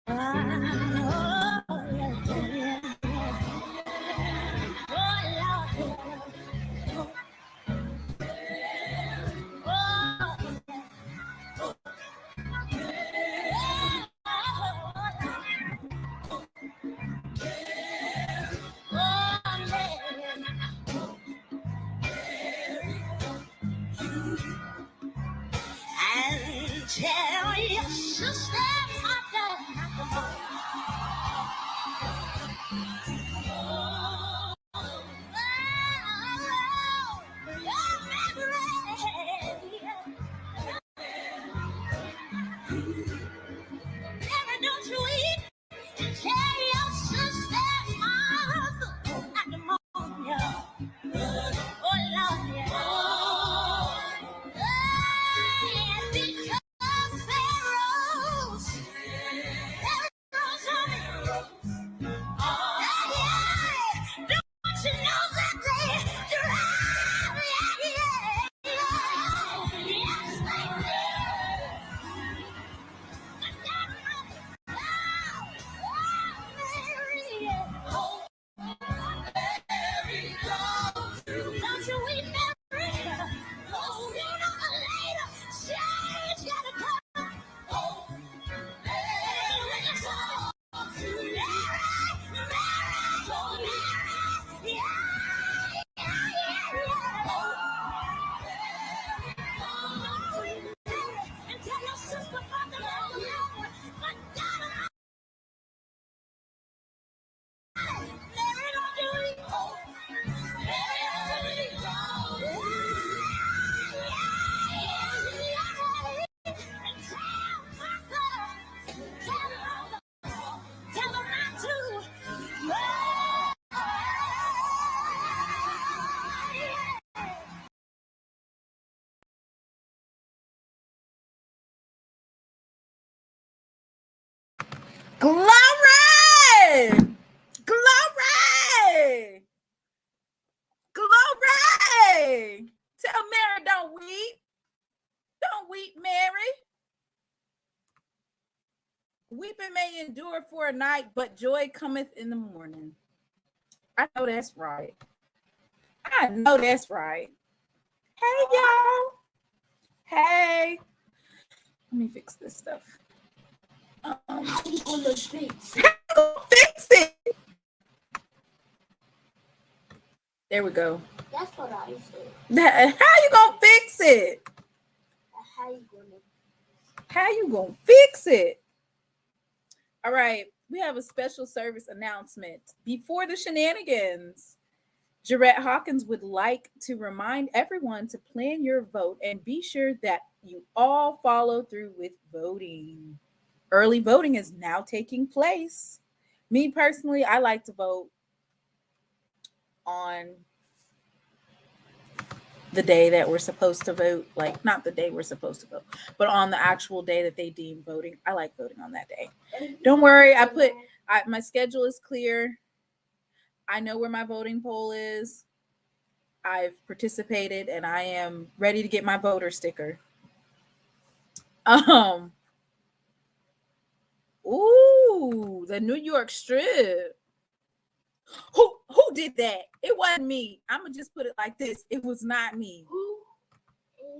And tell your sister don't you eat? Tell your sister at the moment. Oh, Lord, yeah. Because Pharaoh's don't you know that they drive? Yes, they do. Don't you eat Mary? Sooner or later, change gotta come. Glory! Glory! Glory! Tell Mary, don't weep. Don't weep, Mary. Weeping may endure for a night, but joy cometh in the morning. I know that's right. I know that's right. Hey, y'all. Hey. Let me fix this stuff. How you gonna fix it? There we go. That's what I said. How you gonna fix it? How you gonna fix it? All right, we have a special service announcement. Before the shenanigans, Jarrett Hawkins would like to remind everyone to plan your vote and be sure that you all follow through with voting. Early voting is now taking place. Me personally, I like to vote on the day that we're supposed to vote, like not the day we're supposed to vote, but on the actual day that they deem voting. I like voting on that day. Don't worry, my schedule is clear. I know where my voting poll is. I've participated and I am ready to get my voter sticker. Ooh, the New York Strip. Who did that? It wasn't me. I'm gonna just put it like this. It was not me. Who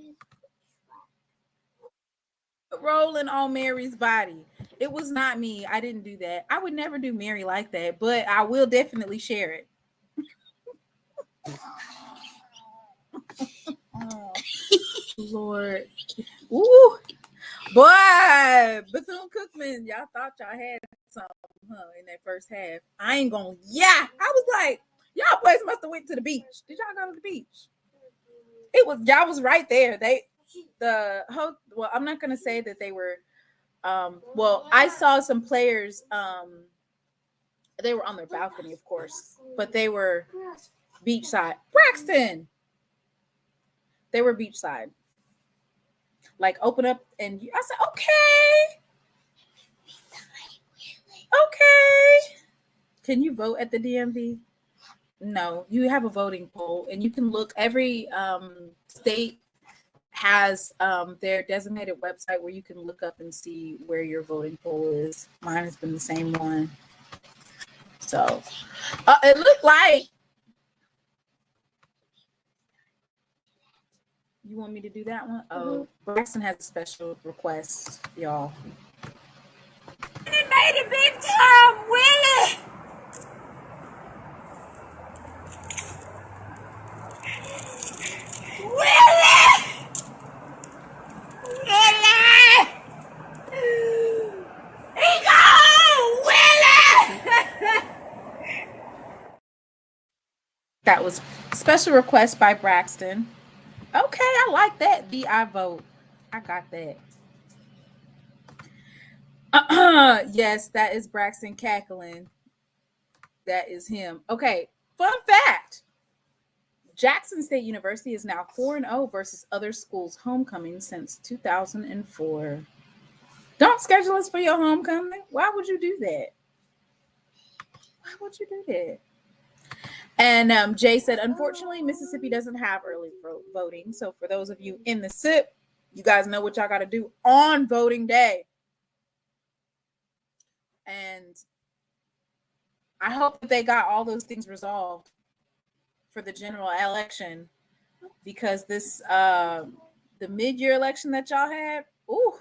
is rolling on Mary's body? It was not me. I didn't do that. I would never do Mary like that, but I will definitely share it. Oh, Lord. Ooh. Boy, Bethune-Cookman, y'all thought y'all had something in that first half. I ain't gonna, I was like, y'all boys must have went to the beach. Did y'all go to the beach? Y'all was right there. Well, I'm not gonna say that they were, I saw some players, they were on their balcony, of course, but they were beachside. Braxton! They were beachside. Like open up and I said, okay. Can you vote at the DMV? No, you have a voting poll and you can look. Every state has their designated website where you can look up and see where your voting poll is. Mine has been the same one. So it looked like, you want me to do that one? Oh, Braxton has a special request, y'all. He made it big time, Willie! Willie! Willie! He gone! Willie! That was special request by Braxton. Okay, I like that. I vote. I got that. Yes, that is Braxton cackling. That is him. Okay, fun fact. Jackson State University is now 4-0 versus other schools' homecoming since 2004. Don't schedule us for your homecoming. Why would you do that? Why would you do that? And Jay said, unfortunately, Mississippi doesn't have early voting. So for those of you in the SIP, you guys know what y'all got to do on voting day. And I hope that they got all those things resolved for the general election, because this the mid-year election that y'all had, ooh,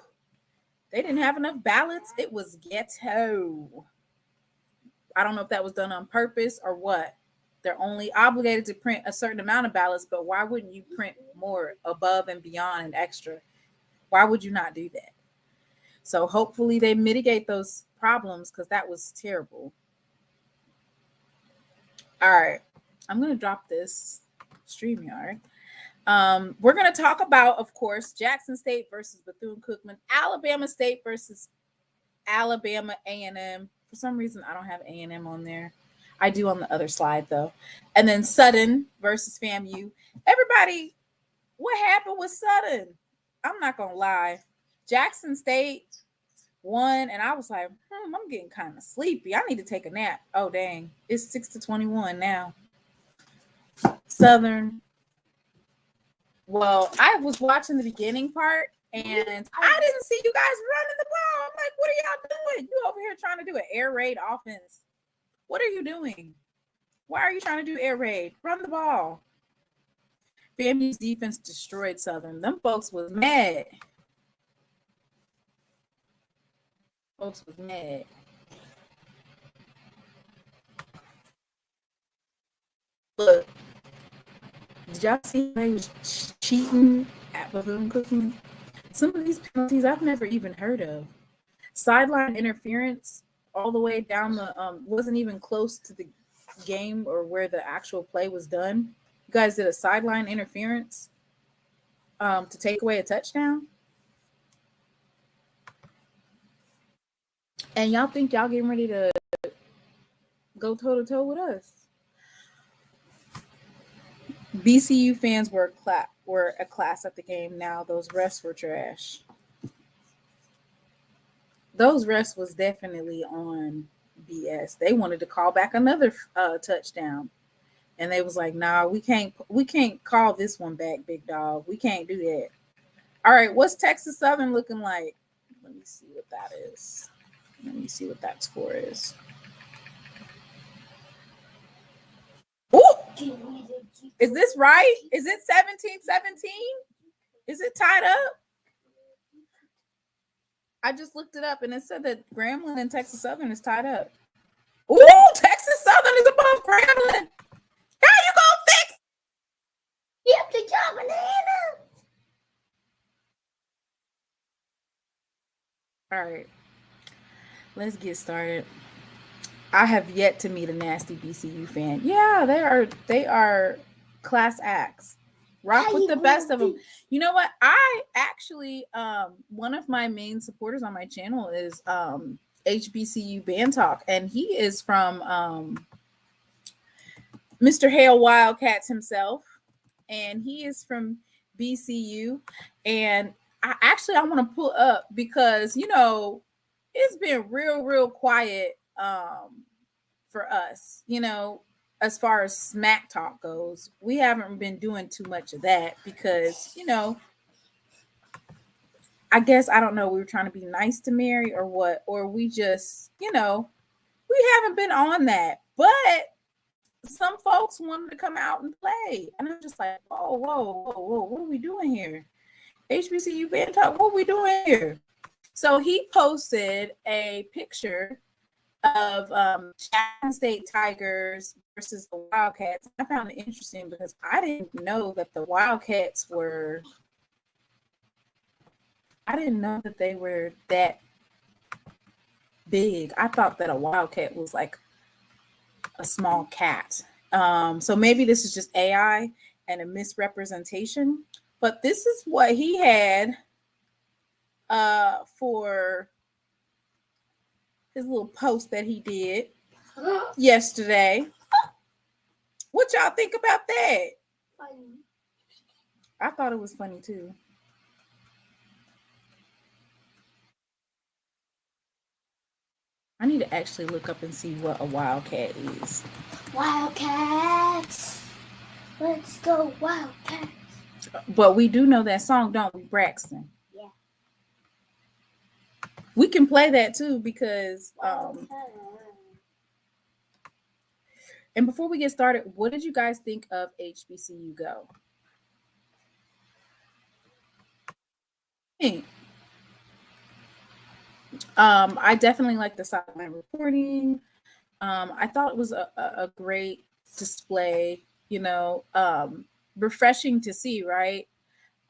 they didn't have enough ballots. It was ghetto. I don't know if that was done on purpose or what. They're only obligated to print a certain amount of ballots, but why wouldn't you print more above and beyond and extra? Why would you not do that? So hopefully they mitigate those problems, because that was terrible. All right, I'm going to drop this StreamYard. We're going to talk about, of course, Jackson State versus Bethune-Cookman, Alabama State versus Alabama A&M. For some reason, I don't have A&M on there. I do on the other slide, though. And then Southern versus FAMU. Everybody, what happened with Southern? I'm not going to lie. Jackson State won, and I was like, I'm getting kind of sleepy. I need to take a nap. Oh, dang. It's 6-21 now. Southern. Well, I was watching the beginning part, and I didn't see you guys running the ball. I'm like, what are y'all doing? You over here trying to do an air raid offense. What are you doing? Why are you trying to do air raid? Run the ball. FAMU's defense destroyed Southern. Them folks was mad. Folks was mad. Look, did y'all see they was cheating at Bethune-Cookman? Some of these penalties I've never even heard of. Sideline interference all the way down the wasn't even close to the game or where the actual play was done. You guys did a sideline interference to take away a touchdown, and y'all think y'all getting ready to go toe to toe with us. BCU fans were a class at the game. Now those refs were trash. Those refs was definitely on BS. They wanted to call back another touchdown, and they was like, "Nah, we can't call this one back, big dog. We can't do that." All right, what's Texas Southern looking like? Let me see what that is. Let me see what that score is. Ooh! Is this right? Is it 17-17? Is it tied up? I just looked it up, and it said that Grambling and Texas Southern is tied up. Ooh, Texas Southern is above Grambling. How you gonna fix? Yep, the job banana. All right, let's get started. I have yet to meet a nasty BCU fan. Yeah, they are class acts. Rock with the best of them. You know what? I actually one of my main supporters on my channel is HBCU Band Talk, and he is from Mr. Hale Wildcats himself, and he is from BCU. And I want to pull up because it's been real quiet for us, as far as smack talk goes. We haven't been doing too much of that because I guess, I don't know, we were trying to be nice to Mary or what, or we just, we haven't been on that. But some folks wanted to come out and play. And I'm just like, whoa, what are we doing here? HBCU band talk, what are we doing here? So he posted a picture of Jackson State Tigers versus the Wildcats. I found it interesting because I didn't know that the Wildcats were, I didn't know that they were that big. I thought that a Wildcat was like a small cat. So maybe this is just AI and a misrepresentation, but this is what he had for his little post that he did yesterday. What y'all think about that? Funny. I thought it was funny too. I need to actually look up and see what a Wildcat is. Wildcats. Let's go Wildcats. But we do know that song, don't we, Braxton? Yeah. We can play that too because and before we get started, what did you guys think of HBCU Go? I definitely like the sideline reporting. I thought it was a great display, refreshing to see, right?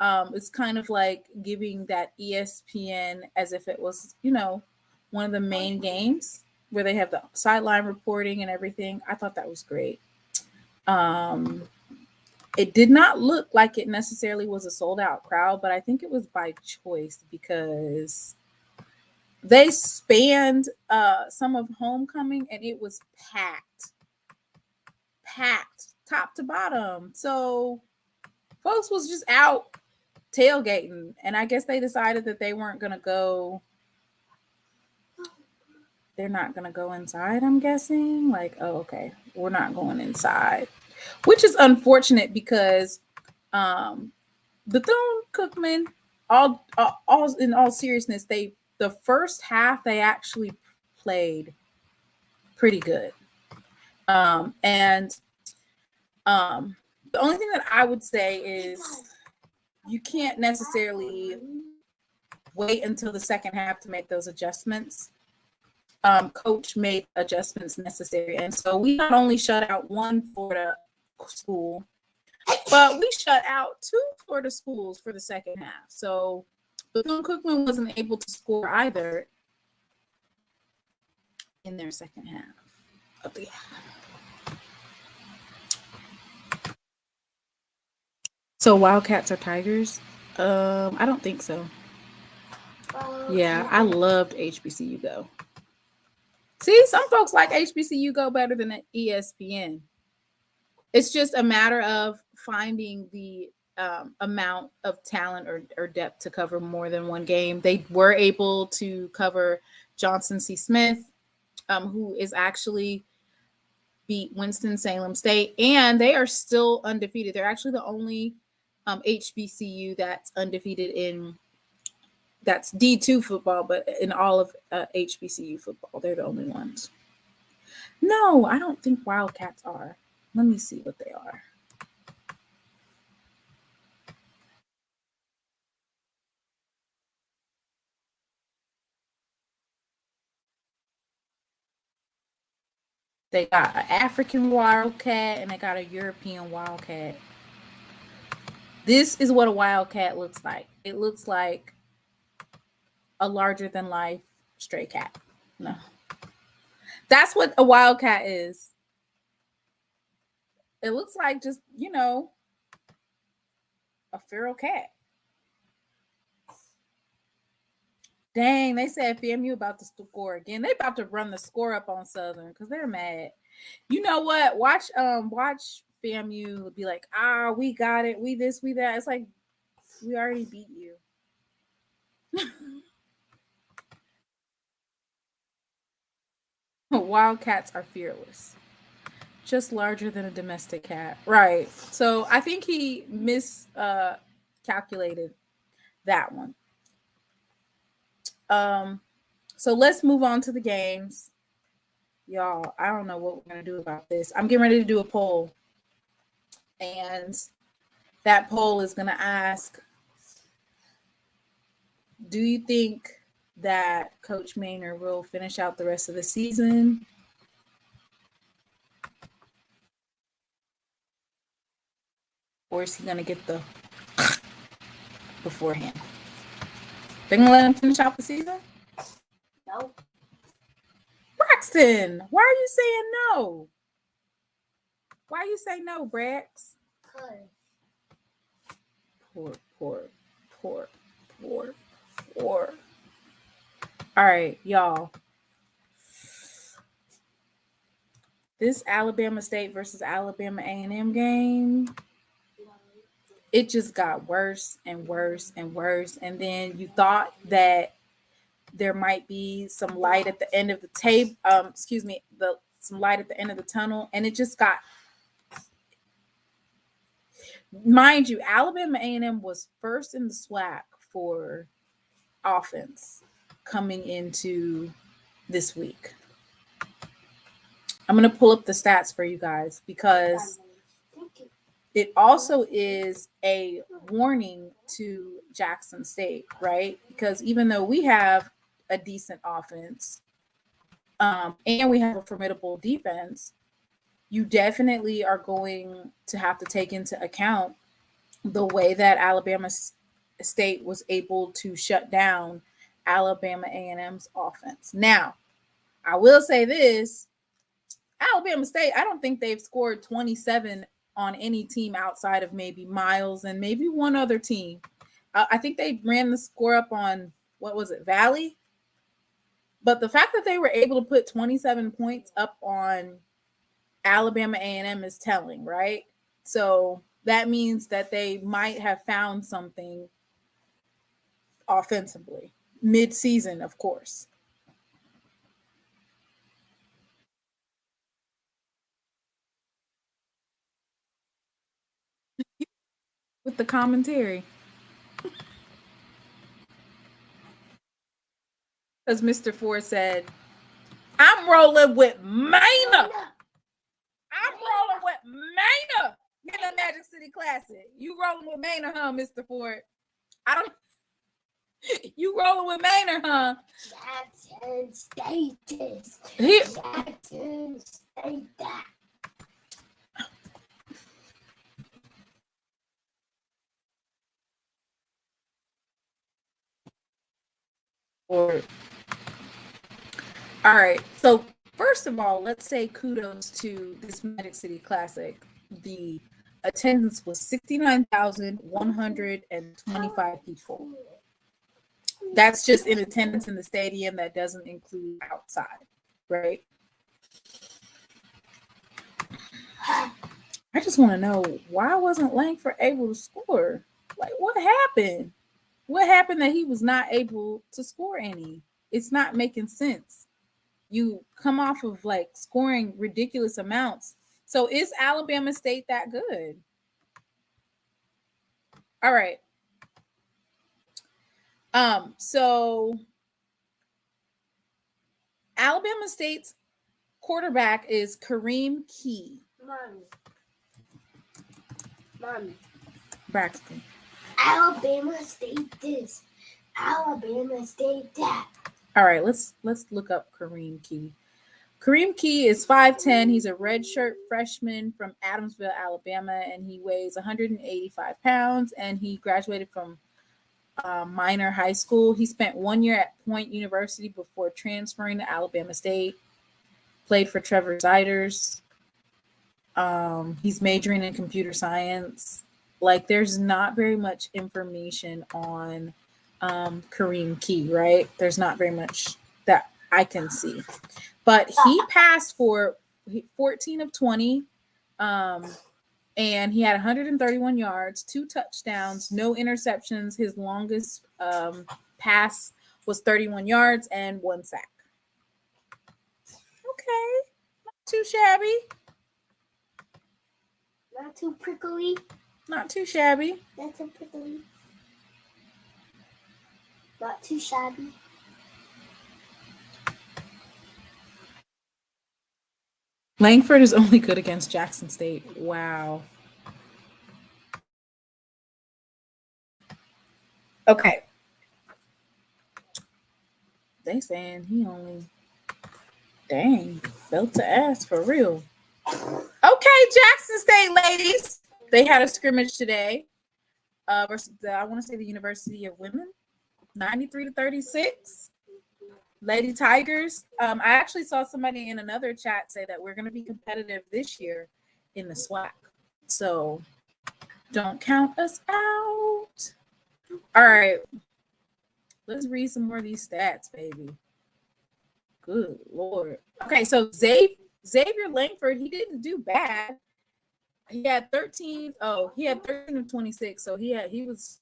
It's kind of like giving that ESPN as if it was, one of the main games where they have the sideline reporting and everything. I thought that was great. It did not look like it necessarily was a sold out crowd, but I think it was by choice because they spanned some of homecoming and it was packed top to bottom. So folks was just out tailgating, and I guess they decided that they weren't going to go. They're not going to go inside, I'm guessing. Like, oh, okay, we're not going inside, which is unfortunate because Bethune-Cookman, all in all seriousness, the first half they actually played pretty good. And the only thing that I would say is you can't necessarily wait until the second half to make those adjustments. Coach made adjustments necessary. And so we not only shut out one Florida school, but we shut out two Florida schools for the second half. So Bethune-Cookman wasn't able to score either in their second half of the half. So Wildcats are Tigers? I don't think so. Yeah, I loved HBCU Go. See, some folks like HBCU Go better than ESPN. It's just a matter of finding the amount of talent or depth to cover more than one game. They were able to cover Johnson C. Smith, who is actually beat Winston-Salem State, and they are still undefeated. They're actually the only HBCU that's undefeated that's D2 football, but in all of HBCU football, they're the only ones. No, I don't think Wildcats are. Let me see what they are. They got an African Wildcat and they got a European Wildcat. This is what a Wildcat looks like. It looks like a larger than life stray cat. No. That's what a Wildcat is. It looks like just, a feral cat. Dang, they said FAMU about to score again. They about to run the score up on Southern because they're mad. You know what? Watch FAMU be like, we got it. We this, we that. It's like, we already beat you. Wildcats are fearless. Just larger than a domestic cat. Right. So I think he miscalculated that one. So let's move on to the games. Y'all, I don't know what we're going to do about this. I'm getting ready to do a poll. And that poll is going to ask, do you think that Coach Maynard will finish out the rest of the season? Or is he going to get the beforehand? They're going to let him finish out the season? No. Braxton, why are you saying no? Why you say no, Brax? Poor. All right, y'all. This Alabama State versus Alabama A&M game, it just got worse and worse and worse. And then you thought that there might be some light at the end of the some light at the end of the tunnel, and it just got. Mind you, Alabama A&M was first in the SWAC for offense coming into this week. I'm going to pull up the stats for you guys because it also is a warning to Jackson State, right? Because even though we have a decent offense and we have a formidable defense, you definitely are going to have to take into account the way that Alabama State was able to shut down Alabama A&M's offense. Now, I will say this, Alabama State, I don't think they've scored 27 on any team outside of maybe Miles and maybe one other team. I think they ran the score up on, what was it, Valley? But the fact that they were able to put 27 points up on Alabama A&M is telling, right? So that means that they might have found something offensively, mid-season, of course. With the commentary. Because Mr. Ford said, I'm rolling with Maynard. I'm rolling with Maynard in the Magic City Classic. You rolling with Maynard, huh, Mr. Ford? I don't. You rolling with Maynard, huh? Jackson State this. Here. Jackson State that. All right. So first of all, let's say kudos to this Magic City Classic. The attendance was 69,125 people. That's just in attendance in the stadium. That doesn't include outside, right? I just want to know, why wasn't Langford able to score? Like, what happened? What happened that he was not able to score any? It's not making sense. You come off of like scoring ridiculous amounts. So is Alabama State that good? All right. So Alabama State's quarterback is Kareem Key. Mommy. Braxton. Alabama State this. Alabama State that. All right, let's look up Kareem Key. Kareem Key is 5'10". He's a redshirt freshman from Adamsville, Alabama, and he weighs 185 pounds, and he graduated from Minor High School. He spent 1 year at Point University before transferring to Alabama State. Played for Trevor Ziders. He's majoring in computer science. Like, there's not very much information on Kareem Key, right? There's not very much that I can see. But he passed for 14 of 20, and he had 131 yards, 2 touchdowns, no interceptions. His longest pass was 31 yards and 1 sack. Okay, not too shabby. Not too prickly. Not too shabby. Not too prickly. Not too shabby. Langford is only good against Jackson State. Wow. Okay. They saying he only, dang, belt to ass for real. Okay, Jackson State ladies. They had a scrimmage today versus I want to say the University of Women, 93-36. Lady Tigers. I actually saw somebody in another chat say that we're going to be competitive this year in the SWAC. So don't count us out. All right. Let's read some more of these stats, baby. Good Lord. Okay, so Xavier Langford, he didn't do bad. He had 13. Oh, he had 13 of 26. So he was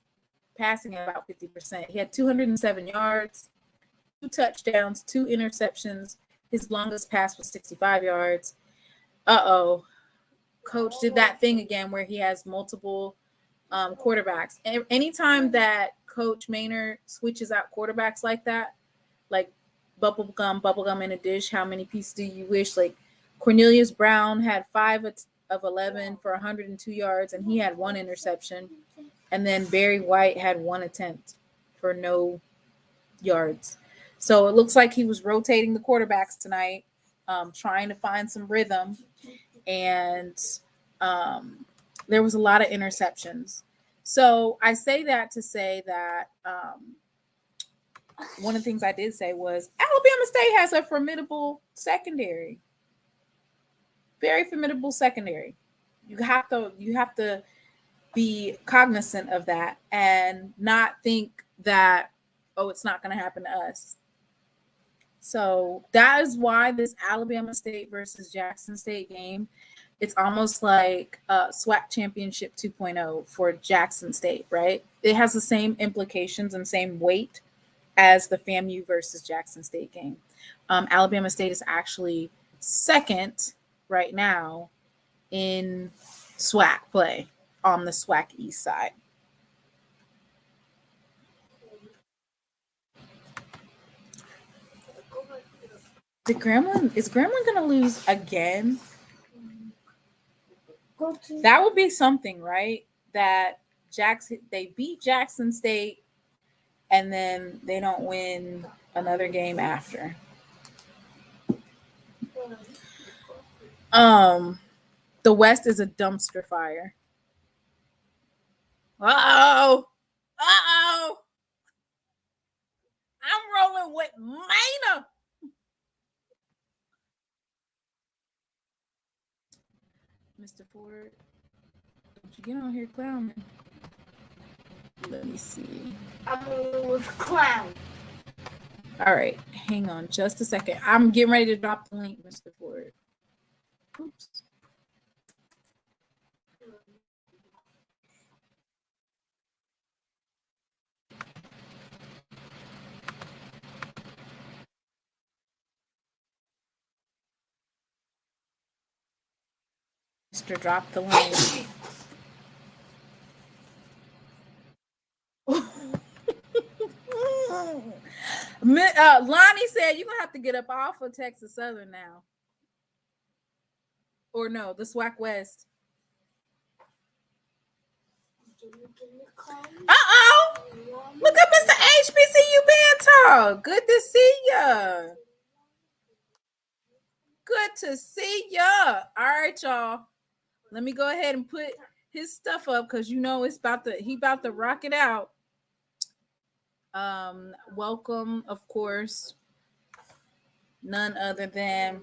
passing at about 50%. He had 207 yards, 2 touchdowns, 2 interceptions. His longest pass was 65 yards. Uh-oh. Coach did that thing again where he has multiple quarterbacks. And anytime that Coach Maynard switches out quarterbacks like that, like bubblegum in a dish, how many pieces do you wish? Like Cornelius Brown had 5 of 11 for 102 yards, and he had 1 interception. And then Barry White had 1 attempt for no yards. So it looks like he was rotating the quarterbacks tonight, trying to find some rhythm. And there was a lot of interceptions. So I say that to say that one of the things I did say was Alabama State has a formidable secondary. Very formidable secondary. You have to be cognizant of that and not think that, oh, it's not going to happen to us. So that is why this Alabama State versus Jackson State game, it's almost like SWAC Championship 2.0 for Jackson State, right? It has the same implications and same weight as the FAMU versus Jackson State game. Alabama State is actually second right now in SWAC play on the SWAC East side. Is Gremlin gonna lose again? That would be something, right? That they beat Jackson State and then they don't win another game after. The West is a dumpster fire. Uh-oh. I'm rolling with Maynard. Mr. Ford, don't you get on here clowning. Let me see. I'm rolling with clown. All right, hang on just a second. I'm getting ready to drop the link, Mr. Ford. Oops. Mr. Drop the link. Lonnie said you're gonna have to get up off of Texas Southern now. Or no, the SWAC West. Uh-oh. Look at Mr. HBCU Banter. Good to see ya. Good to see ya. All right, y'all. Let me go ahead and put his stuff up because you know he about to rock it out. Welcome, of course, none other than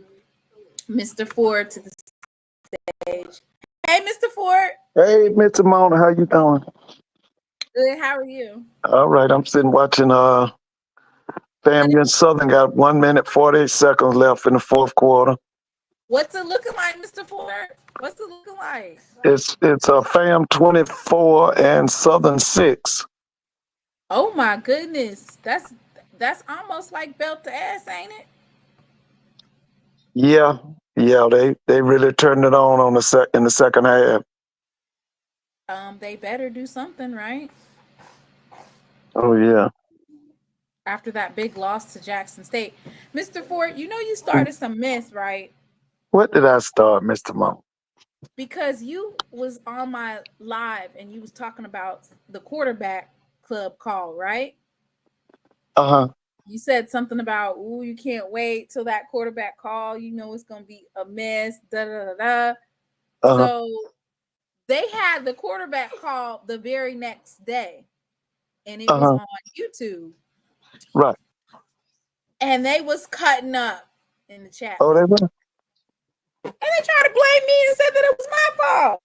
Mr. Ford to the stage. Hey, Mr. Ford. Hey, Mr. Mona, how you doing? Good. How are you? All right, I'm sitting watching FAMU and Southern got 1 minute 48 seconds left in the fourth quarter. What's it looking like, Mr. Ford? What's it looking like? It's a FAM 24 and Southern 6. Oh my goodness, that's almost like belt to ass, ain't it? Yeah, they really turned it on in the second half. They better do something, right? Oh yeah. After that big loss to Jackson State, Mr. Ford, you know you started some myth, right? What did I start, Mr. Mo? Because you was on my live and you was talking about the quarterback club call, right? Uh-huh. You said something about, "Ooh, you can't wait till that quarterback call. You know it's gonna be a mess." Da da da da. Uh-huh. So they had the quarterback call the very next day, and it was Uh-huh. on YouTube, Right. and they was cutting up in the chat, Oh, they Mr. were? And they tried to blame me and said that it was my fault.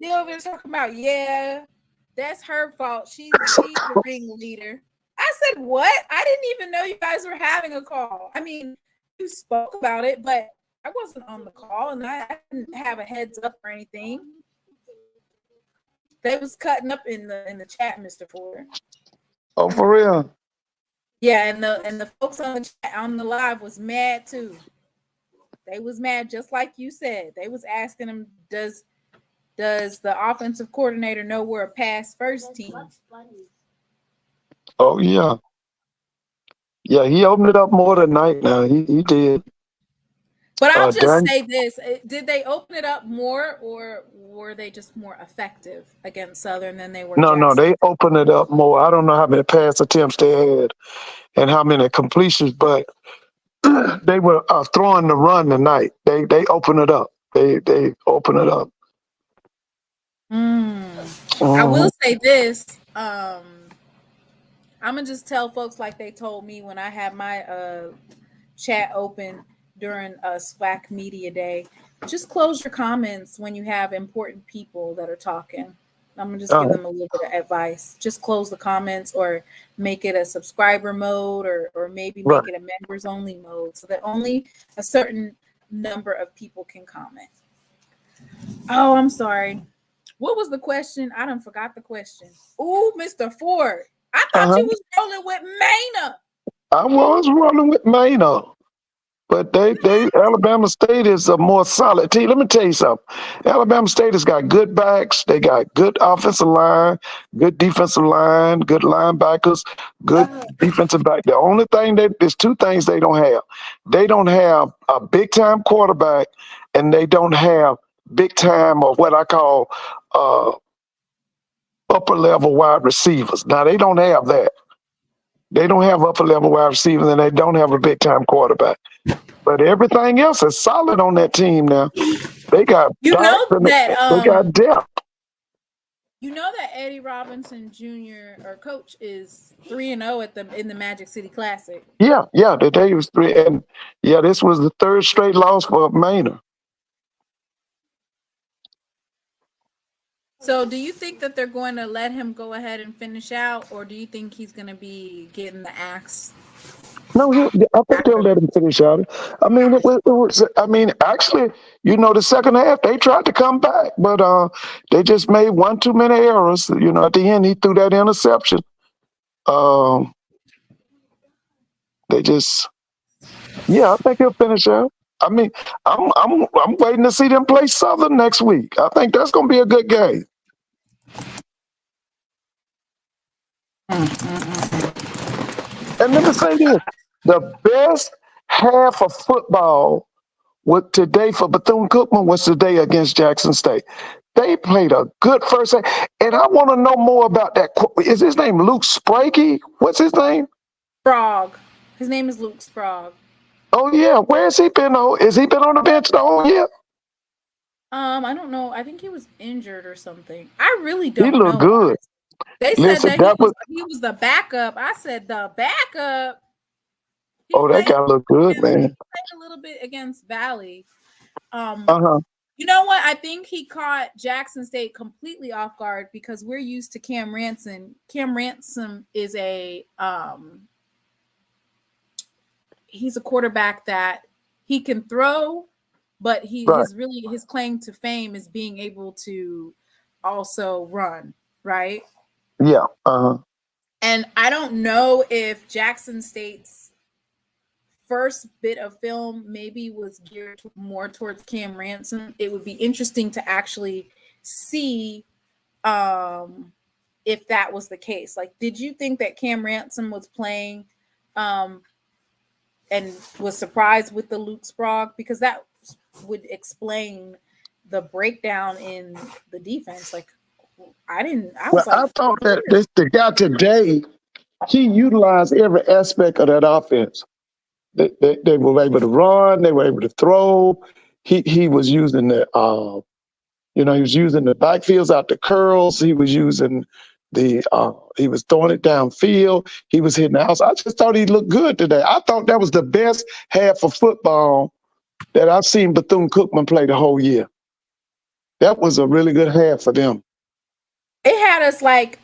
They over there talking about, yeah, that's her fault. She's the ringleader. I said, what? I didn't even know you guys were having a call. I mean, you spoke about it, but I wasn't on the call and I didn't have a heads up or anything. They was cutting up in the chat, Mr. Ford. Oh, for real? Yeah, and the folks on the chat, on the live was mad too. They was mad just like you said. They was asking them, does the offensive coordinator know we're a pass first team? Oh, yeah. Yeah, he opened it up more tonight now. He did. But I'll just Dan, say this. Did they open it up more, or were they just more effective against Southern than they were no, Jackson? they opened it up more. I don't know how many pass attempts they had and how many completions, but they were throwing the run tonight. They opened it up. They opened it up. I Mhm. will say this. I'm gonna just tell folks like they told me when I had my chat open during SWAC Media Day. Just close your comments when you have important people that are talking. I'm gonna just give them a little bit of advice. Just close the comments or make it a subscriber mode or maybe Right. make it a members only mode so that only a certain number of people can comment. Oh, I'm sorry. What was the question? I done forgot the question. Ooh, Mr. Ford. I thought Uh-huh. you was rolling with Mana. I was running with Mano. But they Alabama State is a more solid team. Let me tell you something. Alabama State has got good backs. They got good offensive line, good defensive line, good linebackers, good defensive back. The only thing there's two things they don't have. They don't have a big time quarterback, and they don't have big time or what I call uh, upper level wide receivers. Now they don't have that. They don't have upper level wide receivers, and they don't have a big time quarterback. But everything else is solid on that team now. They got You backs know and that they got depth. you know that Eddie Robinson Jr. or coach is 3-0 at the in the Magic City Classic. Yeah. The day was three, and yeah, this was the third straight loss for Maynard. So do you think that they're going to let him go ahead and finish out, or do you think he's going to be getting the axe? No, I think they'll let him finish out. I mean, I mean, actually, the second half they tried to come back, but they just made one too many errors. At the end he threw that interception. Um, they just, yeah, I think he'll finish out. I mean, I'm waiting to see them play Southern next week. I think that's going to be a good game. And let me say this: the best half of football today for Bethune-Cookman was today against Jackson State. They played a good first half, and I want to know more about that. Is his name Luke Sprague? What's his name? Sprague. His name is Luke Sprague. Oh yeah, where has he been? Has he been on the bench the whole year? I don't know. I think he was injured or something. I really He don't looked know. good. They said Listen, that that was he was the backup. I said the backup. He that played guy looked good, man. a little bit against Valley. Uh huh. You know what? I think he caught Jackson State completely off guard because we're used to Cam Ransom. Cam Ransom is he's a quarterback that he can throw, but Right. his claim to fame is being able to also run, right? Yeah. Uh huh. And I don't know if Jackson State's first bit of film maybe was geared more towards Cam Ransom. It would be interesting to actually see if that was the case. Like, did you think that Cam Ransom was playing and was surprised with the Luke Sprague, because that would explain the breakdown in the defense. Like, I Well, was like, I thought that the guy today, he utilized every aspect of that offense. They were able to run, they were able to throw. He was using he was using the backfields out the curls. He was using he was throwing it downfield. He was hitting the house. I just thought he looked good today. I thought that was the best half of football that I've seen Bethune-Cookman play the whole year. That was a really good half for them. it had us like,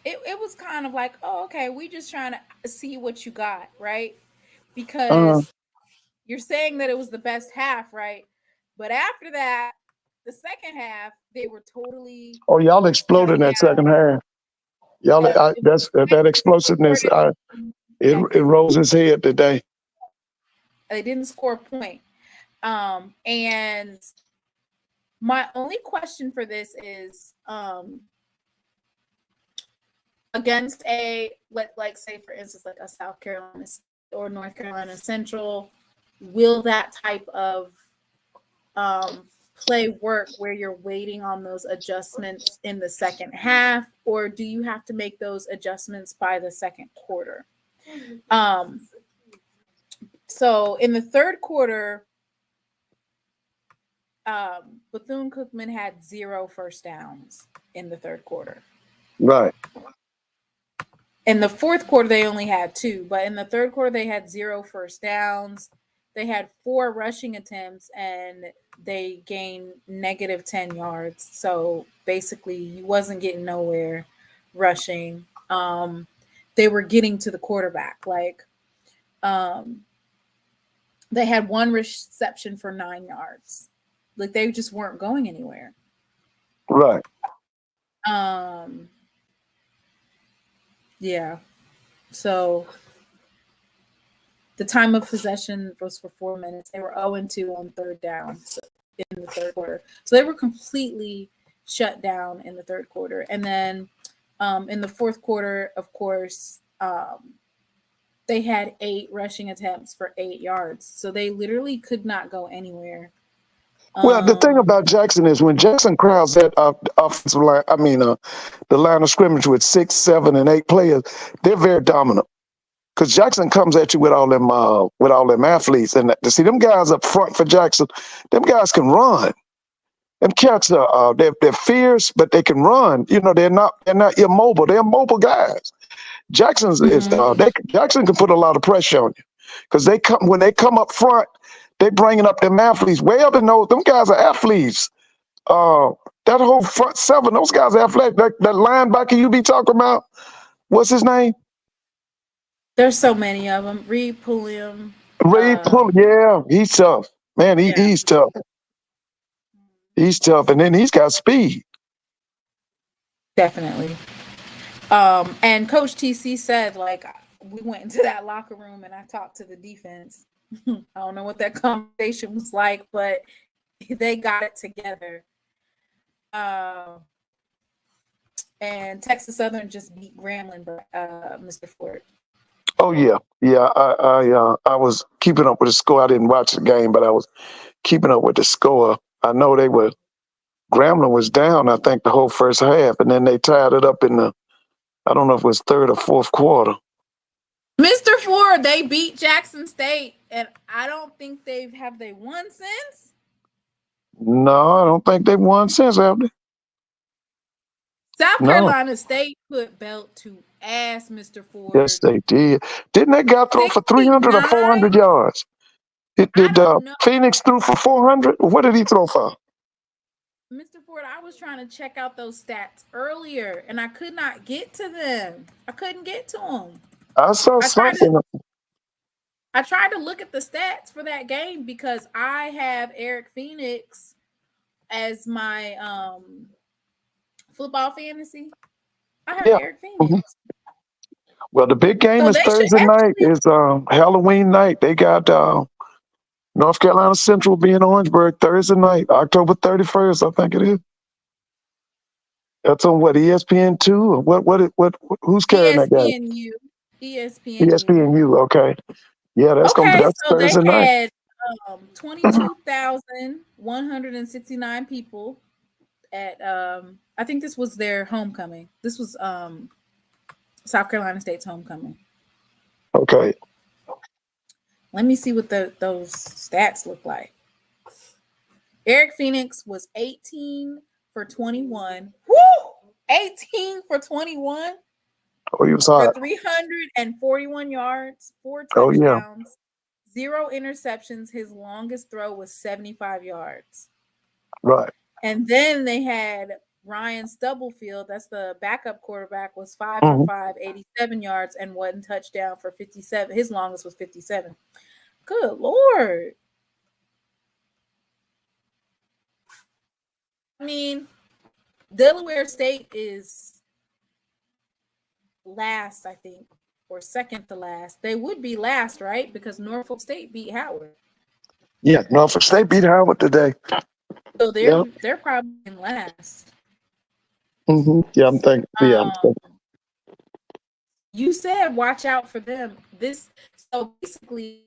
it was kind of like, oh, okay, we just trying to see what you got, right? Because you're saying that it was the best half, right? But after that, the second half, they were totally Oh, y'all exploded in shut that second half. Y'all, down. that explosiveness. It rose his head today. They didn't score a point. And my only question for this is, against like say for instance, like a South Carolina or North Carolina Central, will that type of play work where you're waiting on those adjustments in the second half, or do you have to make those adjustments by the second quarter? So in the third quarter, Bethune-Cookman had 0 first downs in the third quarter. Right. In the fourth quarter, they only had 2, but in the third quarter, they had 0 first downs. They had 4 rushing attempts, and they gained negative 10 yards. So basically, you wasn't getting nowhere rushing. They were getting to the quarterback. Like, they had 1 reception for 9 yards. Like, they just weren't going anywhere. Right. Yeah. So the time of possession was for 4 minutes. They were 0-2 on third down in the third quarter. So they were completely shut down in the third quarter. And then in the fourth quarter, of course, they had 8 rushing attempts for 8 yards. So they literally could not go anywhere. Well, the thing about Jackson is when Jackson crowds that offensive line, the line of scrimmage with 6, 7, and 8 players, they're very dominant. Because Jackson comes at you with all them athletes, and to see them guys up front for Jackson, them guys can run. Them cats are they're fierce, but they can run. You know, they're not immobile. They're mobile guys. Jackson can put a lot of pressure on you because when they come up front, they bringing up them athletes. Way up in them guys are athletes. That whole front 7, those guys are athletic. That linebacker you be talking about, what's his name? There's so many of them. Reed Pulliam. Yeah, he's tough. Man, he's tough. He's tough, and then he's got speed. Definitely. And Coach TC said, like, we went into that locker room and I talked to the defense. I don't know what that conversation was like, but they got it together. And Texas Southern just beat Grambling, Mr. Ford. Oh yeah. I was keeping up with the score. I didn't watch the game, but I was keeping up with the score. I know Grambling was down, I think, the whole first half, and then they tied it up in I don't know if it was third or fourth quarter. Mr. Ford, they beat Jackson State, and I don't think have they won since? No, I don't think they've won since, have they? South Carolina State put belt to ass, Mr. Ford. Yes, they did. Didn't that guy throw for 300 or 400 yards? Did Phoenix threw for 400? What did he throw for? Mr. Ford, I was trying to check out those stats earlier, and I could not get to them. I couldn't get to them. I saw something. I tried to look at the stats for that game because I have Eric Phoenix as my football fantasy. I have Eric Phoenix. Mm-hmm. Well, the big game is Thursday night. Is Halloween night. They got North Carolina Central being Orangeburg Thursday night, October 31st, I think it is. That's on what, ESPN2 or what who's carrying that game? ESPNU. ESPNU, okay. Yeah, that's Okay, that's so they Thursday night. had 22,169 people at I think this was their homecoming. This was South Carolina State's homecoming. Okay. Let me see what those stats look like. Eric Phoenix was 18 for 21. Woo! 18 for 21 Oh, he was for hot. 341 yards, 4 Oh yeah. touchdowns, 0 interceptions. His longest throw was 75 yards. Right. And then they had Ryan Stubblefield, that's the backup quarterback, was 5 for Hmm. 5, 87 yards, and 1 touchdown for 57. His longest was 57. Good Lord. I mean, Delaware State is last, I think, or second to last. They would be last, right? Because Norfolk State beat Howard. Yeah, Norfolk State beat Howard today. So Yeah. they're probably in last. Yeah, I'm thinking. Yeah, I'm thinking. You said watch out for them. So basically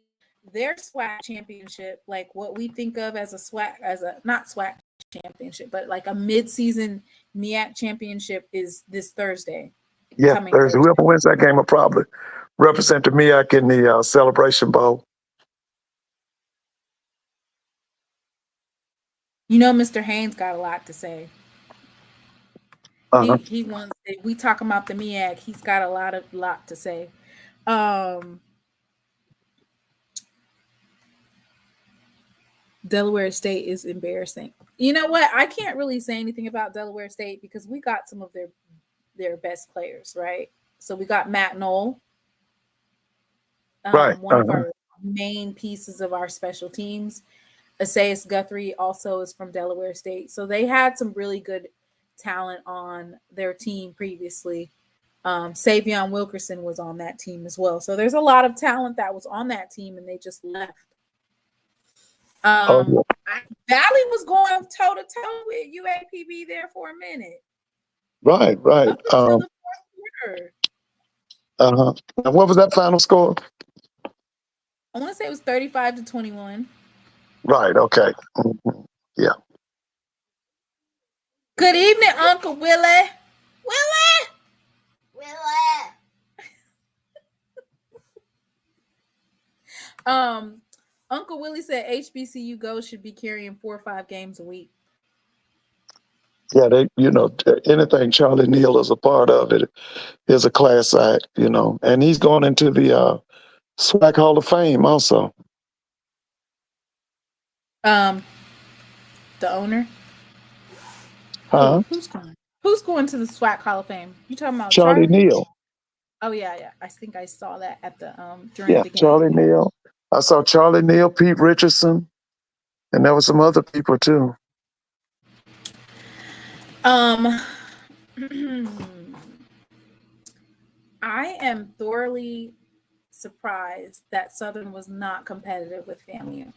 their SWAC championship, like what we think of as a SWAC, as a not SWAC championship, but like a mid-season MEAC championship is this Thursday. Yeah, Coming Thursday. Thursday. Whoever wins that game will probably represent the MEAC in the Celebration Bowl. You know, Mr. Haynes got a lot to say. Uh-huh. He wants. We talking about the MEAC. He's got a lot to say. Delaware State is embarrassing. You know what? I can't really say anything about Delaware State because we got some of their best players, right? So we got Matt Knoll, Right. one of our main pieces of our special teams. Asaias Guthrie also is from Delaware State. So they had some really good talent on their team previously. Savion Wilkerson was on that team as well. So there's a lot of talent that was on that team and they just left. Yeah. Valley was going toe to toe with UAPB there for a minute. Right. Up until the fourth quarter. And what was that final score? I want to say it was 35-21. Right. Okay. Yeah. Good evening, Uncle Willie. Uncle Willie said HBCU Go should be carrying 4 or 5 games a week. Yeah, anything Charlie Neal is a part of it is a class act, and he's going into the SWAC Hall of Fame also. The owner? Who's going? Who's going to the SWAC Hall of Fame? You talking about Charlie Neal. Oh yeah. I think I saw that at the during the game. Charlie Neal. I saw Charlie Neal, Pete Richardson, and there were some other people too. I am thoroughly surprised that Southern was not competitive with FAMU.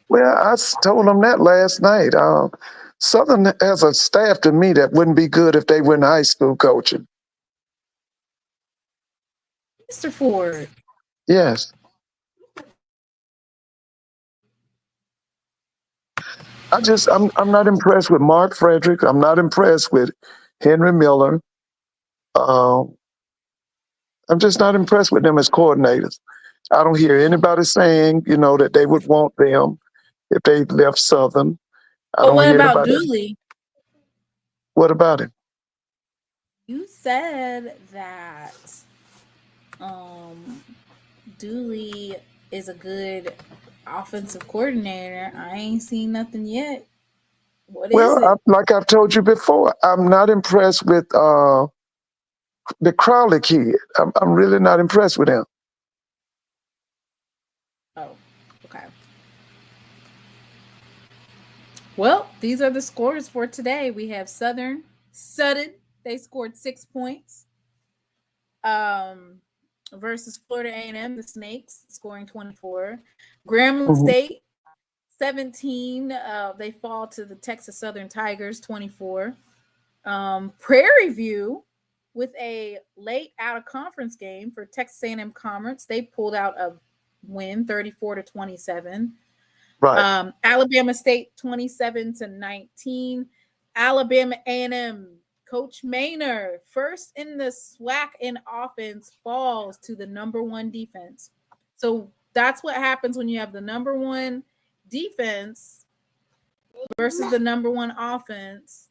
Well, I told them that last night. Southern has a staff to me that wouldn't be good if they went high school coaching. Mr. Ford. Yes. I'm not impressed with Mark Frederick. I'm not impressed with Henry Miller. I'm just not impressed with them as coordinators. I don't hear anybody saying, that they would want them if they left Southern. What about Dooley? What about him? You said that Dooley is a good offensive coordinator. I ain't seen nothing yet. What is it? Like I've told you before, I'm not impressed with the Crowley kid. I'm really not impressed with him. Oh, okay. Well, these are the scores for today. We have Sutton. They scored 6 points. Versus Florida A&M, the Snakes scoring 24. Grambling State 17. They fall to the Texas Southern Tigers 24. Prairie View with a late out of conference game for Texas A&M Commerce. They pulled out a win 34-27. Right. Alabama State 27-19. Alabama A&M Coach Maynard, first in the SWAC in offense, falls to the number one defense. So that's what happens when you have the number one defense versus the number one offense.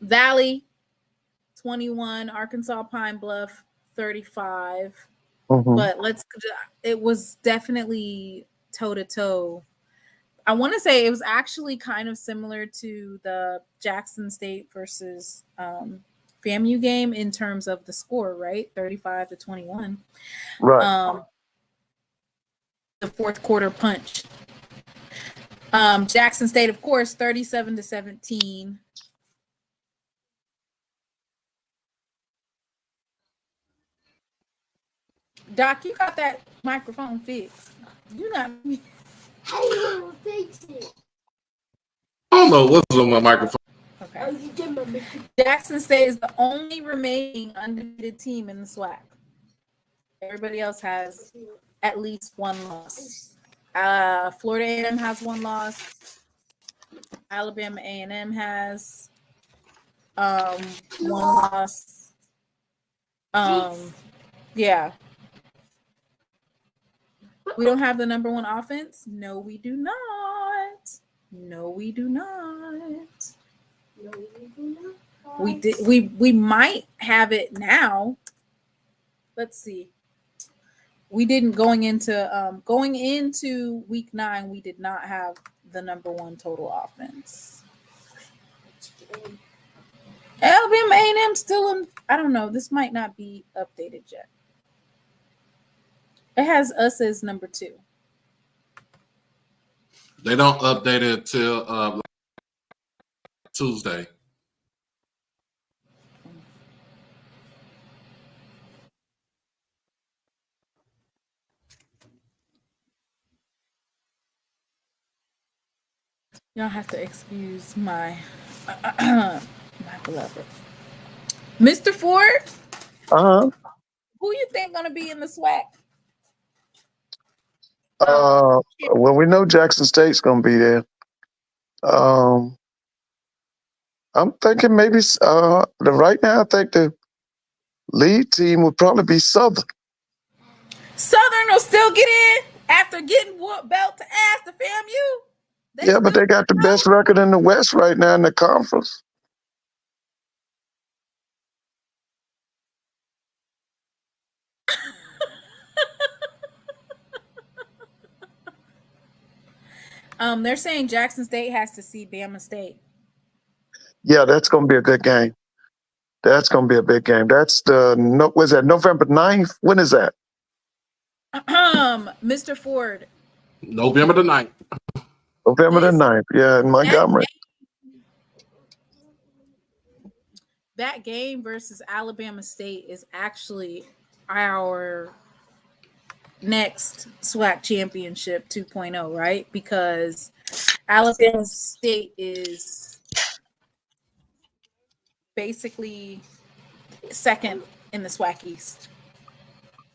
Valley 21, Arkansas Pine Bluff 35. Mm-hmm. But it was definitely toe to toe. I want to say it was actually kind of similar to the Jackson State versus FAMU game in terms of the score, right? 35-21. Right. The fourth quarter punch. Jackson State, of course, 37-17. Doc, you got that microphone fixed. You not. How you gonna fix it? I don't know what's on my microphone. Okay. Oh, you did my microphone. Jackson State is the only remaining undefeated team in the SWAC. Everybody else has at least one loss. Florida A&M has one loss. Alabama A&M has one loss. Yeah. We don't have the number one offense. No, we do not. No, we do not. No, we do not. We did. We might have it now. Let's see. We didn't going into week 9. We did not have the number one total offense. Alabama A&M still in. I don't know. This might not be updated yet. It has us as number 2. They don't update it till Tuesday. Y'all have to excuse my my beloved. Mr. Ford, who you think gonna be in the SWAC? Well, we know Jackson State's gonna be there. I'm thinking maybe right now I think the lead team would probably be Southern. Southern will still get in after getting belt to ass to FAMU. But they got the best record in the West right now in the conference. They're saying Jackson State has to see Bama State. Yeah, that's going to be a good game. That's going to be a big game. That's was that November 9th? When is that? Mr. Ford. November the 9th. November the 9th. Yeah, in Montgomery. That game versus Alabama State is actually our next SWAC Championship 2.0, right? Because Alabama State is basically second in the SWAC East.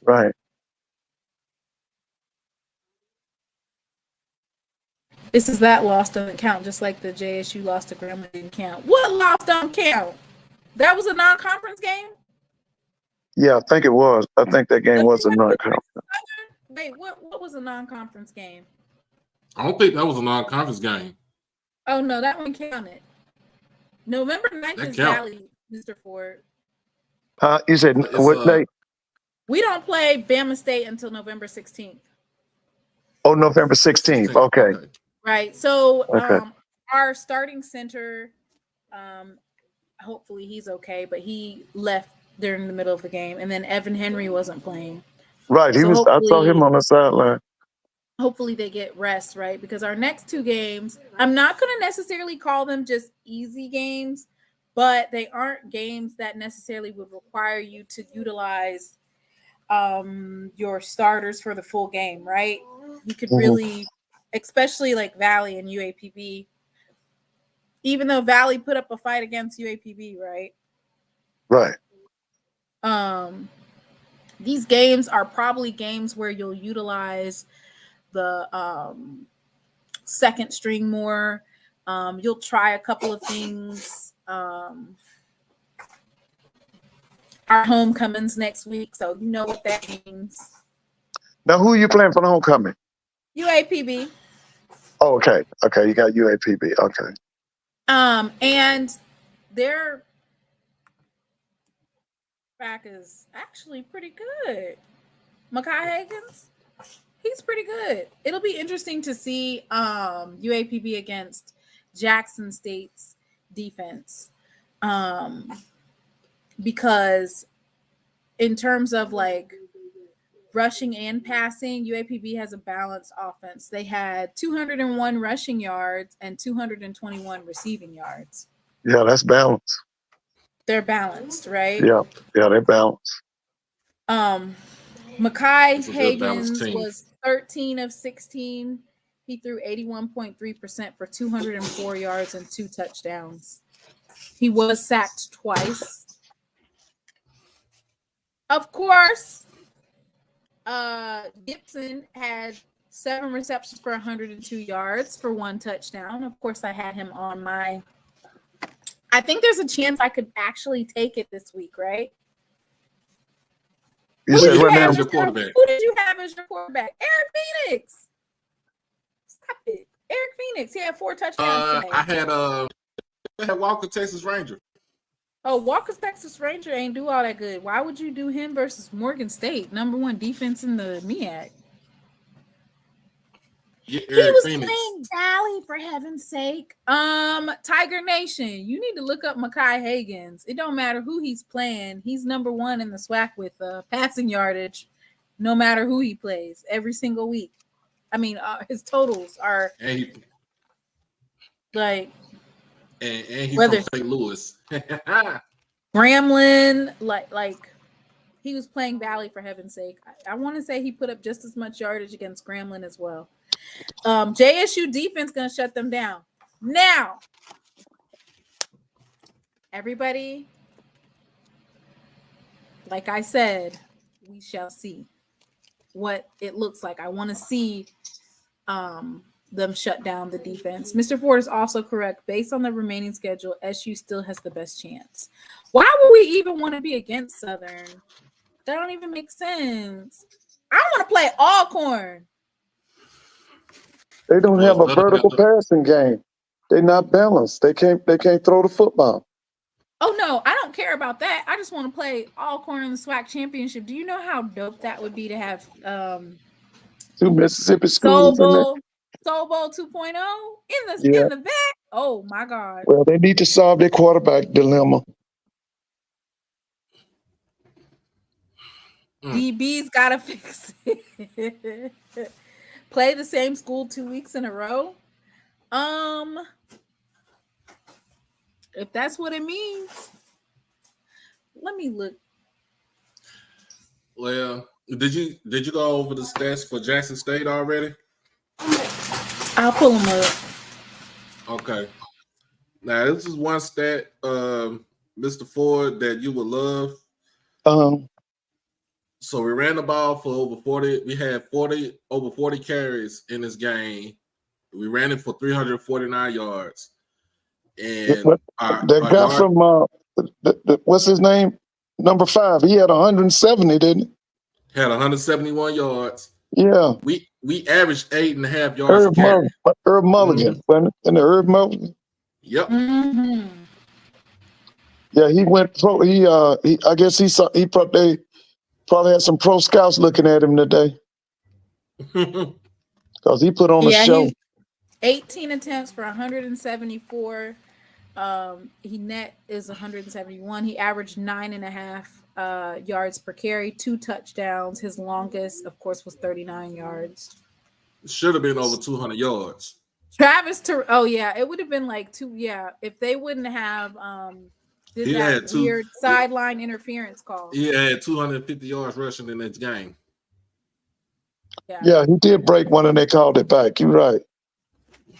Right. This is that loss doesn't count, just like the JSU loss to Grambling didn't count. What loss don't count? That was a non-conference game? Yeah, I think it was. I think that game was a non-conference. Wait, what was a non-conference game? I don't think that was a non-conference game. Oh, no, that one counted. November 9th is Valley, Mr. Ford. You said what date? We don't play Bama State until November 16th. Oh, November 16th. Okay. Right. So our starting center, hopefully he's okay, but he left during the middle of the game. And then Evan Henry wasn't playing. Right. I saw him on the sideline. Hopefully they get rest, right? Because our next 2 games, I'm not going to necessarily call them just easy games, but they aren't games that necessarily would require you to utilize your starters for the full game, right? You could really, especially like Valley and UAPB, even though Valley put up a fight against UAPB, right? Right. These games are probably games where you'll utilize the second string more. You'll try a couple of things. Our homecomings next week, so you know what that means. Now, who are you playing for the homecoming? UAPB. Oh, okay. Okay, you got UAPB. Okay. And their back is actually pretty good. Makai Higgins, he's pretty good. It'll be interesting to see UAPB against Jackson State's defense. Because in terms of like rushing and passing, UAPB has a balanced offense. They had 201 rushing yards and 221 receiving yards. Yeah, that's balanced. They're balanced, right? Yeah, they're balanced. Makai Higgins was 13 of 16. He threw 81.3% for 204 yards and 2 touchdowns. He was sacked twice. Of course, Gibson had 7 receptions for 102 yards for 1 touchdown. Of course, I had him on my. I think there's a chance I could actually take it this week, right? You said what now? Your quarterback? Who did you have as your quarterback? Eric Phoenix. Stop it, Eric Phoenix. He had 4 touchdowns today. I had Walker, Texas Ranger. Oh, Walker's Texas Ranger ain't do all that good. Why would you do him versus Morgan State, #1 defense in the MEAC? Yeah, He was Phoenix. playing Valley, for heaven's sake. Tiger Nation, you need to look up Makai Higgins. It don't matter who he's playing. He's #1 in the SWAC with passing yardage, no matter who he plays, every single week. I mean, his totals are like. And he's from St. Louis. Grambling, like he was playing Valley, for heaven's sake. I want to say he put up just as much yardage against Grambling as well. JSU defense gonna shut them down. Now, everybody, like I said, we shall see what it looks like. I want to see them shut down the defense. Mr. Ford is also correct. Based on the remaining schedule, SU still has the best chance. Why would we even want to be against Southern? That don't even make sense. I want to play Alcorn. They don't have a vertical passing game. They're not balanced. They can't throw the football. Oh no, I don't care about that. I just want to play Alcorn in the SWAC Championship. Do you know how dope that would be to have 2 Mississippi schools in there? Soul Bowl 2.0 in the vet. Oh my God. Well, they need to solve their quarterback dilemma. DB's gotta fix it. Play the same school 2 weeks in a row. If that's what it means, let me look. Well, did you go over the stats for Jackson State already? I'll pull them up. Okay. Now this is one stat, Mr. Ford, that you would love. So we ran the ball for over 40. We had over 40 carries in this game. We ran it for 349 yards. And that guy from what's his name? Number 5. He had 170, didn't he? Had 171 yards. Yeah. We averaged 8.5 yards. Herb Mulligan. Mm-hmm. In the Herb Mulligan. Yep. Mm-hmm. Yeah, he went pro. I guess they probably had some pro scouts looking at him today. Because he put on a show. 18 attempts for 174. He net is 171. He averaged 9.5 yards per carry, 2 touchdowns. His longest, of course, was 39 yards. Should have been over 200 yards. It would have been like 2. Yeah, if they wouldn't have weird sideline interference call. He had 250 yards rushing in that game. Yeah, he did break one and they called it back. You're right.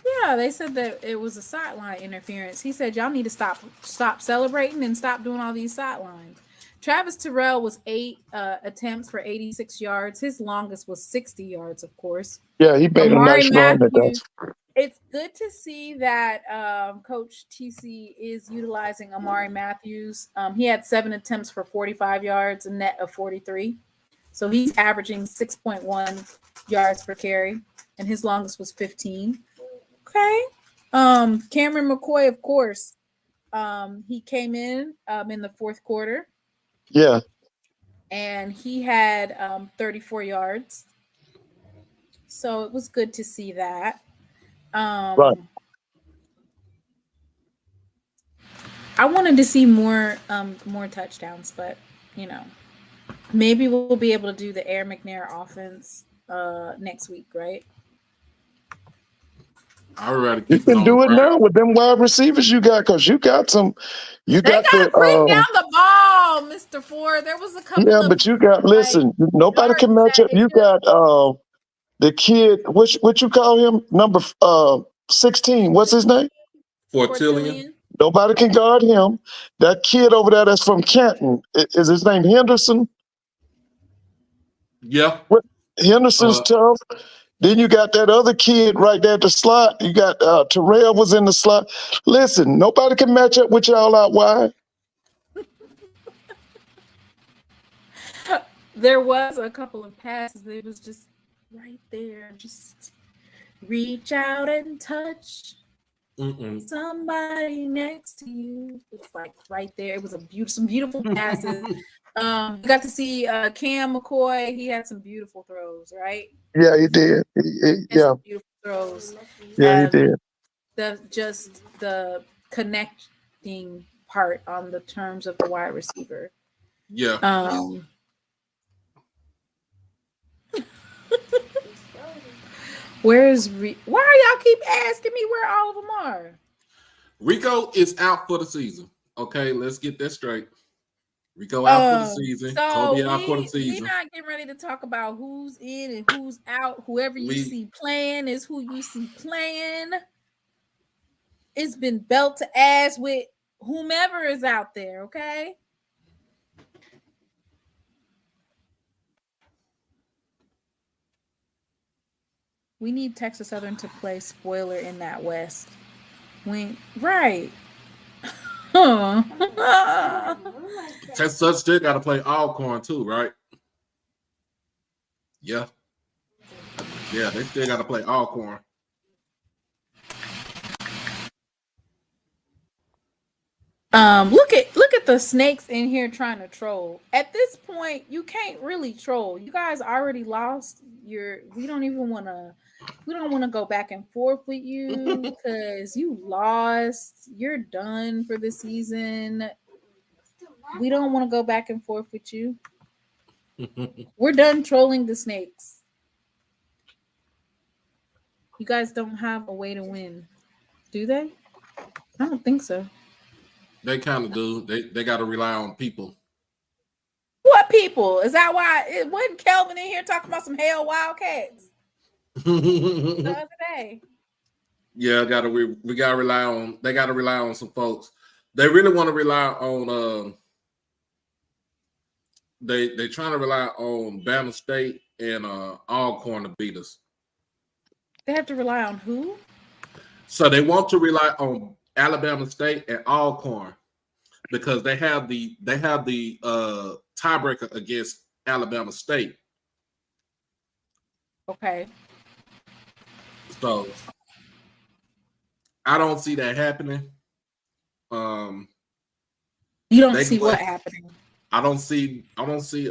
Yeah, they said that it was a sideline interference. He said y'all need to stop celebrating and stop doing all these sidelines. Travis Terrell was 8 attempts for 86 yards. His longest was 60 yards, of course. Yeah, he made a Amari nice run at Matthews. that. It's good to see that Coach TC is utilizing Amari Matthews. He had 7 attempts for 45 yards, a net of 43. So he's averaging 6.1 yards per carry, and his longest was 15. Okay. Cameron McCoy, of course. He came in the fourth quarter. Yeah. And he had 34 yards. So it was good to see that. Right. I wanted to see more touchdowns, but maybe we'll be able to do the Air McNair offense next week, right? You can do it now with them wide receivers you got, because you got some. You They got got to bring the. down the ball, Mr. Ford. There was a couple. Yeah, but you got. Listen, nobody can match up. You got the kid. What you call him? Number 16. What's his name? Fortillion. Nobody can guard him. That kid over there that's from Canton. Is his name Henderson? Yeah. Henderson's tough. Then you got that other kid right there at the slot. You got Terrell was in the slot. Listen, nobody can match up with y'all out wide. There was a couple of passes. It was just right there. Just reach out and touch somebody next to you. It's like right there. It was some beautiful passes. You got to see Cam McCoy. He had some beautiful throws, right? Yeah, he did. Yeah, beautiful throws. Yeah, he did. The connecting part on the terms of the wide receiver. Yeah. Why y'all keep asking me where all of them are? Rico is out for the season. Okay, let's get that straight. Rico out for the season. So Kobe out for the season. We're not getting ready to talk about who's in and who's out. Whoever you see playing is who you see playing. It's been belt to ass with whomever is out there, okay? We need Texas Southern to play spoiler in that West. Right. Texas Southern still got to play Alcorn too, right? Yeah. Yeah, they still got to play Alcorn. Look at the snakes in here trying to troll. At this point, you can't really troll. You guys already lost. We don't want to go back and forth with you because you lost. You're done for the season. We don't want to go back and forth with you. We're done trolling the snakes. You guys don't have a way to win, do they? I don't think so. They kind of do. They got to rely on people. What people? Is that why it wasn't Kelvin in here talking about some hell Wildcats the other day? Yeah, we gotta rely on. They gotta rely on some folks. They really want to rely on. They trying to rely on Bama State and Alcorn to beat us. They have to rely on who? So they want to rely on Alabama State and Alcorn because they have the tiebreaker against Alabama State. Okay. So I don't see that happening. You don't see what happening. I don't see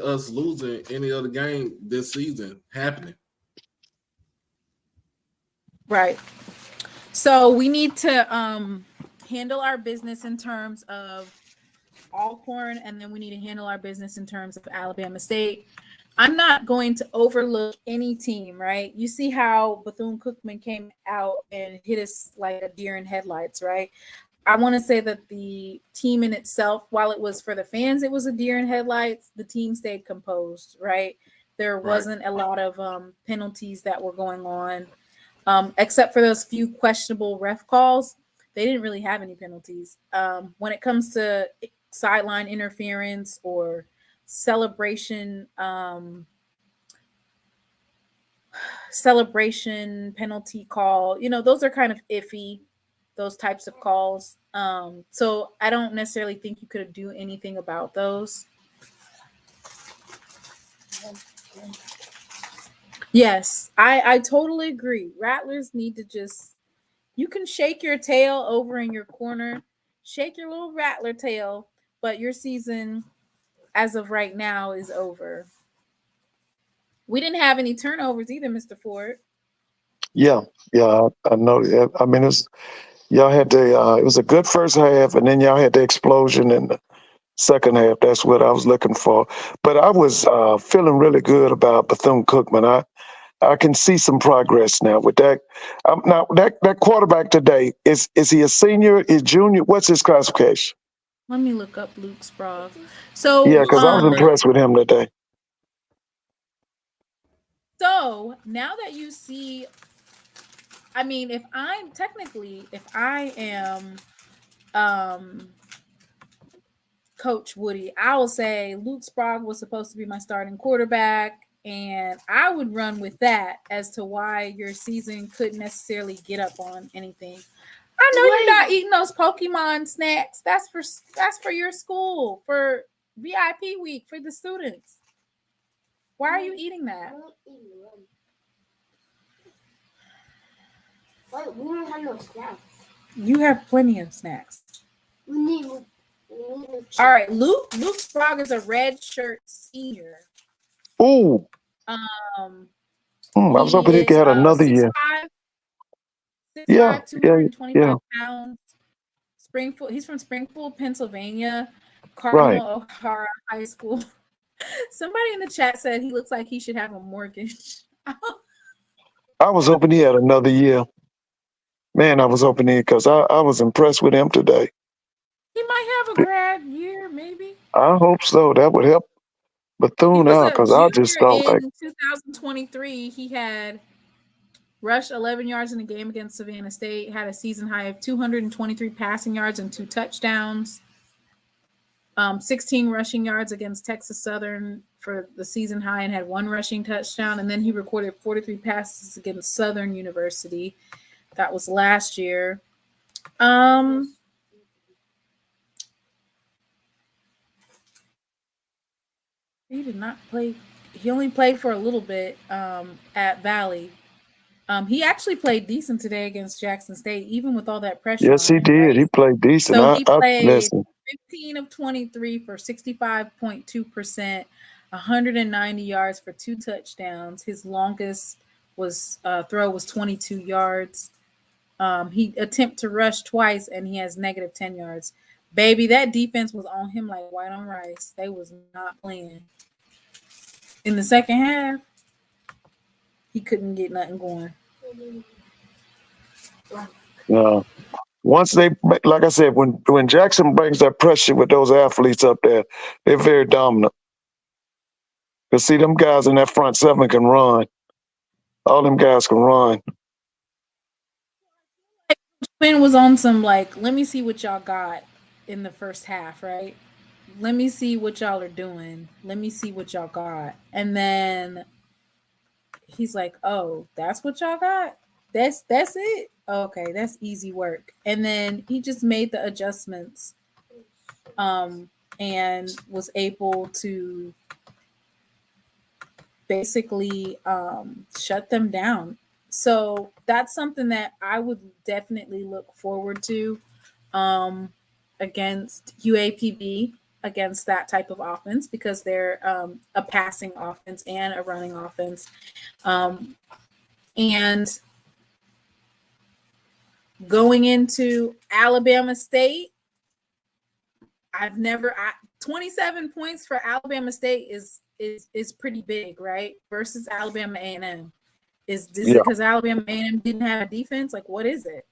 us losing any other game this season happening. Right. So we need to handle our business in terms of Alcorn, and then we need to handle our business in terms of Alabama State. I'm not going to overlook any team, right? You see how Bethune-Cookman came out and hit us like a deer in headlights, right? I want to say that the team in itself, while it was for the fans, it was a deer in headlights, the team stayed composed, right? There wasn't a lot of penalties that were going on. Except for those few questionable ref calls, they didn't really have any penalties. When it comes to sideline interference or celebration penalty call, those are kind of iffy, those types of calls. So I don't necessarily think you could do anything about those. Yes, I totally agree. Rattlers need to you can shake your tail over in your corner, shake your little rattler tail, but your season as of right now is over. We didn't have any turnovers either, Mr. Ford. Yeah, I know. I mean, y'all had it was a good first half, and then y'all had the explosion in the second half. That's what I was looking for. But I was feeling really good about Bethune-Cookman. I can see some progress now with that. Now that quarterback today, is he a senior? Is junior? What's his classification? Let me look up Luke Sprague. So Yeah, because I was impressed with him today. So now that you see, I mean, if I am Coach Woody, I will say Luke Sprague was supposed to be my starting quarterback, and I would run with that as to why your season couldn't necessarily get up on anything. I know you're not eating those Pokemon snacks. That's for your school, for VIP week, for the students. Why are you eating that? Wait, we don't have no snacks. You have plenty of snacks. We need All right, Luke Sprague is a red shirt senior. Ooh. I was hoping he could have another year. 6'5", 225 pounds. Springfield. He's from Springfield, Pennsylvania. Carmel O'Hara High School. Somebody in the chat said he looks like he should have a mortgage. I was hoping he had another year. Man, I was hoping because I was impressed with him today. He might have a grad year, maybe. I hope so. That would help Bethune out, because I just thought in 2023 he had rushed 11 yards in a game against Savannah State, had a season high of 223 passing yards and 2 touchdowns, 16 rushing yards against Texas Southern for the season high and had 1 rushing touchdown. And then he recorded 43 passes against Southern University. That was last year. He did not play. He only played for a little bit at Valley. He actually played decent today against Jackson State, even with all that pressure. Yes, he did. Right? He played decent. So he played 15 of 23 for 65.2%, 190 yards for 2 touchdowns. His longest throw was 22 yards. He attempted to rush twice, and he has negative 10 yards. Baby, that defense was on him like white on rice. They was not playing. In the second half, he couldn't get nothing going. Yeah. Once they, like I said, when Jackson brings that pressure with those athletes up there, they're very dominant. Because see, them guys in that front 7 can run. All them guys can run. Quinn was on some let me see what y'all got in the first half, right? Let me see what y'all are doing. Let me see what y'all got. And then he's like, oh, that's what y'all got? That's it? Okay, that's easy work. And then he just made the adjustments and was able to basically shut them down. So that's something that I would definitely look forward to against UAPB, against that type of offense, because they're a passing offense and a running offense. And going into Alabama State, 27 points for Alabama State is pretty big, right? Versus Alabama A&M. Is this because Alabama A&M didn't have a defense? What is it?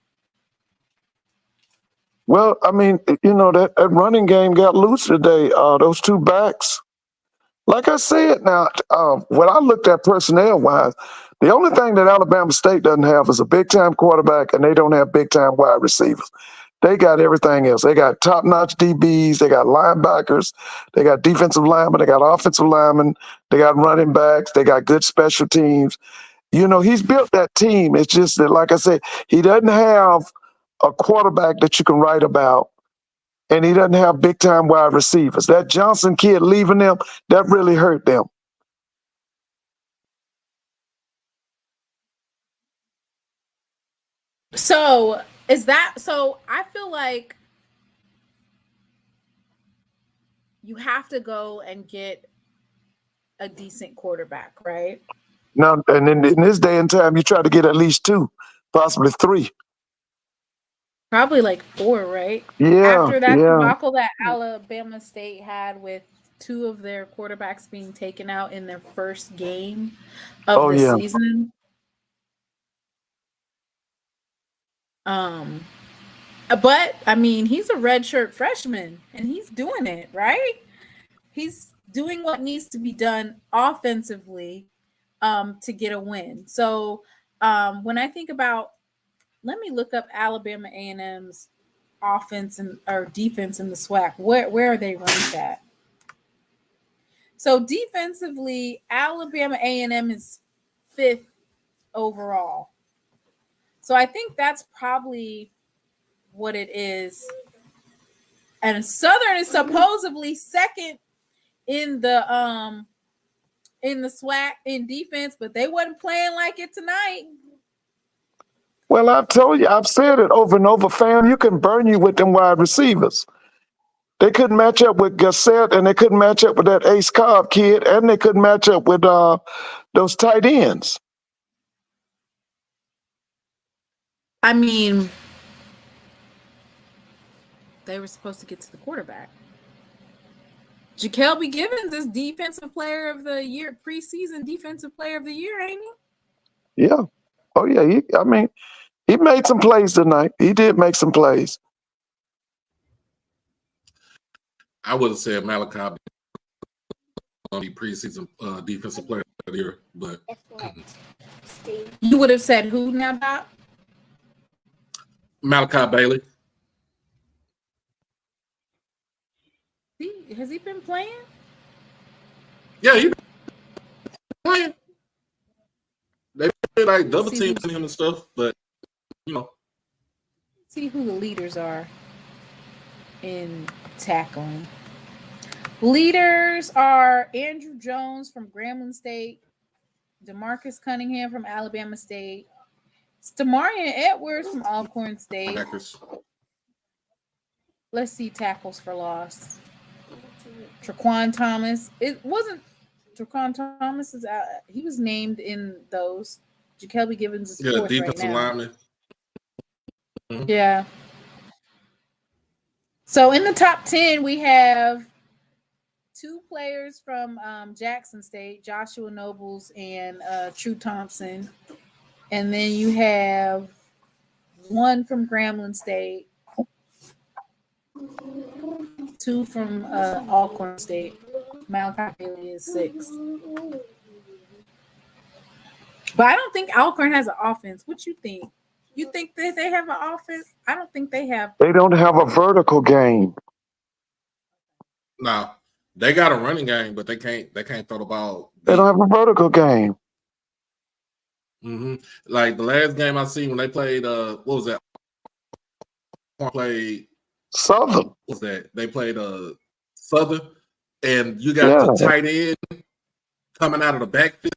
Well, I mean, that running game got loose today. Those 2 backs. Like I said, now, when I looked at personnel-wise, The only thing that Alabama State doesn't have is a big-time quarterback, and they don't have big-time wide receivers. They got everything else. They got top-notch DBs. They got linebackers. They got defensive linemen. They got offensive linemen. They got running backs. They got good special teams. You know, he's built that team. It's just that, like I said, he doesn't have a quarterback that you can write about, and he doesn't have big-time wide receivers. That Johnson kid leaving them, that really hurt them. So I feel like you have to go and get a decent quarterback, right? Now, and in this day and time, you try to get at least 2, possibly 3. Probably like 4, right? Yeah, After that yeah. debacle that Alabama State had with 2 of their quarterbacks being taken out in their first game of the season. But I mean, he's a redshirt freshman and he's doing it, right? He's doing what needs to be done offensively to get a win. So when I think about, let me look up Alabama A&M's offense or defense in the SWAC. Where are they ranked at? So defensively, Alabama A&M is 5th overall. So I think that's probably what it is. And Southern is supposedly 2nd in the SWAC in defense, but they wasn't playing like it tonight. Well, I've told you, I've said it over and over, fam. You can burn you with them wide receivers. They couldn't match up with Gassett, and they couldn't match up with that Ace Cobb kid, and they couldn't match up with those tight ends. I mean, they were supposed to get to the quarterback. Jacoby Givens is defensive player of the year, preseason defensive player of the year, ain't he? Yeah. Oh, yeah. He made some plays tonight. He did make some plays. I would have said Malachi on the preseason defensive player of the year, but you would have said who now, Doc? Malachi Bailey. Has he been playing? Yeah, he been playing. They like double teaming him and stuff, but you know. See who the leaders are in tackling. Leaders are Andrew Jones from Grambling State, DeMarcus Cunningham from Alabama State, Stamarian Edwards from Alcorn State. Let's see tackles for loss. Traquan Thomas. It wasn't Traquan Thomas. He was named in those. Jacoby Givens is 4th defensive right now. lineman. Mm-hmm. Yeah. So in the top 10, we have 2 players from Jackson State, Joshua Nobles and True Thompson. And then you have 1 from Grambling State, 2 from Alcorn State. Malachi Bailey is 6. But I don't think Alcorn has an offense. What you think? You think that they have an offense? I don't think they have. They don't have a vertical game. No, they got a running game, but they can't throw the ball. They don't have a vertical game. Mm-hmm. Like the last game I seen when they played, what was that? Played Southern. What was that? They played Southern, and you got the tight end coming out of the backfield,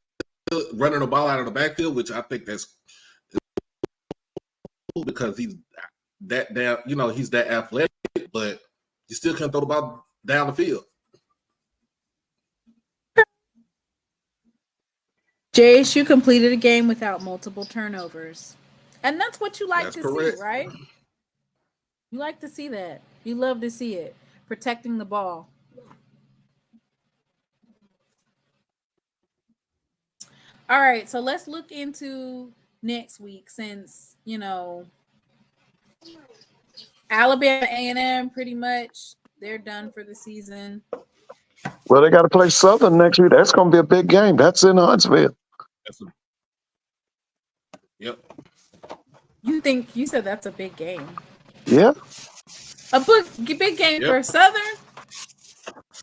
running the ball out of the backfield, which I think that's cool because he's that damn, he's that athletic, but you still can't throw the ball down the field. JSU completed a game without multiple turnovers. And that's what you like to see, right? You like to see that. You love to see it. Protecting the ball. All right, so let's look into next week since, Alabama A&M pretty much, they're done for the season. Well, they got to play Southern next week. That's going to be a big game. That's in Huntsville. Yep. You said that's a big game. Yeah, Big game Yep. for Southern?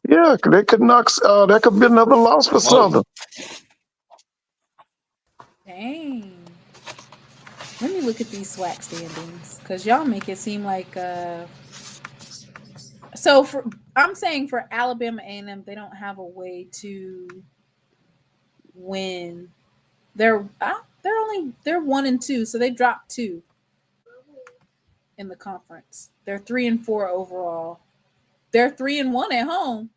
yeah. They could knock. That could be another loss for Southern. Dang. Let me look at these SWAC standings because y'all make it seem like I'm saying for Alabama A&M, they don't have a way to win. They're 1-2, so they dropped 2 in the conference. They're 3-4 overall. They're 3-1 at home.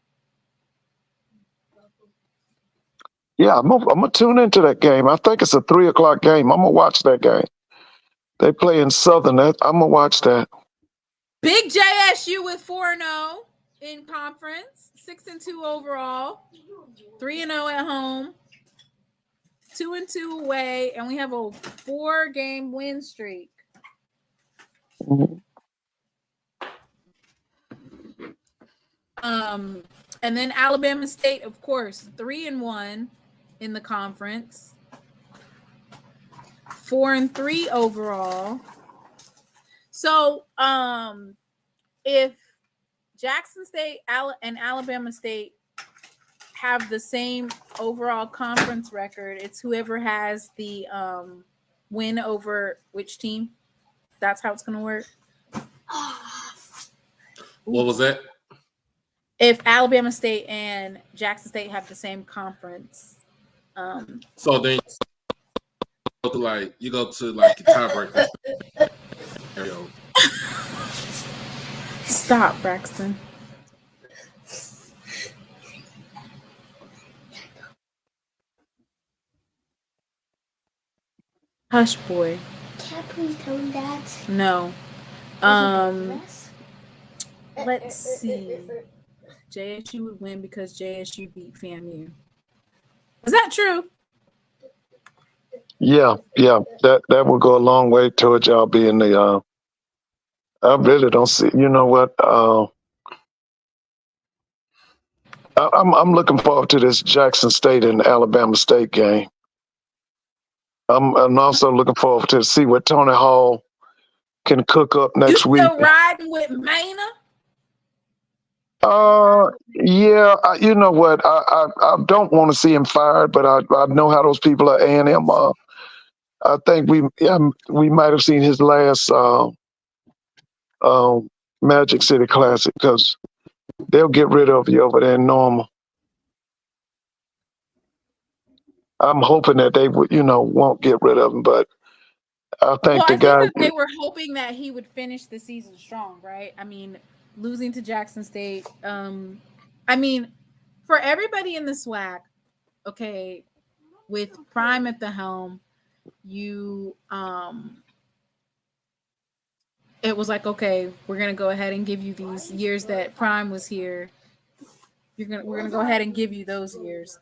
Yeah, I'm gonna tune into that game. I think it's a 3:00 game. I'm gonna watch that game. They play in Southern. I'm gonna watch that. Big JSU with 4-0 in conference, 6-2 overall, 3-0 at home, 2-2 away, and we have a 4-game win streak. Mhm. And then Alabama State, of course, 3-1 in the conference, 4-3 overall. So, if Jackson State and Alabama State have the same overall conference record, it's whoever has the win over which team. That's how it's going to work. What was that? If Alabama State and Jackson State have the same conference. So then you go to the tiebreaker. Stop, Braxton. Hush, boy. Can I please tell him that? No. Let's see. JSU would win because JSU beat FAMU. Is that true? Yeah. That will go a long way towards y'all being the. I really don't see. You know what? I'm looking forward to this Jackson State and Alabama State game. I'm also looking forward to see what Tony Hall can cook up next you week. still riding with Maina? Yeah. You know what? I don't want to see him fired, but I know how those people at A&M are. I think we might have seen his last Magic City Classic because they'll get rid of you over there in Normal. I'm hoping that they would, won't get rid of him, but I think I the guy. think that they were hoping that he would finish the season strong, right? I mean, losing to Jackson State. I mean, for everybody in the SWAC, okay, with Prime at the helm, it was like, okay, we're gonna go ahead and give you these years that Prime was here. We're gonna go ahead and give you those years.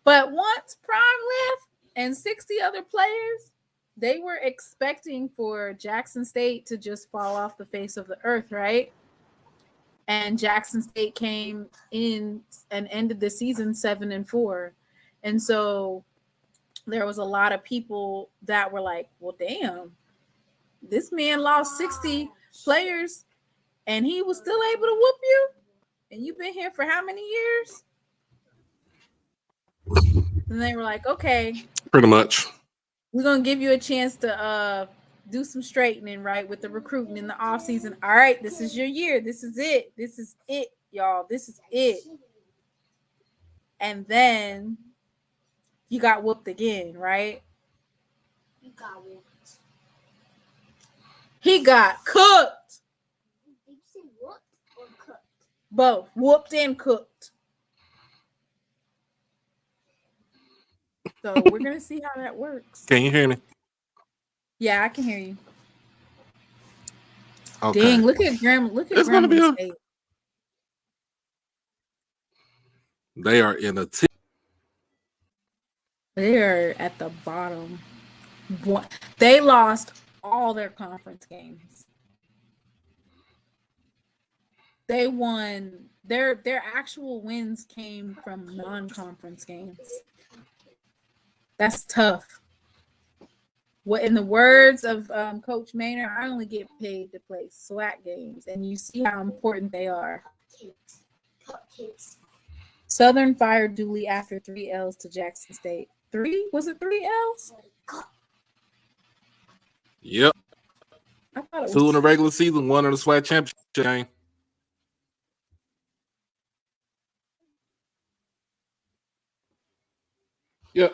But once Prime left and 60 other players, they were expecting for Jackson State to just fall off the face of the earth, right? And Jackson State came in and ended the season 7-4. And so there was a lot of people that were like, well, damn, this man lost 60 players and he was still able to whoop you? And you've been here for how many years? And they were like, okay. Pretty much. We're going to give you a chance to do some straightening, right, with the recruiting in the offseason. All right, this is your year. This is it. This is it, y'all. This is it. And then you got whooped again, right? You got whooped. He got cooked. Did you say whooped or cooked? Both. Whooped and cooked. So we're going to see how that works. Can you hear me? Yeah, I can hear you. Okay. Dang, look at Grambling State. They are in a team. They're at the bottom. They lost all their conference games. They won. Their actual wins came from non-conference games. That's tough. What, in the words of Coach Maynard, I only get paid to play SWAC games, and you see how important they are. Southern fired Dooley after 3 L's to Jackson State. 3? Was it 3 L's? Yep. I thought it was 2 in the regular season, 1 in the SWAC Championship game. Yep.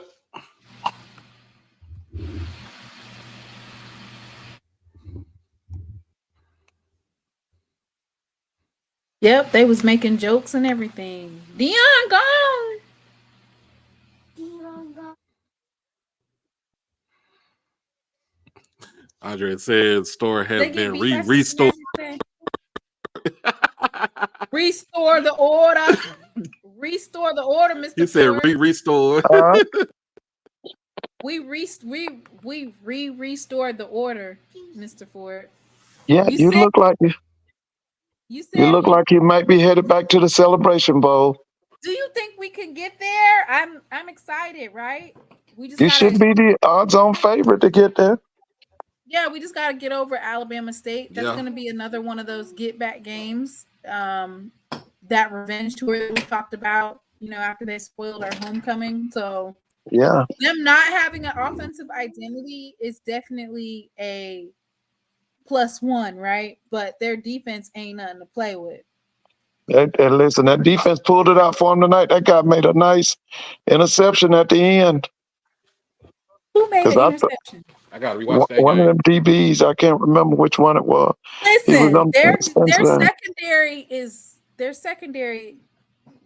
Yep, they was making jokes and everything. Dion gone. Andre said store has They get been beat by restored. Restore the order. Restore the order, Mr. He said Ford. restored. We restored the order, Mr. Ford. Yeah, you look like you might be headed back to the Celebration Bowl. Do you think we can get there? I'm excited, right? We just You should be the odds-on favorite to get there. Yeah, we just got to get over Alabama State. That's going to be another one of those get-back games. That revenge tour that we talked about, after they spoiled our homecoming. So, yeah, them not having an offensive identity is definitely a +1, right? But their defense ain't nothing to play with. And listen, that defense pulled it out for him tonight. That guy made a nice interception at the end. Who made the interception? I got to rewatch that one game. of them DBs. I can't remember which one it was. Listen, their secondary.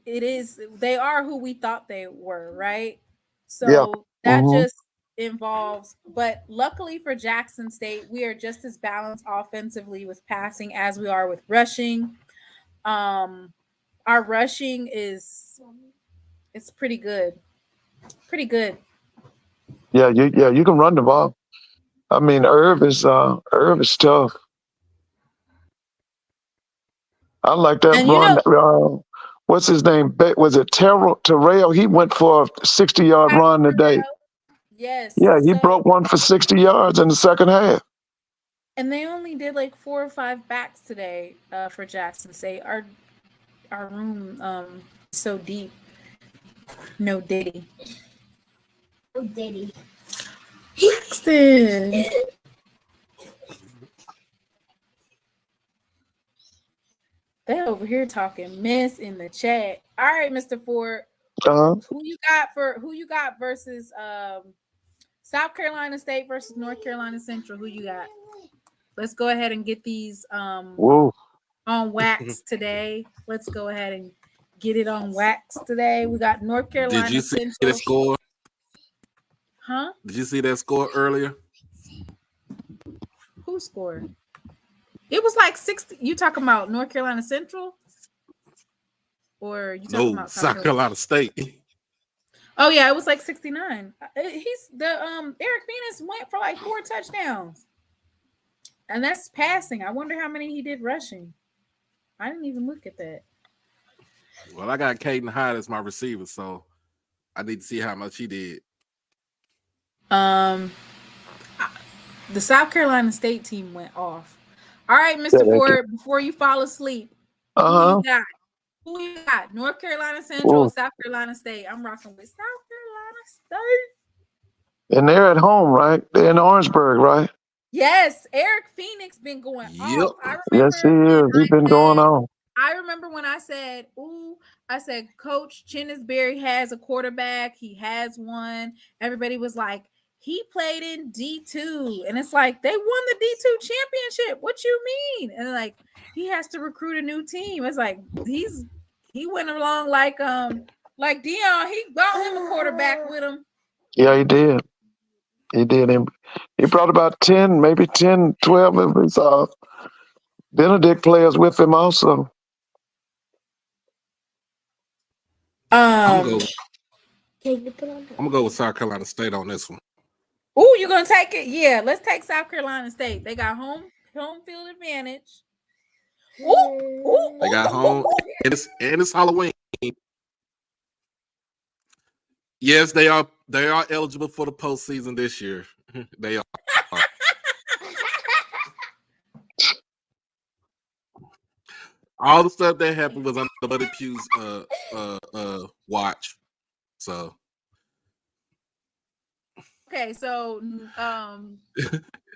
They are who we thought they were, right? So that just involves, but luckily for Jackson State, we are just as balanced offensively with passing as we are with rushing. Our rushing it's pretty good. Pretty good. Yeah, you can run the ball. I mean, Irv is tough. I like that run. What's his name? Was it Terrell? He went for a 60-yard run today. Yes. Yeah, he broke one for 60 yards in the second half. And they only did like 4 or 5 backs today for Jackson State. Our room is so deep. No Diddy. No Diddy. Houston. They over here talking mess in the chat. All right, Mr. Ford. Who you got versus South Carolina State versus North Carolina Central? Who you got? Let's go ahead and get these on wax today. Let's go ahead and get it on wax today. We got North Carolina. Did you see the score? Huh? Did you see that score earlier? Who scored? It was like 60. You talking about North Carolina Central? Or you talking about South Carolina State? Oh yeah, it was like 69. Eric Phoenix went for like 4 touchdowns. And that's passing. I wonder how many he did rushing. I didn't even look at that. Well, I got Caden Hyde as my receiver, so I need to see how much he did. The South Carolina State team went off. All right, Mr. Ford, before you fall asleep, who you got? North Carolina Central, South Carolina State. I'm rocking with South Carolina State. And they're at home, right? They're in Orangeburg, right? Yes, Eric Phoenix been going off. Yes, he is. He's been going on. I remember when I said, Coach Chinnisberry has a quarterback. He has one. Everybody was like, he played in D2. And it's like, they won the D2 championship. What you mean? And like, he has to recruit a new team. It's like, he went along like Dion. He brought him a quarterback with him. Yeah, he did. He did. He brought about 10, maybe 10, 12 of his Benedict players with him also. I'm gonna go with South Carolina State on this one. Oh, you're gonna take it? Yeah, let's take South Carolina State. They got home field advantage. They got home, and it's Halloween. Yes, they are eligible for the postseason this year. They are. All the stuff that happened was under Buddy Pugh's watch. So okay, so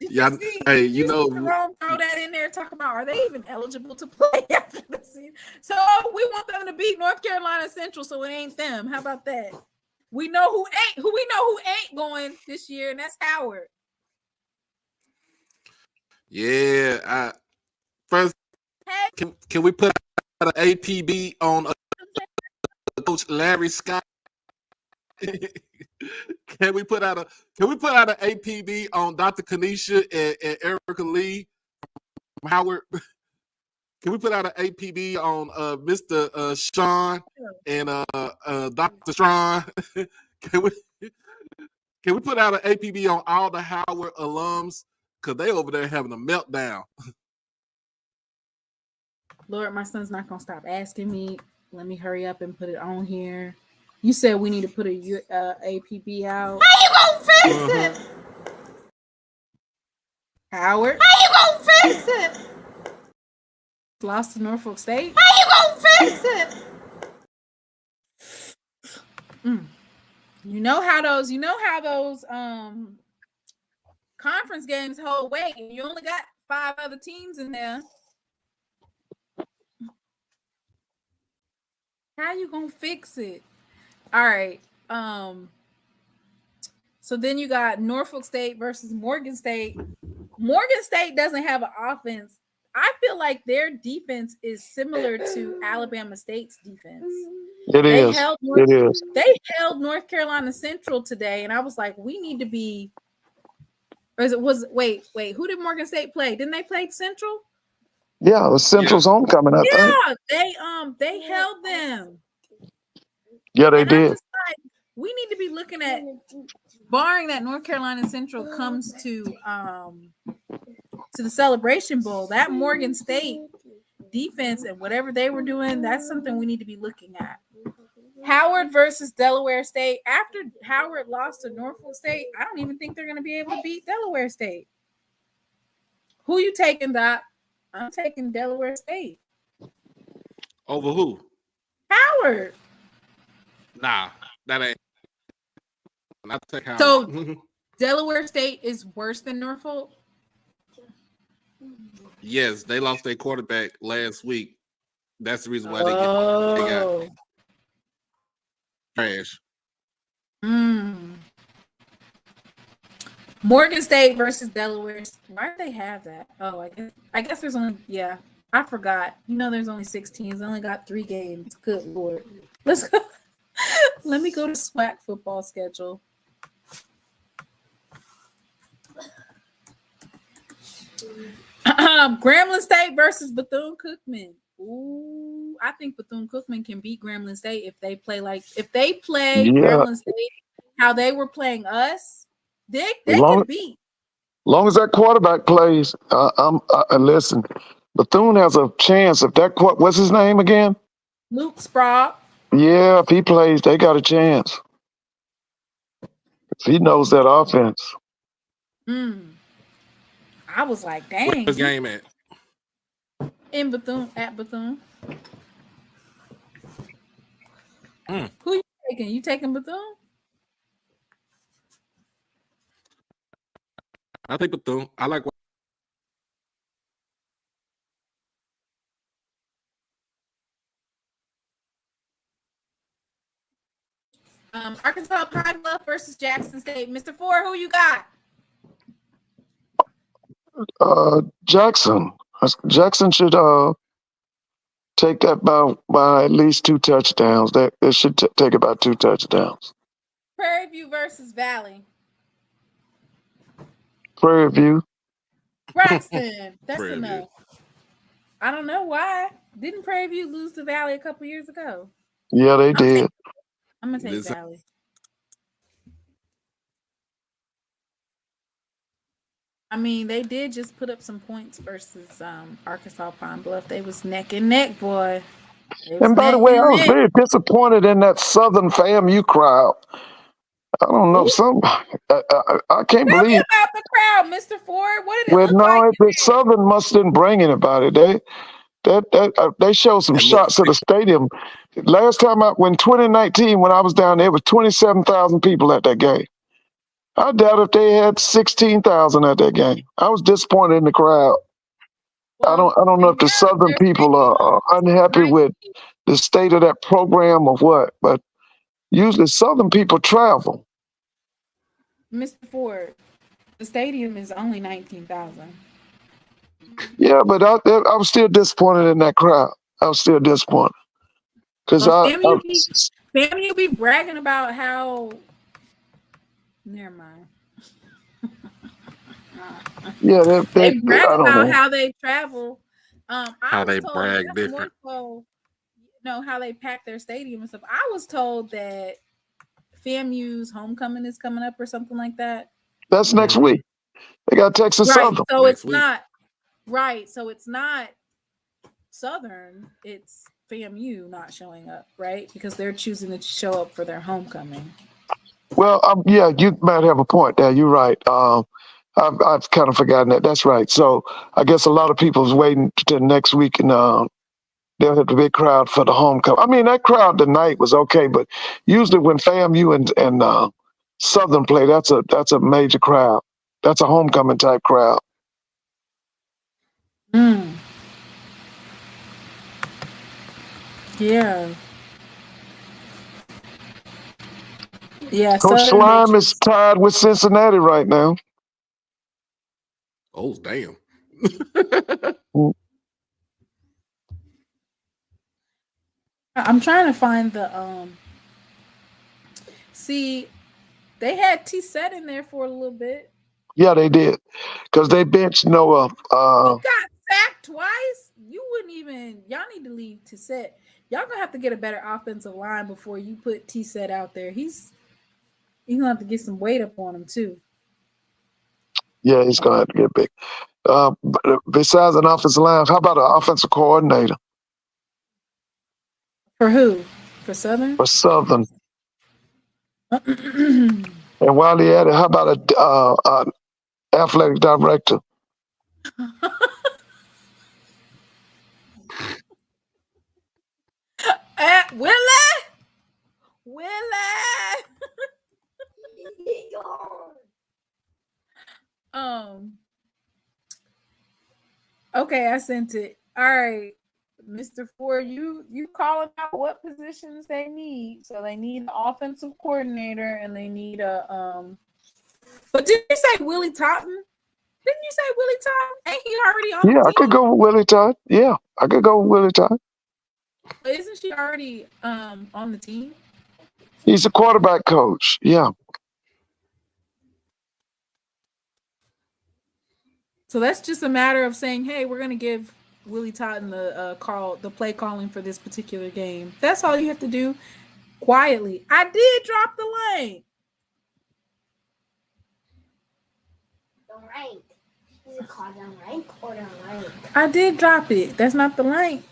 yeah, hey, you know, throw that in there. Talk about, are they even eligible to play after the season? So we want them to beat North Carolina Central, so it ain't them. How about that? We know who ain't going this year, and that's Howard. Yeah. First, can we put out an APB on Coach Larry Scott? Can we put out an APB on Dr. Kanisha and Erica Lee from Howard? Can we put out an APB on Mr. Sean and Dr. Strawn? Can we put out an APB on all the Howard alums? Because they over there having a meltdown. Lord, my son's not going to stop asking me. Let me hurry up and put it on here. You said we need to put a APB out. How you gonna fix it? Howard? How you gonna fix it? Lost to Norfolk State? How you gonna fix it? You know how those conference games hold weight, and you only got 5 other teams in there. How you gonna fix it? All right. So then you got Norfolk State versus Morgan State. Morgan State doesn't have an offense. I feel like their defense is similar to Alabama State's defense. They held North Carolina Central today, and I was like, we need to be. Wait, who did Morgan State play? Didn't they play Central? Yeah, it was Central's homecoming, I think. They held them. Yeah, they did. Like, we need to be looking at, barring that North Carolina Central comes to the Celebration Bowl, that Morgan State defense and whatever they were doing, that's something we need to be looking at. Howard versus Delaware State. After Howard lost to Norfolk State, I don't even think they're going to be able to beat Delaware State. Who you taking, Doc? I'm taking Delaware State. Over who? Howard. Nah, that ain't. I take Howard. So Delaware State is worse than Norfolk? Yes, they lost their quarterback last week. That's the reason why they got trash. Morgan State versus Delaware. Why do they have that? Oh, I guess there's only, I forgot. There's only 6 teams. They only got 3 games. Good Lord. Let's go. Let me go to SWAC football schedule. Grambling State versus Bethune-Cookman. Ooh, I think Bethune-Cookman can beat Grambling State if they play Grambling State how they were playing us. They can beat. Long as that quarterback plays, listen, Bethune has a chance. If that what's his name again? Luke Sprague. Yeah, if he plays, they got a chance. If he knows that offense. I was like, dang. Where's the game at? In Bethune, at Bethune. Who you taking? You taking Bethune? I think Bethune. I like. Arkansas Pine Bluff versus Jackson State. Mr. Ford, who you got? Jackson. Jackson should take that by at least 2 touchdowns. It should take about 2 touchdowns. Prairie View versus Valley. Prairie View. Braxton. That's Prairie enough. View. I don't know why. Didn't Prairie View lose to Valley a couple years ago? Yeah, they did. I'm going to take Valley. I mean, they did just put up some points versus Arkansas Pine Bluff. They was neck and neck, boy. And by the way, I was very disappointed in that Southern FAMU crowd. I don't know. Ooh. I can't Tell me believe. about the crowd, Mr. Ford. What did it Well, look like no, the today? Southern must didn't bring anybody. They showed some That meant shots of the stadium. Last time when 2019, when I was down there, it was 27,000 people at that game. I doubt if they had 16,000 at that game. I was disappointed in the crowd. Well, I don't know they if the have Southern their people are unhappy stadium with the state of that program or what, but usually Southern people travel. Mr. Ford. The stadium is only 19,000. Yeah, but I was still disappointed in that crowd. I was still disappointed because Well, FAMU be bragging about how. Never mind. yeah, They brag I don't about know. how they travel. I how was they told brag that's more different. so, how they pack their stadium and stuff. I was told that FAMU's homecoming is coming up or something like that. That's next week. They got Texas Right. Southern. So Next it's week. not right. So it's not Southern. It's FAMU not showing up, right? Because they're choosing to show up for their homecoming. Well, yeah, you might have a point there. You're right. I've kind of forgotten that. That's right. So I guess a lot of people's waiting till next week, and they'll have the big crowd for the homecoming. I mean, that crowd tonight was okay, but usually when FAMU and Southern play, that's a major crowd. That's a homecoming type crowd. Yeah. Yeah. Coach Southern, they Slime is just. tied with Cincinnati right now. Oh, damn. I'm trying to find the. See, they had T set in there for a little bit. Yeah, they did because they benched Noah. He got sacked twice. You wouldn't even. Y'all need to leave T set. Y'all gonna have to get a better offensive line before you put T set out there. He's gonna have to get some weight up on him too. Yeah, he's gonna have to get big. Besides an offensive line, how about an offensive coordinator For who? For Southern? for Southern? And while he at it, how about an athletic director? Willie. Okay, I sent it. All right, Mr. Ford, you calling out what positions they need. So they need an offensive coordinator and they need a But did you say Willie Totten? Didn't you say Willie Totten? Ain't he already on Yeah, the I could go with Willie Todd. Yeah, I could go with Willie Todd. team? Isn't she already on the team? He's a quarterback coach. Yeah. So that's just a matter of saying, hey, we're gonna give Willie Totten the play calling for this particular game. That's all you have to do quietly. I did drop the link. The rank. Is it called the rank or the rank? I did drop it. That's not the link.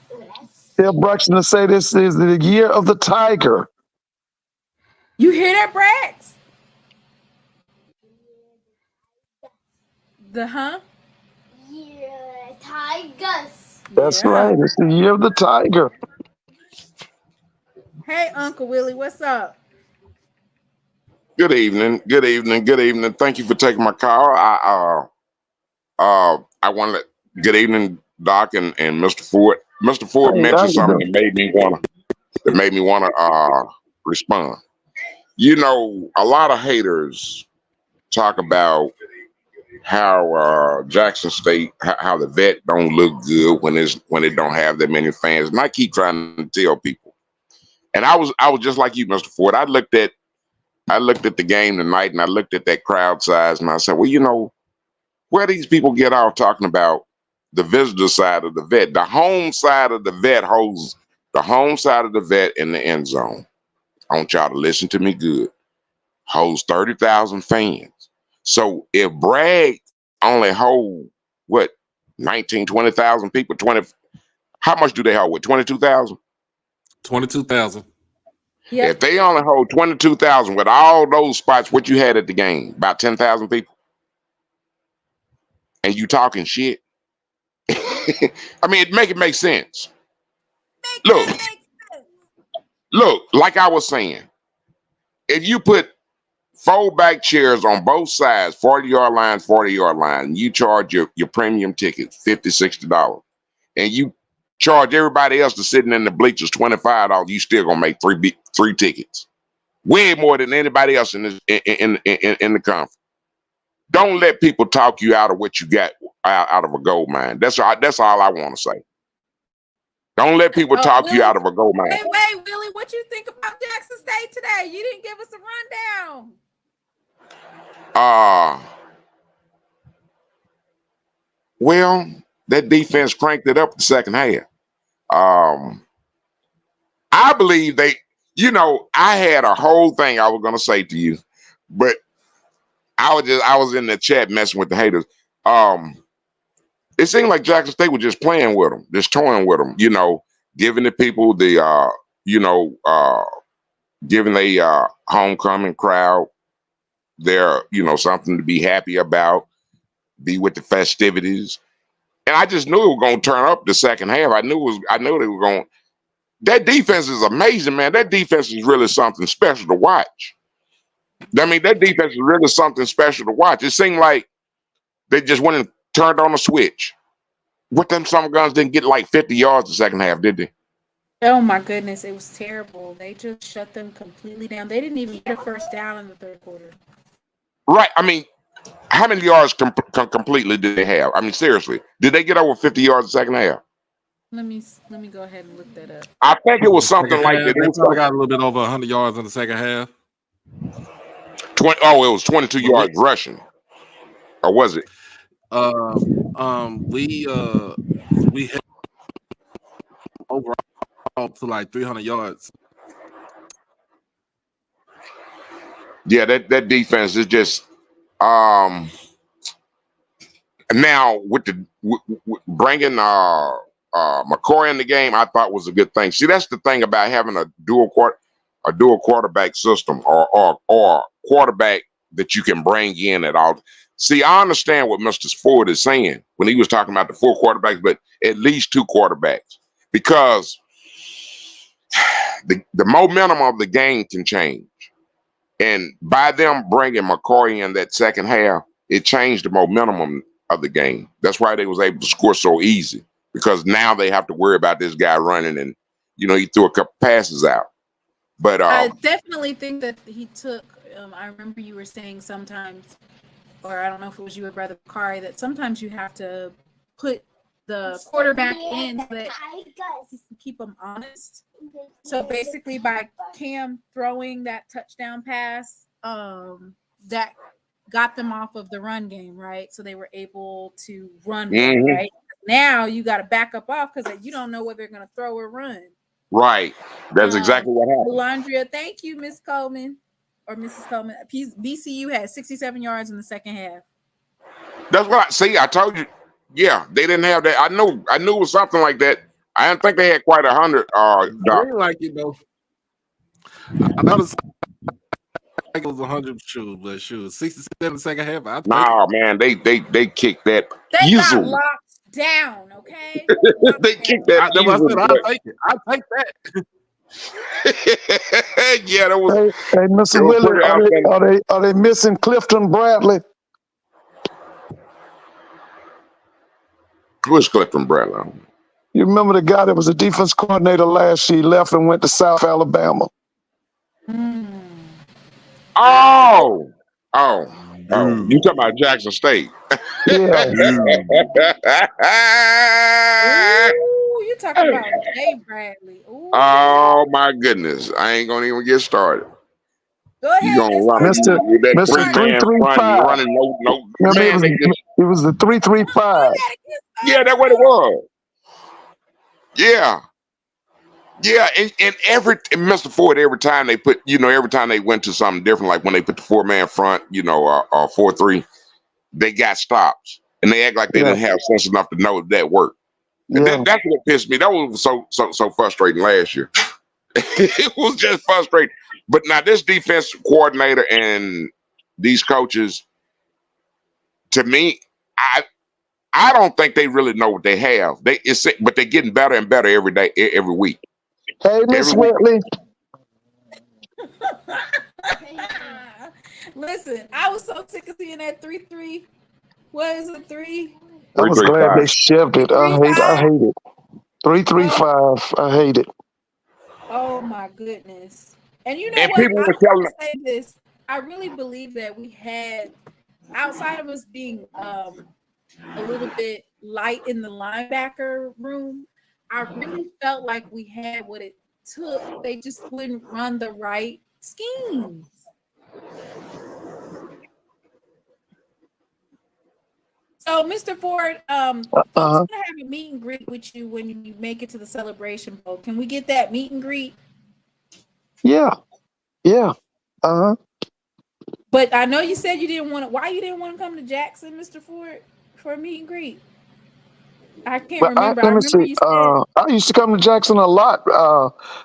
Tell Braxton to say this is the year of the Tiger. You hear that, Brax? The Yeah, Tigers. That's Yeah. right. It's the year of the Tiger. Hey, Uncle Willie, what's up? Good evening. Good evening. Good evening. Thank you for taking my call. I want to. Good evening, Doc and Mr. Ford. Mr. Ford Hey, how mentioned you something doing? that made me want to respond. You know, a lot of haters talk about how Jackson State, how the vet don't look good when it don't have that many fans, and I keep trying to tell people. And I was just like you, Mr. Ford. I looked at the game tonight and I looked at that crowd size and I said, well, you know, where these people get off talking about the visitor side of the vet, the home side of the vet holds the home side of the vet in the end zone. I want y'all to listen to me good. Holds 30,000 fans. So if Bragg only hold what 19, 20,000 people, how much do they hold? What, 22,000? 22,000. Yep. If they only hold 22,000 with all those spots, what you had at the game, about 10,000 people, and you talking shit. I mean, it make sense. Look, like I was saying, if you put fold back chairs on both sides, 40-yard line, 40-yard line, you charge your premium tickets $50, $60, and you charge everybody else that's sitting in the bleachers $25, you still gonna make three tickets. Way more than anybody else in the conference. Don't let people talk you out of what you got out of a gold mine. That's all I want to say. Don't let people talk you out of a gold mine. Wait, Willie, what you think about Jackson State today? You didn't give us a rundown. Well, that defense cranked it up the second half. I believe I had a whole thing I was gonna say to you, but I was in the chat messing with the haters. It seemed like Jackson State was just playing with them, just toying with them, giving the people the giving a homecoming crowd their, something to be happy about, be with the festivities. And I just knew it was gonna turn up the second half. I knew they were going. That defense is amazing, man. That defense is really something special to watch. I mean, that defense is really something special to watch. It seemed like they just went and turned on a switch. What them summer guns didn't get like 50 yards the second half, did they? Oh my goodness, it was terrible. They just shut them completely down. They didn't even get a first down in the third quarter. Right. I mean, how many yards completely did they have? I mean, seriously, did they get over 50 yards the second half? Let me go ahead and look that up. I think it was something like that. They probably got a little bit over 100 yards in the second half. It was 22 yards rushing, or was it? We had overall to like 300 yards. Yeah, that defense is just now with bringing McCoy in the game, I thought was a good thing. See, that's the thing about having a dual quarterback system or quarterback that you can bring in at all. See, I understand what Mr. Ford is saying when he was talking about the 4 quarterbacks, but at least 2 quarterbacks, because the momentum of the game can change. And by them bringing McCoy in that second half, it changed the momentum of the game. That's why they was able to score so easy, because now they have to worry about this guy running, and he threw a couple passes out. But I definitely think that he took. I remember you were saying sometimes, or I don't know if it was you or Brother Bakari, that sometimes you have to put the quarterback in so that you can keep them honest. So basically, by Cam throwing that touchdown pass, that got them off of the run game, right? So they were able to run, right? Now you got to back up off because you don't know whether they're going to throw or run. Right. That's exactly what happened. Melandria, thank you, Miss Coleman or Mrs. Coleman. BCU had 67 yards in the second half. That's what I told you. Yeah, they didn't have that. I knew it was something like that. I didn't think they had quite 100. I didn't like it though. I noticed it was 100 but 67 second half. Nah, man, they kicked that. They got locked down, okay? They kicked that. I'll take that. Yeah, that was. Hey, Mr. Willie, are they missing Clifton Bradley? Who's Clifton Bradley? You remember the guy that was a defense coordinator last year? He left and went to South Alabama. Oh. You talking about Jackson State? Yeah. Ooh, you talking about Jay Bradley? Ooh. Oh my goodness! I ain't gonna even get started. Go ahead, Mr. 335. Running no. It was the 335. Yeah, that's what it was. Yeah, and Mr. Ford, every time they put, every time they went to something different, like when they put the 4-man front, or 4-3, they got stops, and they act like they didn't have sense enough to know that worked. And that's what pissed me. That was so frustrating last year. It was just frustrating. But now this defense coordinator and these coaches, to me, I don't think they really know what they have. But they're getting better and better every day, every week. Hey, Miss Every week. Whitley. Listen, I was so sick of seeing that 3-3. What is it, 3? I was glad they shoved it. I hate it. 3-3-5. I hate it. Oh my goodness. And you know And what? people were I telling want to say this. I really believe that we had, outside of us being a little bit light in the linebacker room, I really felt like we had what it took. They just wouldn't run the right schemes. So, Mr. Ford, folks gonna have a meet and greet with you when you make it to the Celebration Bowl. Can we get that meet and greet? Yeah. But I know you said you didn't want to. Why you didn't want to come to Jackson, Mr. Ford, for a meet and greet? I can't remember. I remember you said. I used to come to Jackson a lot.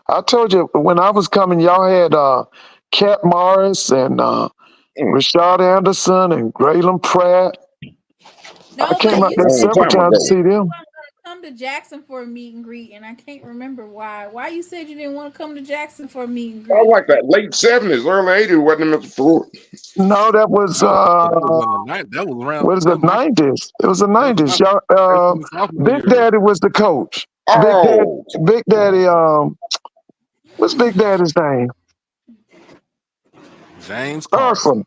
I told you when I was coming, y'all had Cat Morris and Rashad Anderson and Graylin Pratt. No, I came out you there said several times to see you them. weren't gonna come to Jackson for a meet and greet, and I can't remember why. Why you said you didn't want to come to Jackson for a meet and I greet? like that late 70s, early 80s, wasn't it, Mr. Ford? No, that was that was around. what is the 90s? It was the 90s. Y'all, Big Daddy was the coach. Oh, Big Daddy. What's Big Daddy's name? James Carson.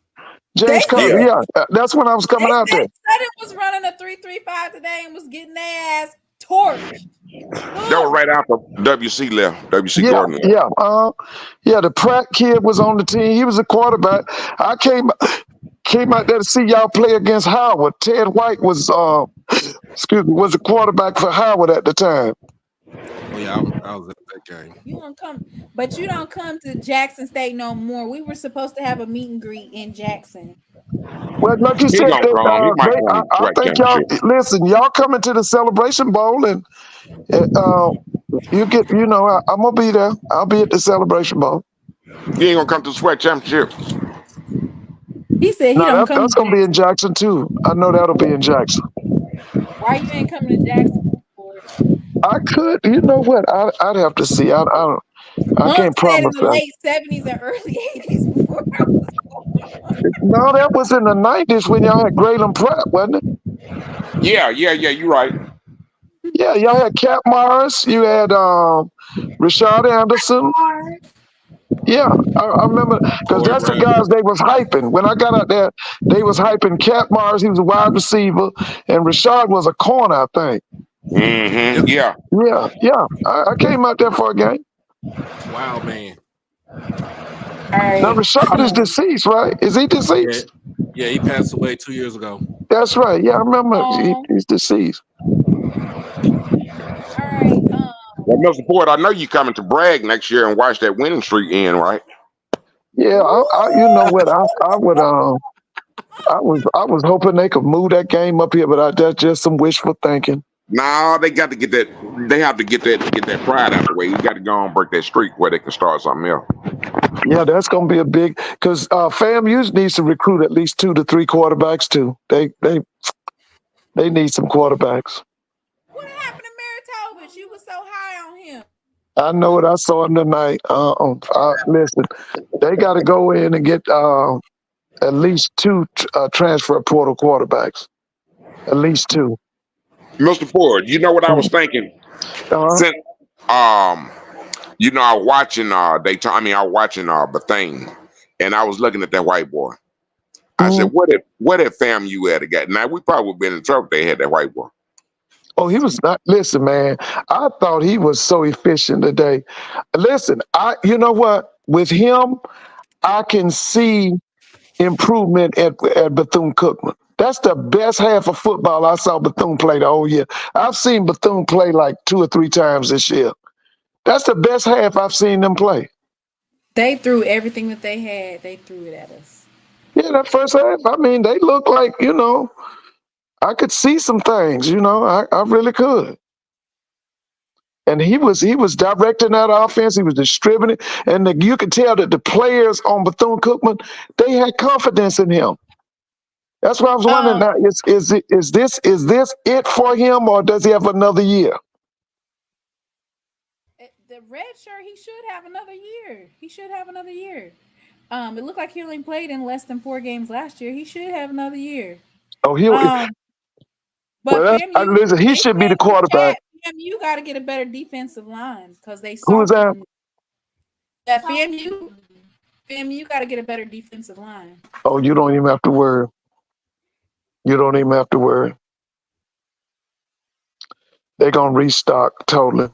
James Carson. Yeah, that's when I was coming out there. They said it was running a 3-3-5 today and was getting their ass torched. that was right after WC left. WC Gordon left. Yeah. The Pratt kid was on the team. He was a quarterback. I came out there to see y'all play against Howard. Ted White was was a quarterback for Howard at the time. Oh yeah, I was at that game. You don't come, but you don't come to Jackson State no more. We were supposed to have a meet and greet in Jackson. Well, like you said, I think y'all listen. Y'all coming to the Celebration Bowl, and you get. I'm gonna be there. I'll be at the Celebration Bowl. You ain't gonna come to the SWAC Championship. He said he don't come. That's gonna be in Jackson too. I know that'll be in Jackson. Why you ain't coming to Jackson? I could. You know what? I'd have to see. I can't promise in the late 70s and early 80s before I was born. No, that was in the 90s when y'all had Graylin Pratt, wasn't it? Yeah, you're right. Yeah, y'all had Cat Morris, you had Rashad Anderson. Yeah, I remember because that's the guys they was hyping. When I got out there, they was hyping Cat Morris, he was a wide receiver, and Rashad was a corner, I think. Mm-hmm. Yeah. I came out there for a game. Wow, man. Now Rashad is deceased, right? Is he deceased? Yeah, he passed away 2 years ago. That's right. Yeah, I remember he's deceased. All right. Well, Mr. Ford, I know you coming to brag next year and watch that winning streak end, right? Yeah, you know what? I would. I was hoping they could move that game up here, but that's just some wishful thinking. No, they got to get that. They have to get that pride out the way. You got to go and break that streak where they can start something else. Yeah, that's going to be a big because FAMU needs to recruit at least 2 to 3 quarterbacks too. They need some quarterbacks. What happened to Meritovich? You were so high on him. I know it. I saw him tonight. Listen, they got to go in and get at least 2 transfer portal quarterbacks. At least 2. Mr. Ford, you know what I was thinking? Since I was watching Daytona. I mean, I was watching Bethune, and I was looking at that white boy. I said, "What if FAMU had a guy? Now we probably would have been in trouble if they had that white boy." Oh, he was not. Listen, man, I thought he was so efficient today. Listen, you know what? With him, I can see improvement at Bethune-Cookman. That's the best half of football I saw Bethune play the whole year. I've seen Bethune play like 2 or 3 times this year. That's the best half I've seen them play. They threw everything that they had. They threw it at us. Yeah, that first half, I mean, they looked like, I could see some things, I really could. And he was directing that offense. He was distributing, and you could tell that the players on Bethune-Cookman, they had confidence in him. That's why I was wondering now: is this it for him, or does he have another year? The red shirt, he should have another year. He should have another year. It looked like he only played in less than 4 games last year. He should have another year. Oh, But FAMU, listen. He should be the quarterback. FAMU got to get a better defensive line because they Who is that? softened. That FAMU got to get a better defensive line. Oh, you don't even have to worry. You don't even have to worry. They're gonna restock totally.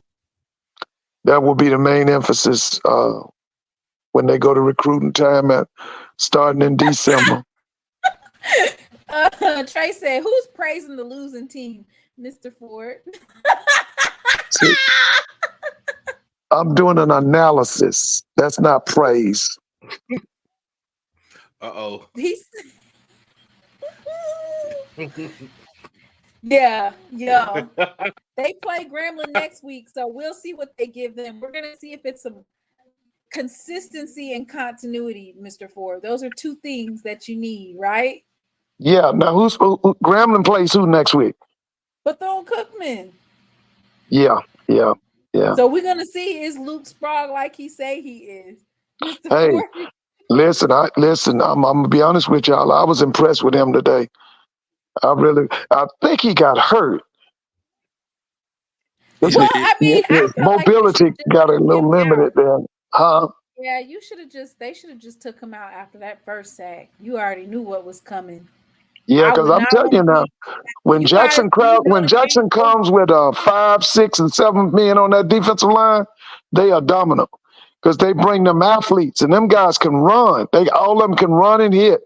That will be the main emphasis when they go to recruiting time starting in December. Trey said, "Who's praising the losing team, Mr. Ford?" See, I'm doing an analysis. That's not praise. Uh-oh. Yeah. They play Grambling next week, so we'll see what they give them. We're gonna see if it's some consistency and continuity, Mr. Ford. Those are 2 things that you need, right? Yeah. Now, Grambling plays who next week? Bethune-Cookman. Yeah. So we're gonna see, is Luke Sprague like he say he is, Mr. Hey, Ford? listen. I'm gonna be honest with y'all. I was impressed with him today. I think he got hurt. Well, I mean, His mobility got a little limited there, huh? Yeah, they should have just took him out after that first sack. You already knew what was coming. Yeah, because I'm telling you now, when Jackson comes with 5, 6, and 7 men on that defensive line, they are dominant because they bring them athletes, and them guys can run. All of them can run and hit.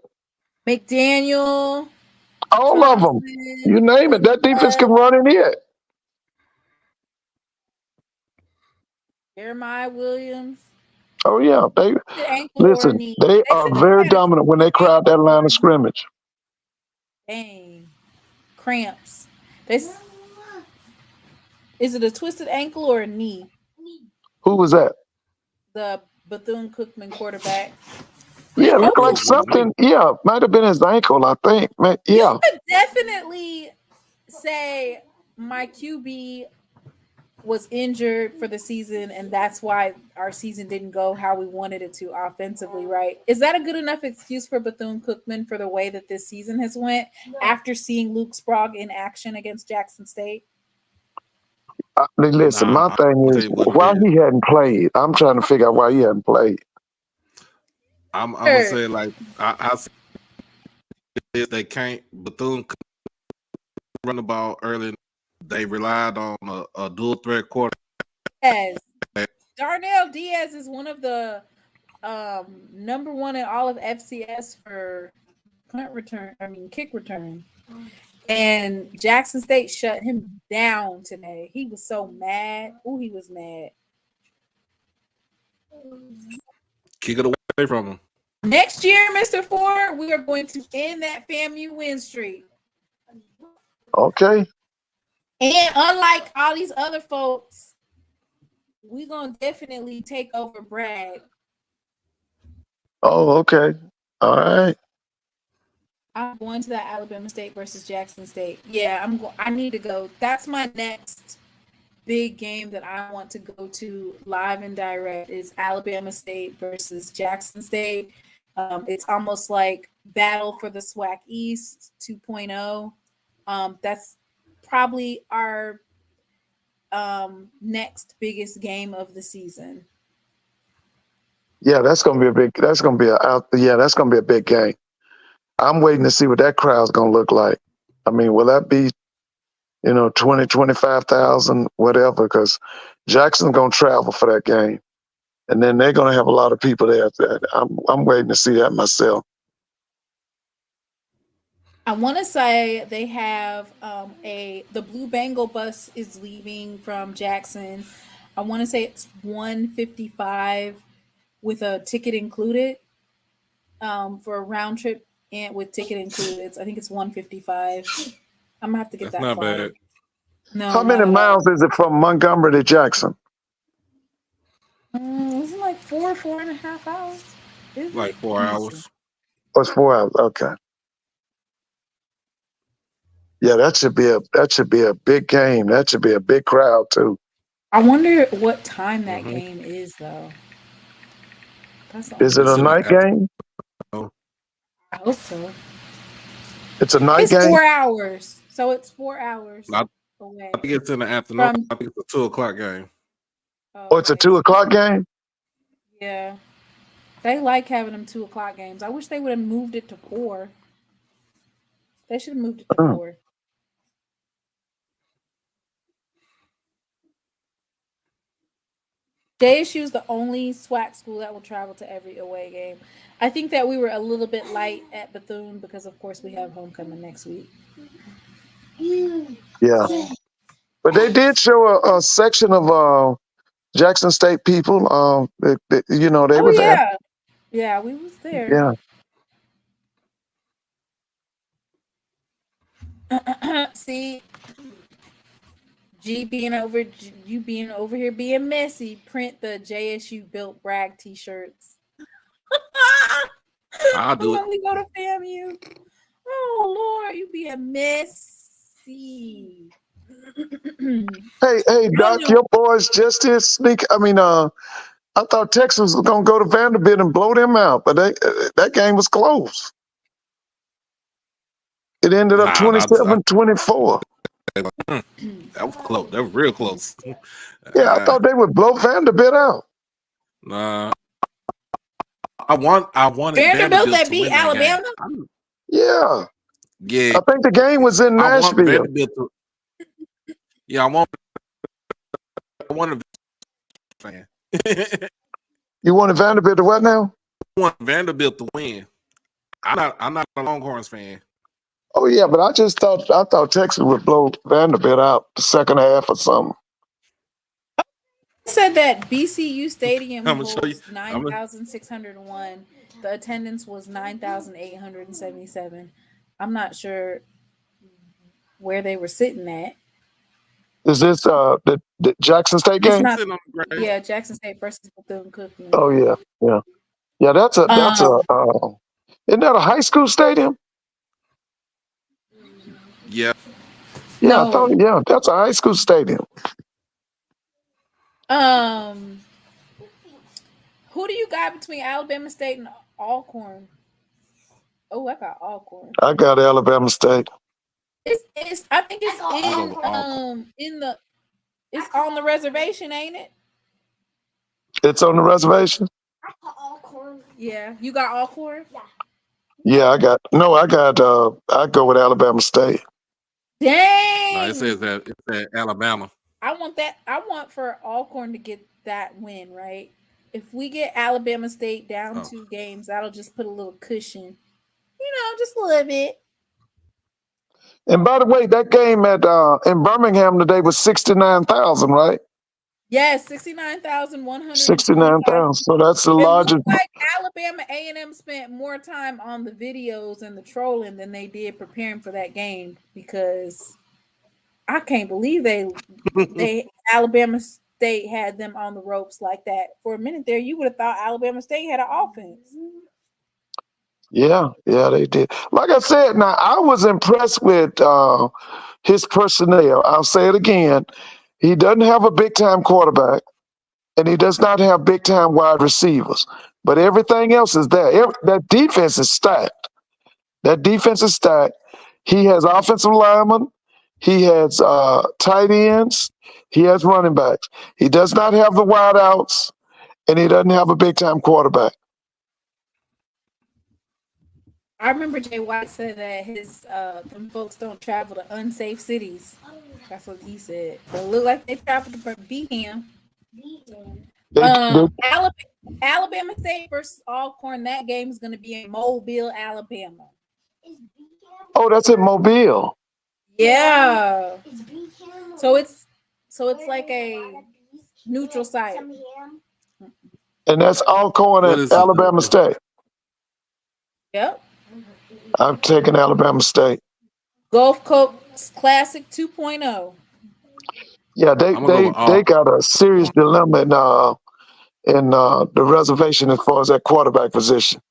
McDaniel, all Thompson, of them, you name it. That defense can run and hit. Jeremiah Williams. Oh yeah, they are very dominant when they crowd that line of scrimmage. Dang, cramps. Is it a twisted ankle or a knee? Who was that? The Bethune-Cookman quarterback. Yeah, looked like something. Yeah, might have been his ankle, I think. Yeah. You could definitely say my QB was injured for the season, and that's why our season didn't go how we wanted it to offensively, right? Is that a good enough excuse for Bethune-Cookman for the way that this season has went after seeing Luke Sprague in action against Jackson State? Listen, my thing is why he hadn't played. I'm trying to figure out why he hadn't played. I'm gonna say, like, I say they can't. Bethune run the ball early. They relied on a dual threat quarterback. Yes. Darnell Diaz is one of the number 1 in all of FCS for kick return. And Jackson State shut him down today. He was so mad. Oh, he was mad. Kick it away from him. Next year, Mr. Ford, we are going to end that FAMU win streak. Okay. And unlike all these other folks, we're going to definitely take over Bragg. Oh, okay. All right. I'm going to that Alabama State versus Jackson State. Yeah, I need to go. That's my next big game that I want to go to live and direct is Alabama State versus Jackson State. It's almost like battle for the SWAC East 2.0. That's probably our next biggest game of the season. Yeah, that's gonna be a big game. I'm waiting to see what that crowd's gonna look like. I mean, will that be 20, 25,000, whatever, because Jackson's gonna travel for that game. And then they're gonna have a lot of people there. I'm waiting to see that myself. I want to say they have the Blue Bengal bus is leaving from Jackson. I want to say it's $155 with a ticket included for a round trip and with ticket included. I think it's $155. I'm gonna have to get that. That's not flyer. bad. No, How not many at all. miles is it from Montgomery to Jackson? Isn't like 4.5 hours? Is Like it? 4 Let me see. hours. Oh, it's 4 hours. Okay. Yeah, that should be a big game. That should be a big crowd too. I wonder what time that Mhm. game is, though. That's the Is only it It's a in the night game? afternoon. I hope so. It's a night It's game. 4 hours. So it's 4 hours I away think it's in the afternoon. from. I think it's a 2 o'clock game. Oh, it's a Okay. 2 o'clock game. Yeah. They like having them 2 o'clock games. I wish they would have moved it to 4. They should have moved it to Mm. 4. JSU is the only SWAC school that will travel to every away game. I think that we were a little bit light at Bethune because, of course, we have homecoming next week. Yeah, So, but they did show a section of Jackson State people. They oh was at. yeah, yeah, we was there. Yeah. See, you being over here being messy. Print the JSU built brag T-shirts. I'll do it. When we go to FAMU. Oh Lord, you being messy. Hey, Doc, know. your boys just did sneak. I thought Texas was gonna go to Vanderbilt and blow them out, but that game was close. It ended up Nah, 27-24. that was close. That was real close. Yeah, I thought they would blow Vanderbilt out. Nah, I wanted Vanderbilt that to beat win that Alabama. game. Yeah, Yeah, I think the game was in I want Nashville. Vanderbilt to. Yeah, I want a fan. You wanted Vanderbilt to what now? I want Vanderbilt to win. I'm not a Longhorns fan. Oh yeah, but I thought Texas would blow Vanderbilt out the second half or something. Said that BCU Stadium I'm gonna show you. holds 9,601. The attendance was 9,877. I'm not sure where they were sitting at. Is this the Jackson State It's game? not. Sitting on the ground. Yeah, Jackson State versus Bethune-Cookman. Oh yeah. That's a isn't that a high school stadium? Yeah, Yeah, I No. thought that's a high school stadium. Who do you got between Alabama State and Alcorn? Oh, I got Alcorn. I got Alabama State. It's I think it's it's on the reservation, ain't it? It's on the reservation. Yeah, you got Alcorn. Yeah, I go with Alabama State. Dang! no, it says that it's at Alabama. I want for Alcorn to get that win, right? If we get Alabama State down 2 games, that'll just put a little cushion, just a little bit. And by the way, that game at in Birmingham today was 69,000, right? Yes, 69,125. 69,000. So that's the It largest. looks like Alabama A&M spent more time on the videos and the trolling than they did preparing for that game, because I can't believe they Alabama State had them on the ropes like that. For a minute there, you would have thought Alabama State had an offense. Yeah, they did. Like I said, now I was impressed with his personnel. I'll say it again. He doesn't have a big time quarterback, and he does not have big time wide receivers. But everything else is there. That defense is stacked. He has offensive linemen. He has tight ends. He has running backs. He does not have the wideouts, and he doesn't have a big time quarterback. I remember Jay White said that his them folks don't travel to unsafe cities. That's what he said. But it looked like they traveled to beat him. Alabama State versus Alcorn. That game is going to be in Mobile, Alabama. Oh, that's in Mobile. Yeah. So it's like a neutral site. And that's Alcorn at Alabama State. Yep. I'm taking Alabama State. Gulf Coast Classic 2.0. Yeah, I'm gonna go with they got a serious dilemma in the reservation as far as that quarterback position.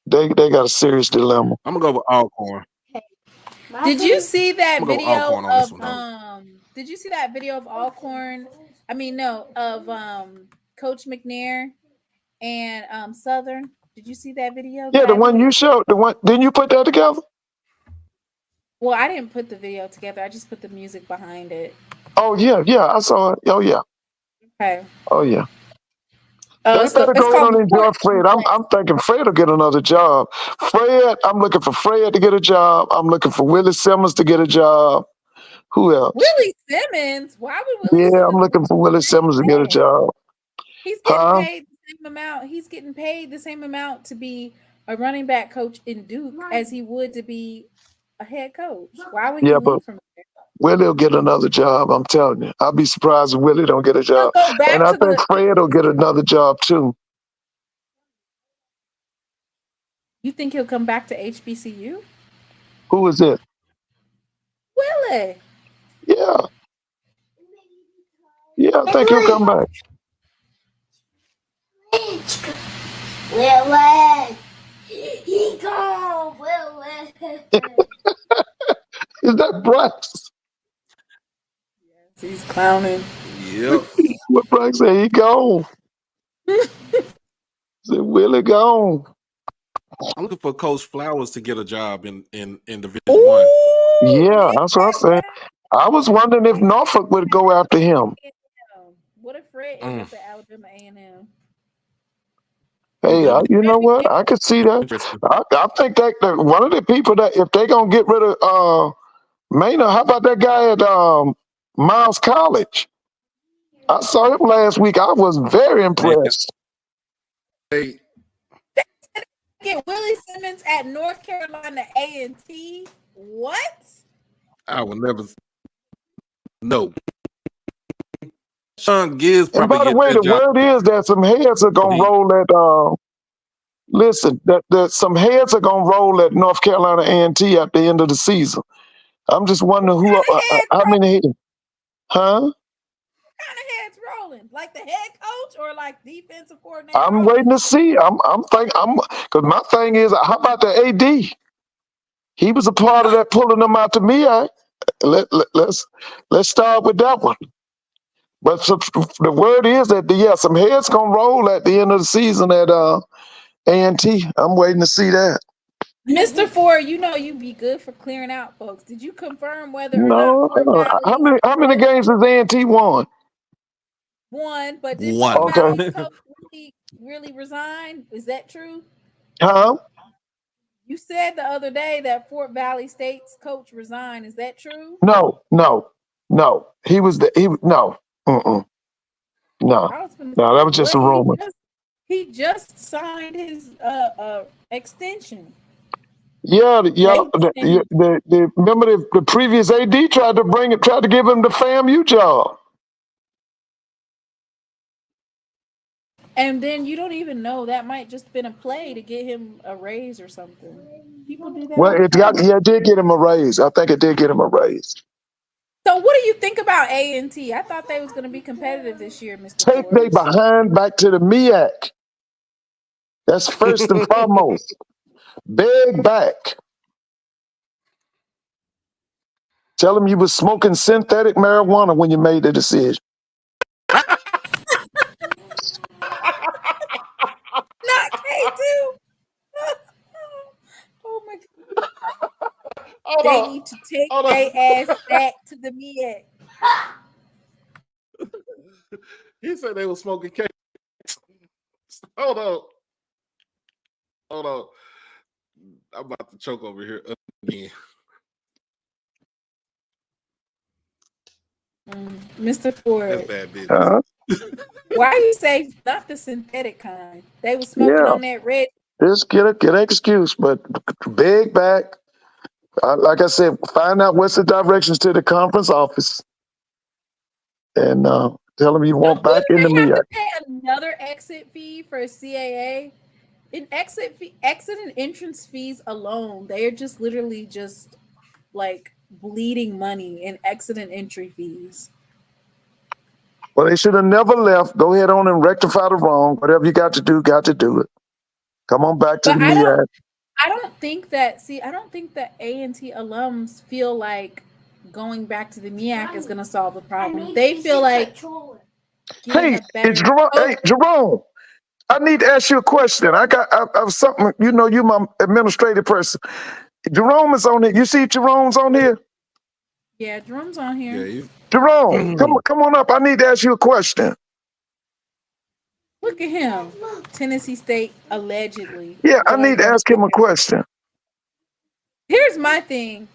They got a serious dilemma. I'm gonna go with Alcorn. Did you see that I'm gonna go video Alcorn on this of one. Did you see that video of Alcorn? I mean, no, of Coach McNair and Southern. Did you see that video? Yeah, the That one video. you showed, the one didn't you put that together? Well, I didn't put the video together. I just put the music behind it. Oh yeah, I saw it. Oh yeah. Okay. Oh yeah. They better It's go in called and enjoy Fred. I'm thinking Fred will get another job. Fred, I'm looking for Fred to get a job. I'm looking for Willie Simmons to get a job. Who else? Willie Simmons. Why would Willie Yeah, Simmons? I'm looking for Willie Simmons to get a job. He's getting Huh? paid the same amount. He's getting paid the same amount to be a running back coach in Duke as he would to be a head coach. Why would he Yeah, but leave from there? Willie will get another job. I'm telling you. I'll be surprised if Willie don't get a He'll job. go back And I to think Fred will get another job too. You think he'll come back to HBCU? Who is it? Willie. Yeah. Yeah, I think he'll come back. Willie. He gone, Willie. Is that Bryce? Yes, he's clowning. Yep. What Bryce said? He gone. Said Willie gone. I'm looking for Coach Flowers to get a job in Division 1. Yeah, that's what I said. I was wondering if Norfolk would go after him. What if Fred ended up at Alabama A&M? Hey, you know what? I could see that. I think that one of the people that if they gonna get rid of Maynard, how about that guy at Miles College? I saw him last week. I was very impressed. Hey, Get Willie Simmons at North Carolina A&T. What? I will never. No. Sean Gibbs And probably by the get way, that the job. word is that some heads are gonna roll at. Listen, that some heads are gonna roll at North Carolina A&T at the end of the season. I'm just wondering how many heads. Huh? What kind of heads rolling? Like the head coach or like defensive coordinator? I'm waiting to see. Because my thing is, how about the AD? He was a part of that pulling them out to MEA. Let's start with that one. But the word is that some heads gonna roll at the end of the season at A&T. I'm waiting to see that. Mr. Ford, you know you'd be good for clearing out folks. Did you confirm whether or not No, Fort Valley how many games has A&T won? won? But did One. Fort Okay. Valley's coach really resign? Is that true? Huh? You said the other day that Fort Valley State's coach resigned. Is that true? No. He was no. Mm-mm. No, that was just a rumor. He just signed his extension. Yeah. Remember the previous AD tried to give him the FAMU job. And then you don't even know, that might just been a play to get him a raise or something. People do that. Well, it did get him a raise. I think it did get him a raise. So what do you think about A&T? I thought they was going to be competitive this year, Mr. Take they behind back to the MEAC. That's first and foremost. Beg back. Tell him you was smoking synthetic marijuana when you made the decision. Not K2. Oh my God. They need to take their ass back to the MEAC. He said they were smoking cake. Hold on. I'm about to choke over here again. Mr. Ford. That's bad business. Why you say not the synthetic kind? They were smoking on that red. Just get an excuse, but beg back. Like I said, find out what's the directions to the conference office, and tell them you want back in the MEAC. Have to pay another exit fee for a CAA. In exit and entrance fees alone, they are just literally just like bleeding money in exit and entry fees. Well, they should have never left. Go ahead on and rectify the wrong. Whatever you got to do it. Come on back to But the MEA. I don't think that A&T alums feel like going back to the MEAC is going to solve the problem. They feel like getting Hey, a better Hey, Jerome. I need to ask you a question. I have something. You know, you my administrative person. Jerome is on here. You see Jerome's on here? Yeah, Jerome's on here. Yeah, Jerome, come on up. I need to ask you a question. Look at him. Tennessee State allegedly. Yeah, I going need to into ask him a question. Here's my thing.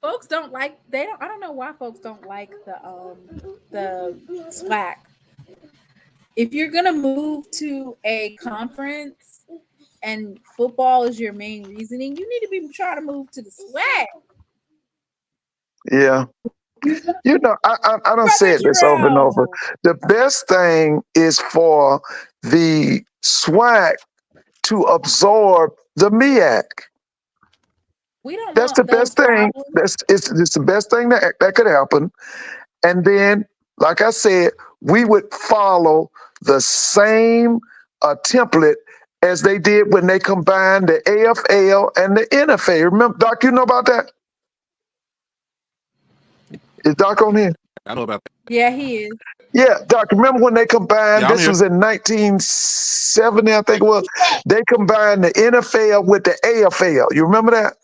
Folks don't like I don't know why folks don't like the SWAC. If you're gonna move to a conference and football is your main reasoning, you need to be trying to move to the SWAC. Yeah. You know, I don't say this over and over. The best thing is for the SWAC to absorb the MEAC. We don't That's want the those best thing. problems. It's the best thing that could happen. And then, like I said, we would follow the same template as they did when they combined the AFL and the NFL. Remember, Doc, you know about that? Is Doc on here? I know about that. Yeah, he is. Yeah, Doc, remember when they combined, Yeah, I'm this here. was in 1970, I think it was, they combined the NFL with the AFL. You remember that?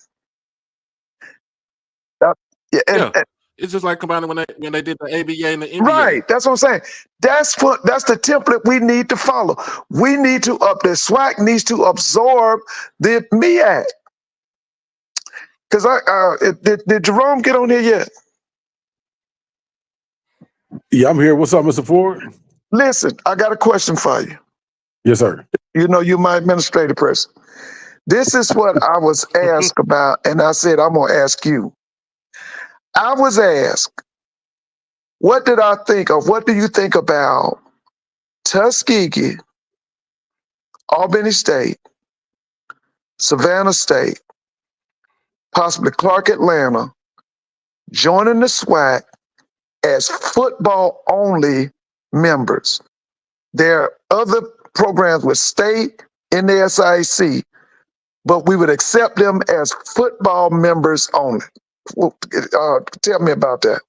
Yeah. It's just like combining when they did the ABA and the NBA. Right, that's what I'm saying. That's the template we need to follow. We need to the SWAC needs to absorb the MEAC. Because did Jerome get on here yet? Yeah, I'm here. What's up, Mr. Ford? Listen, I got a question for you. Yes, sir. You know, you my administrative person. This is what I was asked about, and I said, I'm going to ask you. I was asked, what did I think of? What do you think about Tuskegee, Albany State, Savannah State, possibly Clark Atlanta, joining the SWAC as football-only members? There are other programs with state in the SIC, but we would accept them as football members only. Tell me about that.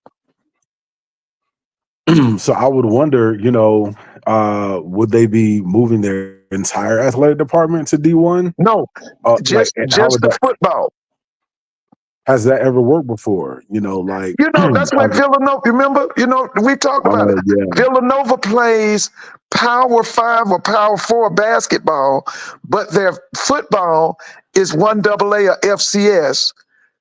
So I would wonder, would they be moving their entire athletic department to D1? No, just the football. Has that ever worked before? That's where Villanova, remember, we talked about it. Yeah. Villanova plays Power 5 or Power 4 basketball, but their football is 1AA or FCS.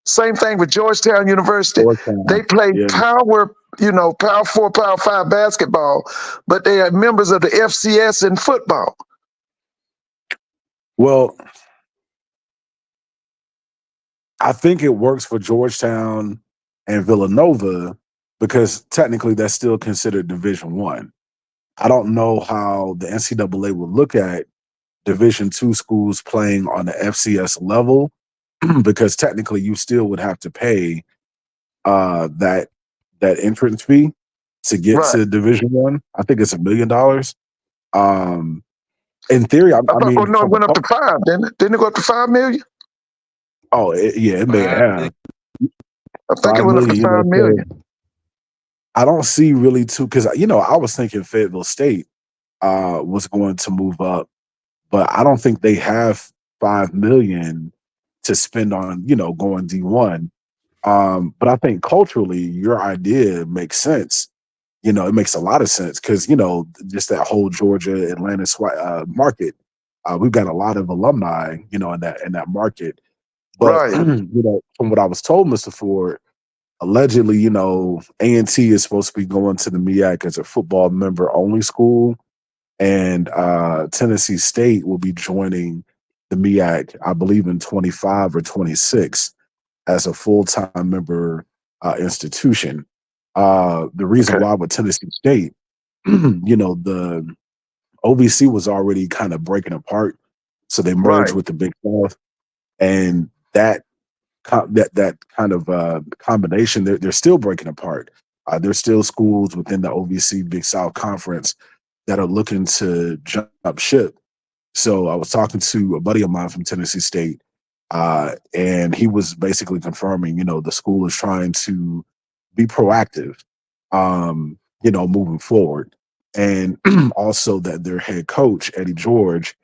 Same thing with Georgetown University. They play Power 4, Power 5 basketball, but they are members of the FCS in football. Well, I think it works for Georgetown and Villanova because technically that's still considered Division I. I don't know how the NCAA would look at Division II schools playing on the FCS level because technically you still would have to pay that entrance fee to get to Division I. I think it's $1 million. In theory, I mean, it went up to 5, didn't it? Didn't it go up to 5 million? Oh, it may have. I think it went up to 5 million. I don't see really because I was thinking Fayetteville State was going to move up, but I don't think they have 5 million to spend on going D1. But I think culturally, your idea makes sense. It makes a lot of sense because just that whole Georgia Atlanta market, we've got a lot of alumni in that market. But from what I was told, Mr. Ford, allegedly, A&T is supposed to be going to the MEAC as a football member only school, and Tennessee State will be joining the MEAC, I believe, in 25 or 26 as a full-time member institution. The reason why with Tennessee State, the OVC was already kind of breaking apart, so they merged with the Big South, and that that kind of combination, they're still breaking apart. There's still schools within the OVC Big South Conference that are looking to jump ship. So I was talking to a buddy of mine from Tennessee State, and he was basically confirming, the school is trying to be proactive, moving forward. And also that their head coach, Eddie George,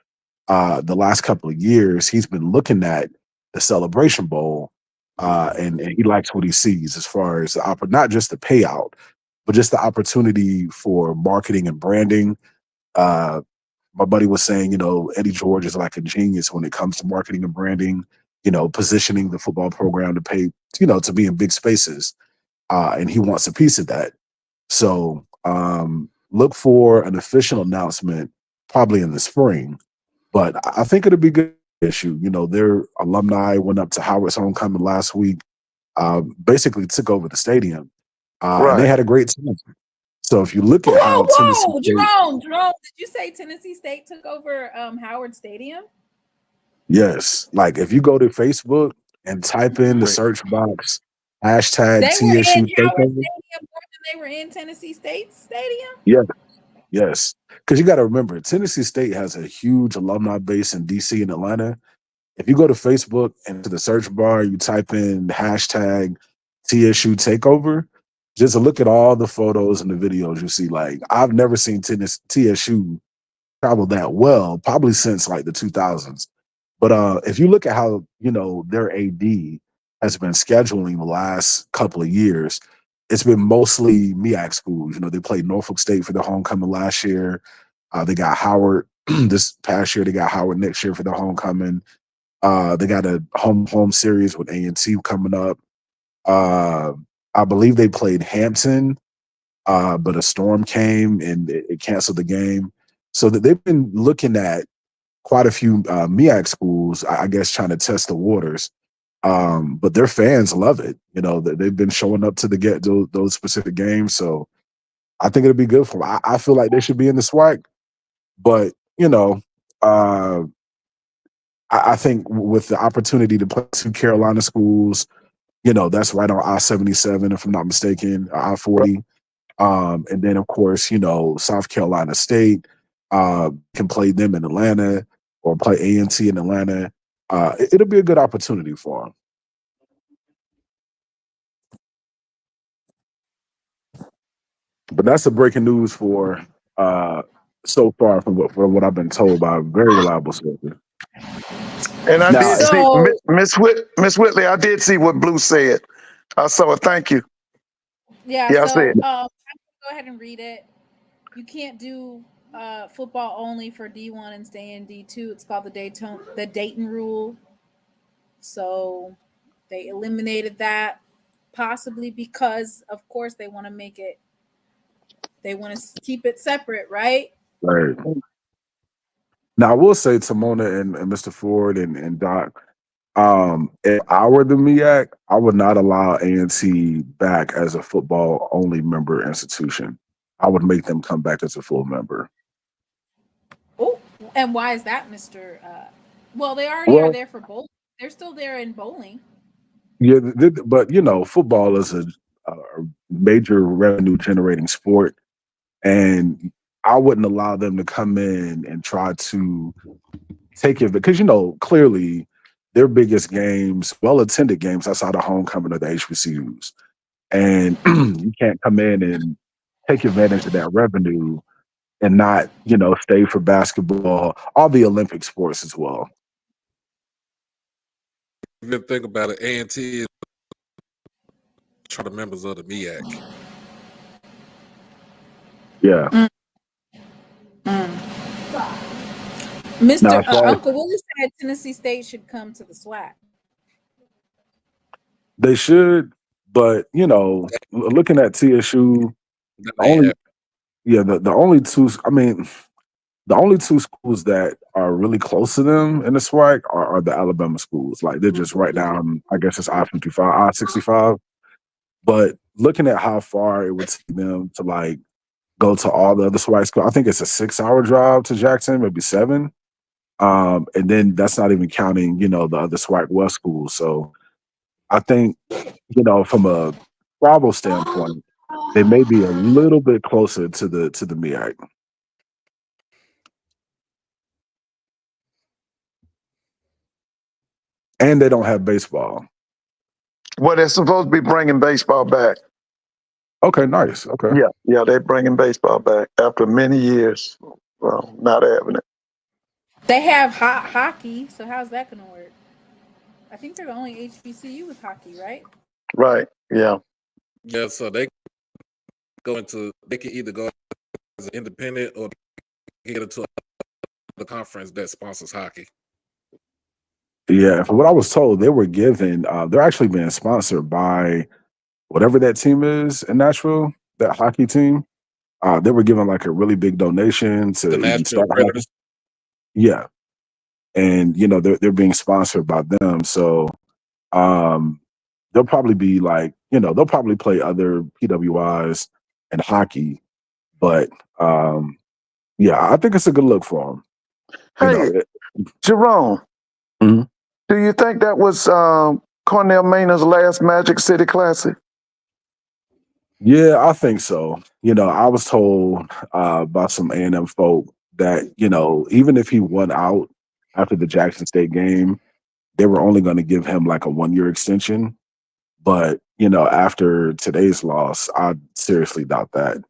the last couple of years, he's been looking at the Celebration Bowl, and he likes what he sees as far as not just the payout, but just the opportunity for marketing and branding. My buddy was saying, Eddie George is like a genius when it comes to marketing and branding, positioning the football program to pay, to be in big spaces. And he wants a piece of that. So look for an official announcement probably in the spring. But I think it'll be a good issue. Their alumni went up to Howard's homecoming last week, basically took over the stadium, and they Right. had a great time. So if you look at how Tennessee State, Jerome, did you say Tennessee State took over Howard Stadium? yes, like if you go to Facebook and type in the search box hashtag They were in TSU Howard takeover, Stadium more than they were in Tennessee State Stadium? yes, because you got to remember Tennessee State has a huge alumni base in DC and Atlanta. If you go to Facebook and to the search bar, you type in hashtag TSU takeover, just look at all the photos and the videos you see. Like, I've never seen TSU travel that well, probably since like the 2000s. But if you look at how, their AD has been scheduling the last couple of years, it's been mostly MEAC schools. They played Norfolk State for the homecoming last year. They got Howard this past year. They got Howard next year for the homecoming. They got a home series with A&T coming up. I believe they played Hampton, but a storm came and it canceled the game. So that they've been looking at quite a few MEAC schools, I guess, trying to test the waters. But their fans love it. They've been showing up to those specific games. So I think it'll be good for them. I feel like they should be in the SWAC, but I think with the opportunity to play two Carolina schools, that's right on I-77, if I'm not mistaken, I-40. And then, of course, South Carolina State can play them in Atlanta or play A&T in Atlanta. It'll be a good opportunity for them. But that's the breaking news for so far from what I've been told by a very reliable sources. And I Now, did see Miss Whitley. I did see what Blue said. I saw it. Thank you. Yeah. Yeah, I So see it. I'm gonna go ahead and read it. You can't do football only for D1 and stay in D2. It's called the Dayton rule. So they eliminated that, possibly because, of course, they want to keep it separate, right? right. Now, I will say to Mona and Mr. Ford and Doc, if I were the MEAC, I would not allow A&T back as a football only member institution. I would make them come back as a full member. Oh, and why is that, Mr. Well, they already are there for bowling. They're still there in bowling. Yeah, but football is a major revenue generating sport, and I wouldn't allow them to come in and try to take it because clearly their biggest games, well attended games outside of homecoming are the HBCUs, and you can't come in and take advantage of that revenue and not stay for basketball, all the Olympic sports as well. If you think about it, A&T is the members of the MEAC. Yeah. Mr. Uncle Willie said Tennessee State should come to the SWAC. They should, but looking at TSU, the only two. I mean, the only two schools that are really close to them in the SWAC are the Alabama schools. Like they're just right down. I guess it's I-55, I-65. But looking at how far it would take them to like go to all the other SWAC schools, I think it's a 6-hour drive to Jackson, maybe 7. And then that's not even counting, the other SWAC West schools. So I think, from a travel standpoint, they may be a little bit closer to the MEAC. And they don't have baseball. Well, they're supposed to be bringing baseball back. Okay, nice. Okay. Yeah, they're bringing baseball back after many years. Well, not having it. They have hockey, so how's that going to work? I think they're the only HBCU with hockey, right? Right. Yeah. Yeah, so they can either go as an independent or get into the conference that sponsors hockey. Yeah, from what I was told, they were given. They're actually being sponsored by whatever that team is in Nashville, that hockey team. They were given like a really big donation to The even Nashville start hockey. Predators. Yeah, and they're being sponsored by them, so they'll probably be like, they'll probably play other PWIs and hockey, but yeah, I think it's a good look for them. Hey, Jerome, Mhm. do you think that was Cornell Maynard's last Magic City Classic? Yeah, I think so. I was told by some A&M folk that, even if he won out after the Jackson State game, they were only going to give him like a 1-year extension. But, after today's loss, I seriously doubt that.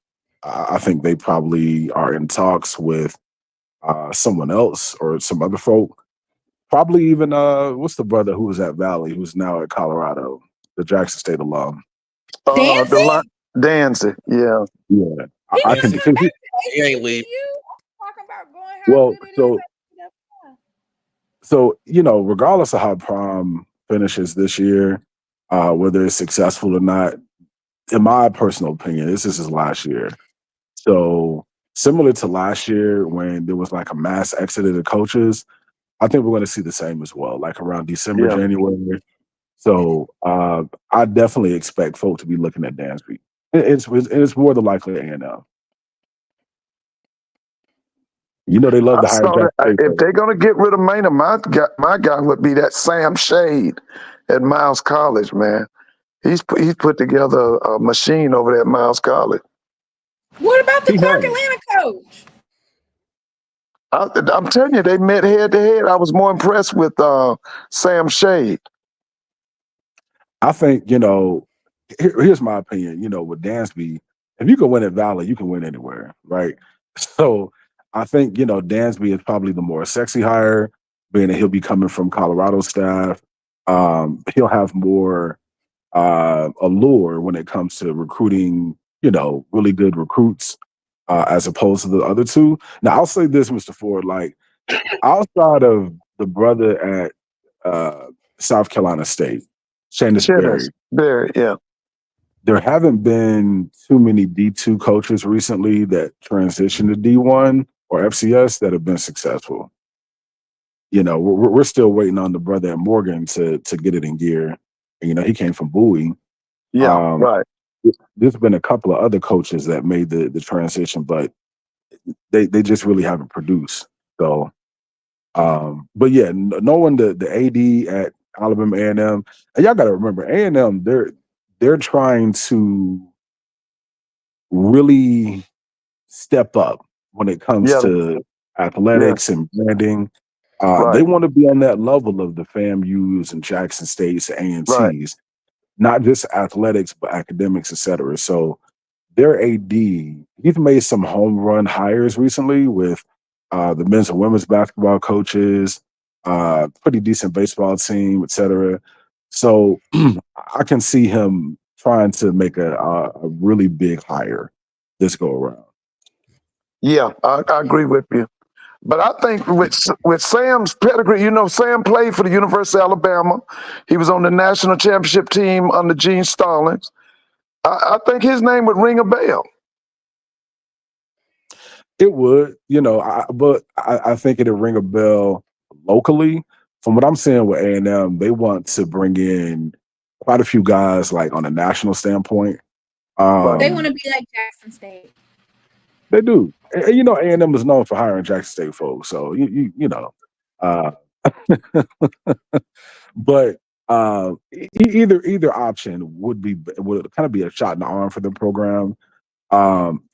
I think they probably are in talks with someone else or some other folk. Probably even, what's the brother who was at Valley, who's now at Colorado, the Jackson State alum? Danzig, yeah. Yeah. I can because He ain't leave. Talking about going how good it is. So, regardless of how prom finishes this year, whether it's successful or not, in my personal opinion, this is his last year. So, similar to last year when there was like a mass exodus of coaches, I think we're going to see the same as well, like around December, January. So, I definitely expect folk to be looking at Dansby. It's more than likely A&M. They love to hire Jack. If they're going to get rid of Maynard, my guy would be that Sam Shade at Miles College, man. He's put together a machine over there at Miles College. What about the Clark Atlanta coach? I'm telling you, they met head to head. I was more impressed with Sam Shade. I think, here's my opinion, with Dansby, if you can win at Valley, you can win anywhere, right? So I think, Dansby is probably the more sexy hire, being that he'll be coming from Colorado staff. He'll have more allure when it comes to recruiting, really good recruits, as opposed to the other two. Now, I'll say this, Mr. Ford, like outside of the brother at South Carolina State, Shannis Berry, yeah. There haven't been too many D2 coaches recently that transitioned to D1 or FCS that have been successful. We're still waiting on the brother at Morgan to get it in gear. And, he came from Bowie. Yeah, right. There's been a couple of other coaches that made the transition, but they just really haven't produced. So, but yeah, knowing the AD at Alabama A&M, and y'all got to remember A&M, they're trying to really step up when it comes to athletics and branding. They want to be on that level of the FAMUs and Jackson States, A&Ts, not just athletics, but academics, etc. So their AD, he's made some home run hires recently with the men's and women's basketball coaches, pretty decent baseball team, etc. So I can see him trying to make a really big hire this go around. Yeah, I agree with you. But I think with Sam's pedigree, Sam played for the University of Alabama. He was on the national championship team under Gene Stallings. I think his name would ring a bell. It would, but I think it'd ring a bell locally. From what I'm seeing with A&M, they want to bring in quite a few guys, like on a national standpoint. They want to be like Jackson State. They do. And A&M is known for hiring Jackson State folks. So, but Either option would kind of be a shot in the arm for the program.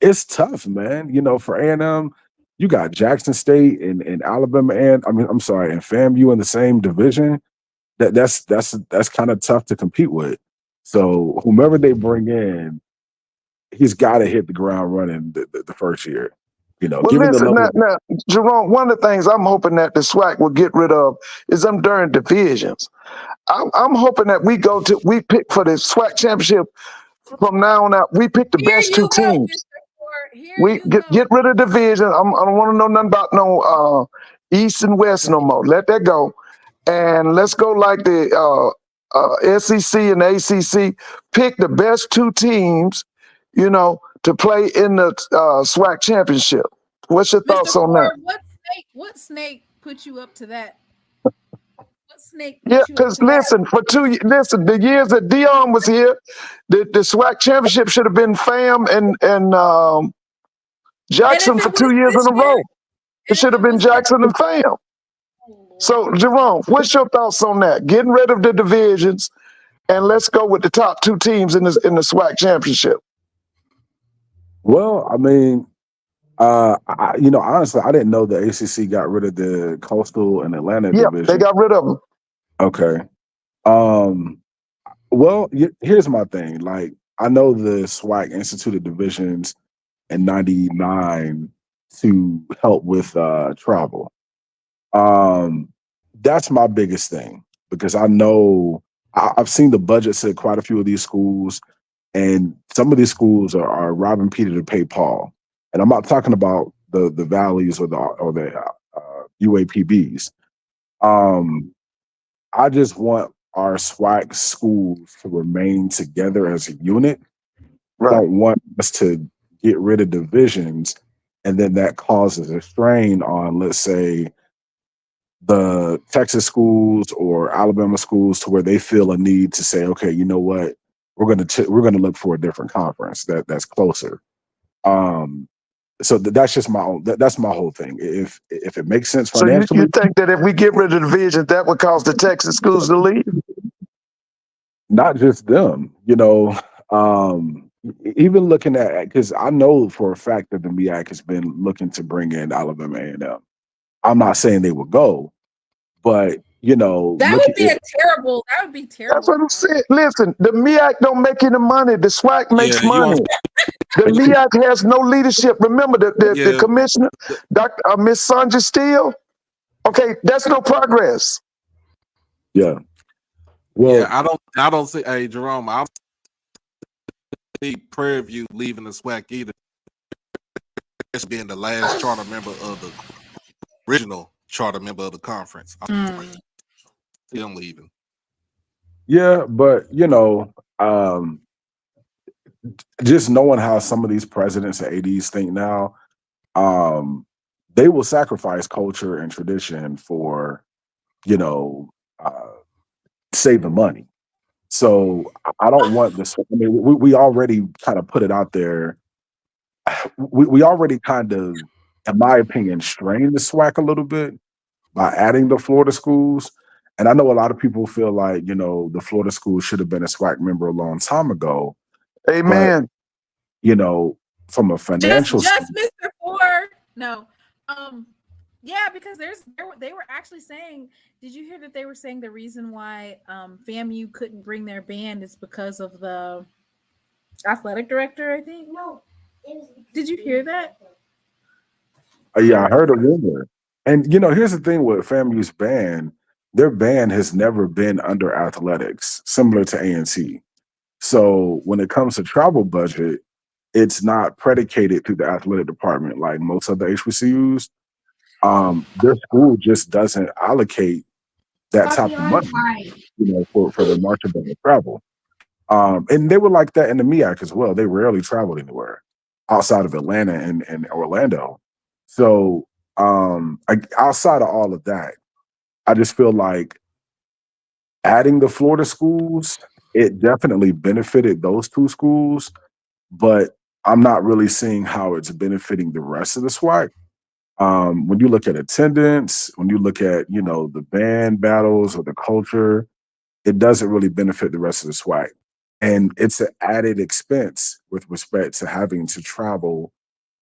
It's tough, man. You know, for A&M, you got Jackson State and Alabama, and I'm sorry, and FAMU in the same division. That's kind of tough to compete with. So whomever they bring in, he's got to hit the ground running the first year. You know, Well, given the listen, level. now, Jerome, one of the things I'm hoping that the SWAC will get rid of is them during divisions. I'm hoping that we pick for the SWAC championship from now on out. We pick the Here best you two go, teams. Mr. Ford. Here We you go. get rid of division. I don't want to know nothing about no East and West no more. Let that go, and let's go like the SEC and ACC. Pick the best two teams, you know, to play in the SWAC championship. What's your Mr. thoughts on that? Ford, what snake put you up to that? What snake Yeah, put you up because to that? listen, the years that Dion was here, the SWAC championship should have been FAM and And Jackson if for it 2 was years this in a year, row. It and if should have it been was this, Jackson and FAM. oh Lord. So, Jerome, what's your thoughts on that? Getting rid of the divisions and let's go with the top two teams in the SWAC championship. Well, I mean, honestly, I didn't know the ACC got rid of the Coastal and Atlanta Yep, they division. got rid of them. Okay. Well, here's my thing. Like, I know the SWAC instituted divisions in '99 to help with travel. That's my biggest thing because I know I've seen the budgets at quite a few of these schools, and some of these schools are robbing Peter to pay Paul. And I'm not talking about the valleys or the UAPBs. I just want our SWAC schools to remain together as a unit. I Right. don't want us to get rid of divisions, and then that causes a strain on, let's say, the Texas schools or Alabama schools to where they feel a need to say, okay, you know what, we're gonna look for a different conference that's closer. So that's just my own. That's my whole thing. If it makes sense So you financially, think that if we get rid of the divisions, that would cause the Texas schools to leave? not just them, even looking at, because I know for a fact that the MEAC has been looking to bring in Alabama A&M. I'm not saying they will go, but That would be terrible. That would be terrible. That's what I'm saying. Listen, the MEAC don't make any money. The SWAC makes Yeah, you money. The MEAC has no leadership. Remember the commissioner, Dr. Miss Sandra Steele. Okay, that's no progress. Yeah. Well, yeah, I don't see. Hey, Jerome, I don't see Prairie View leaving the SWAC either. It's being the last charter member of the original charter member of the conference. I see them leaving. yeah, but just knowing how some of these presidents and ADs think now, they will sacrifice culture and tradition for, saving money. So I don't want this. I mean, we already kind of put it out there. We already kind of, in my opinion, strained the SWAC a little bit by adding the Florida schools. And I know a lot of people feel like, the Florida schools should have been a SWAC member a long time ago. Amen. But, from a financial just Mr. Ford. No. Yeah, because they were actually saying, did you hear that they were saying the reason why FAMU couldn't bring their band is because of the athletic director, I think? No. Did you hear that? Yeah, I heard a rumor. And here's the thing with FAMU's band, their band has never been under athletics, similar to ANC. So when it comes to travel budget, it's not predicated through the athletic department like most other HBCUs. Their school just doesn't allocate that type of money, for the marching band travel. And they were like that in the MEAC as well. They rarely traveled anywhere outside of Atlanta and Orlando. So outside of all of that, I just feel like adding the Florida schools, it definitely benefited those two schools, but I'm not really seeing how it's benefiting the rest of the SWAC. When you look at attendance, when you look at, the band battles or the culture, it doesn't really benefit the rest of the SWAC. And it's an added expense with respect to having to travel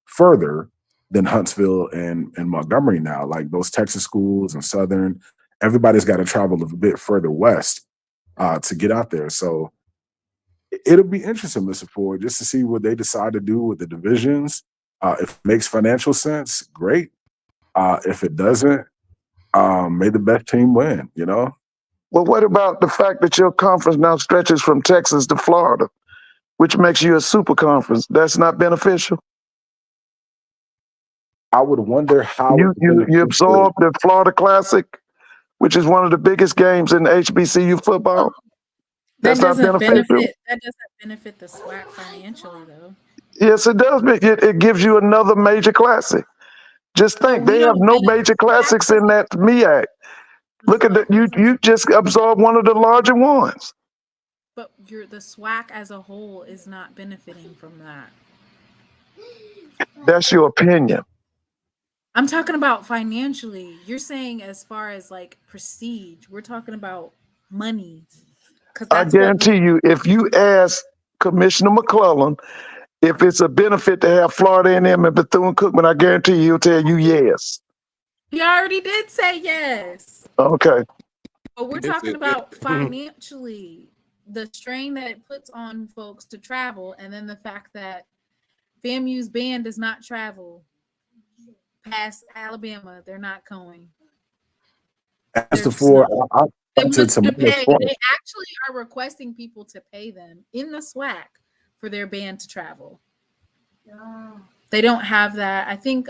further than Huntsville and Montgomery now. Like those Texas schools and Southern, everybody's got to travel a bit further west to get out there. So it'll be interesting, Mr. Ford, just to see what they decide to do with the divisions. If it makes financial sense, great. If it doesn't, may the best team win, you know? Well, what about the fact that your conference now stretches from Texas to Florida, which makes you a super conference? That's not beneficial. I would wonder how You absorb the Florida Classic, which is one of the biggest games in HBCU football. That's not beneficial. That doesn't benefit the SWAC financially, though. Yes, it does. It gives you another major classic. Just think, they have no major classics in that MEA. Look at that. You just absorb one of the larger ones. But the SWAC as a whole is not benefiting from that. That's your opinion. I'm talking about financially. You're saying as far as like prestige, we're talking about money. I guarantee you, if you ask Commissioner McClellan if it's a benefit to have Florida A&M and Bethune-Cookman, I guarantee you he'll tell you yes. He already did say yes. Okay. But we're talking about financially, the strain that it puts on folks to travel, and then the fact that FAMU's band does not travel past Alabama. They're not going. As for they actually are requesting people to pay them in the SWAC for their band to travel. They don't have that. I think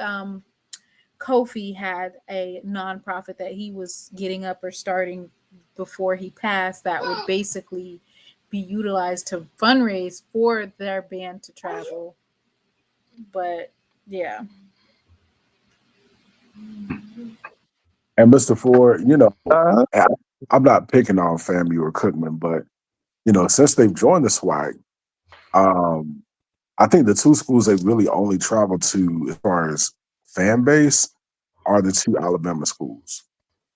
Kofi had a nonprofit that he was getting up or starting before he passed that would basically be utilized to fundraise for their band to travel. But yeah. And Mr. Ford, you know, I'm not picking on FAMU or Cookman, but you know, since they've joined the SWAC, I think the two schools they really only travel to as far as fan base are the two Alabama schools.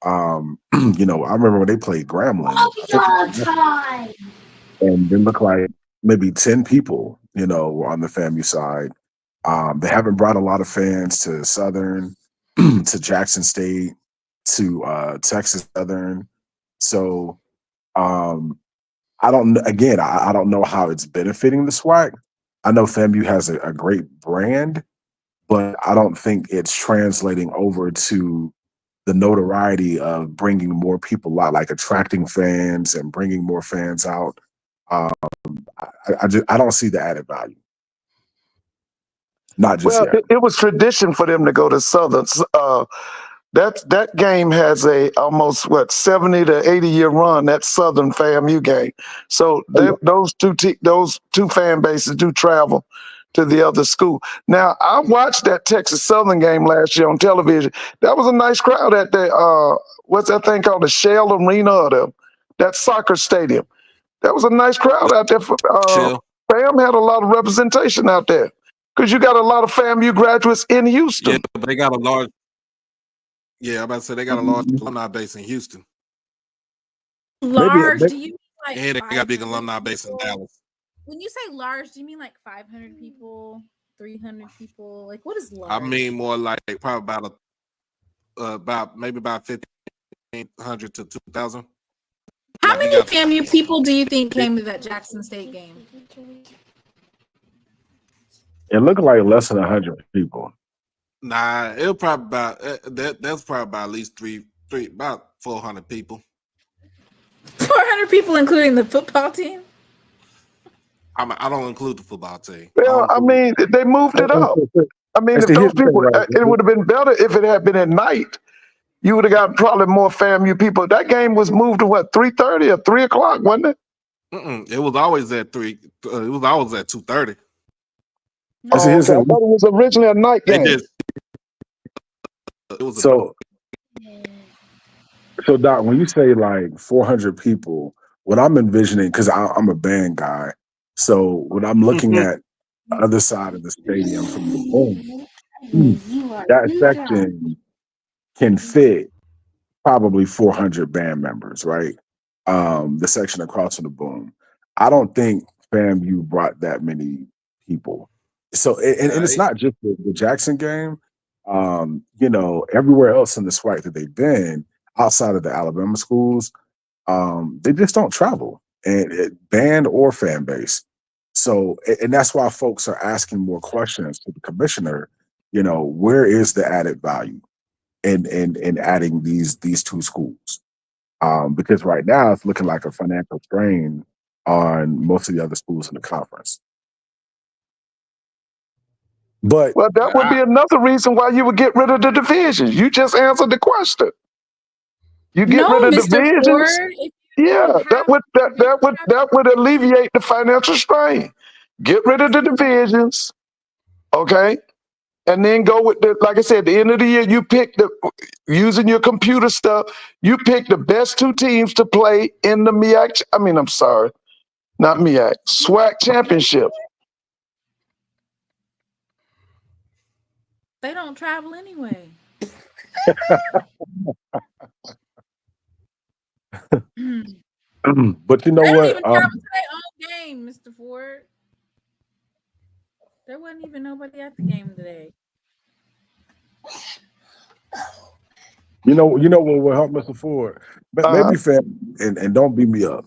You know, I remember when they played Grambling, and it looked like maybe 10 people, you know, were on the FAMU side. They haven't brought a lot of fans to Southern, to Jackson State, to Texas Southern. So I don't know how it's benefiting the SWAC. I know FAMU has a great brand, but I don't think it's translating over to the notoriety of bringing more people out, like attracting fans and bringing more fans out. I don't see the added value. Not just yet. It was tradition for them to go to Southern. That game has a almost 70 to 80 year run. That Southern FAMU game. So those two fan bases do travel to the other school. Now I watched that Texas Southern game last year on television. That was a nice crowd at the what's that thing called, the Shell Arena or that soccer stadium. That was a nice crowd out there. FAM had a lot of representation out there because you got a lot of FAMU graduates in Houston. Yeah, but they got a large. Yeah, I'm about to say they got a large alumni base in Houston. Large? Do you mean like and they got a big alumni base in Dallas. When you say large, do you mean like 500 people, 300 people? Like, what is large? I mean more like probably about 1,500 to 2,000. How many FAMU people do you think came to that Jackson State game? It looked like less than 100 people. Nah, it'll probably about that's probably about at least about 400 people. 400 people, including the football team. I don't include the football team. Well, I mean, they moved it up. I mean, if those people, it would have been better if it had been at night. You would have got probably more FAMU people. That game was moved to 3:30 or 3 o'clock, wasn't it? It was always at 3. It was always at 2:30. I thought it was originally a night game. So, Doc, when you say like 400 people, what I'm envisioning, because I'm a band guy, so when I'm looking at the other side of the stadium from the band, that section can fit probably 400 band members, right? the section across from the boom. I don't think FAMU brought that many people. So, and it's not just the Jackson game. You know, everywhere else in the SWAC that they've been outside of the Alabama schools, they just don't travel, and band or fan base. So, and that's why folks are asking more questions to the commissioner. You know, where is the added value in adding these two schools? Because right now it's looking like a financial strain on most of the other schools in the conference. But Well, that would be another reason why you would get rid of the divisions. You just answered the question. You get rid of Mr. divisions. Ford, if you Yeah, don't that have would financial that would alleviate the financial strain. Get rid of the divisions, okay, and then go with the, like I said, at the end of the year, you pick the, using your computer stuff, you pick the best two teams to play in the MEAC. I mean, I'm sorry, not MEAC, SWAC Championship. they don't travel anyway. but you know They don't what? even travel to their own game, Mr. Ford. There wasn't even nobody at the game today. You know what will help Mr. Ford? But maybe fan and don't beat me up.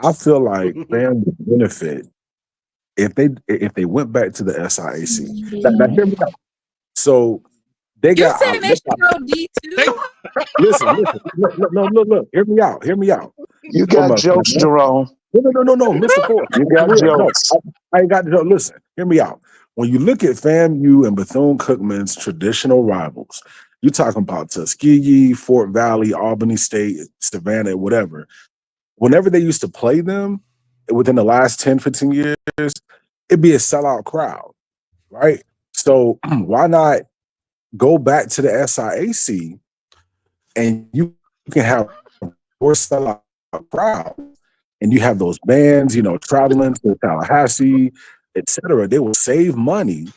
I feel like fan would benefit if they went back to the SIAC. Now hear me out. So they You got saying they should go D2? listen, look, hear me out. You got jokes, Jerome. No, Mr. Ford. You got For real, jokes. no, I ain't got jokes. Listen, hear me out. When you look at FAMU and Bethune-Cookman's traditional rivals, you're talking about Tuskegee, Fort Valley, Albany State, Savannah, whatever. Whenever they used to play them within the last 10, 15 years, it'd be a sellout crowd, right? So why not go back to the SIAC and you can have more sellout crowd, and you have those bands, you know, traveling to Tallahassee, etc. They will save money,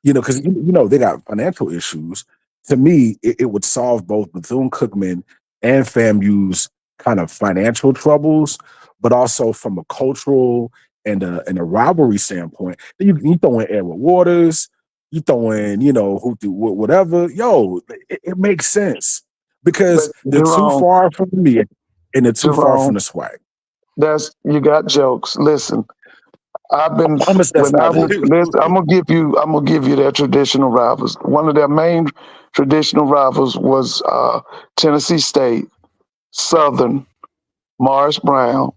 you know, because you know they got financial issues. To me, it would solve both Bethune-Cookman and FAMU's kind of financial troubles, but also from a cultural and a rivalry standpoint. You throw in Edward Waters, you throw in, you know, who do whatever. Yo, it makes sense because But they're too Jerome, far from me and they're too far from Jerome, the SWAC. you got jokes. Listen, I've been I promise that's when I not was it. listen, I'm gonna give you their traditional rivals. One of their main traditional rivals was Tennessee State, Southern, Morris Brown.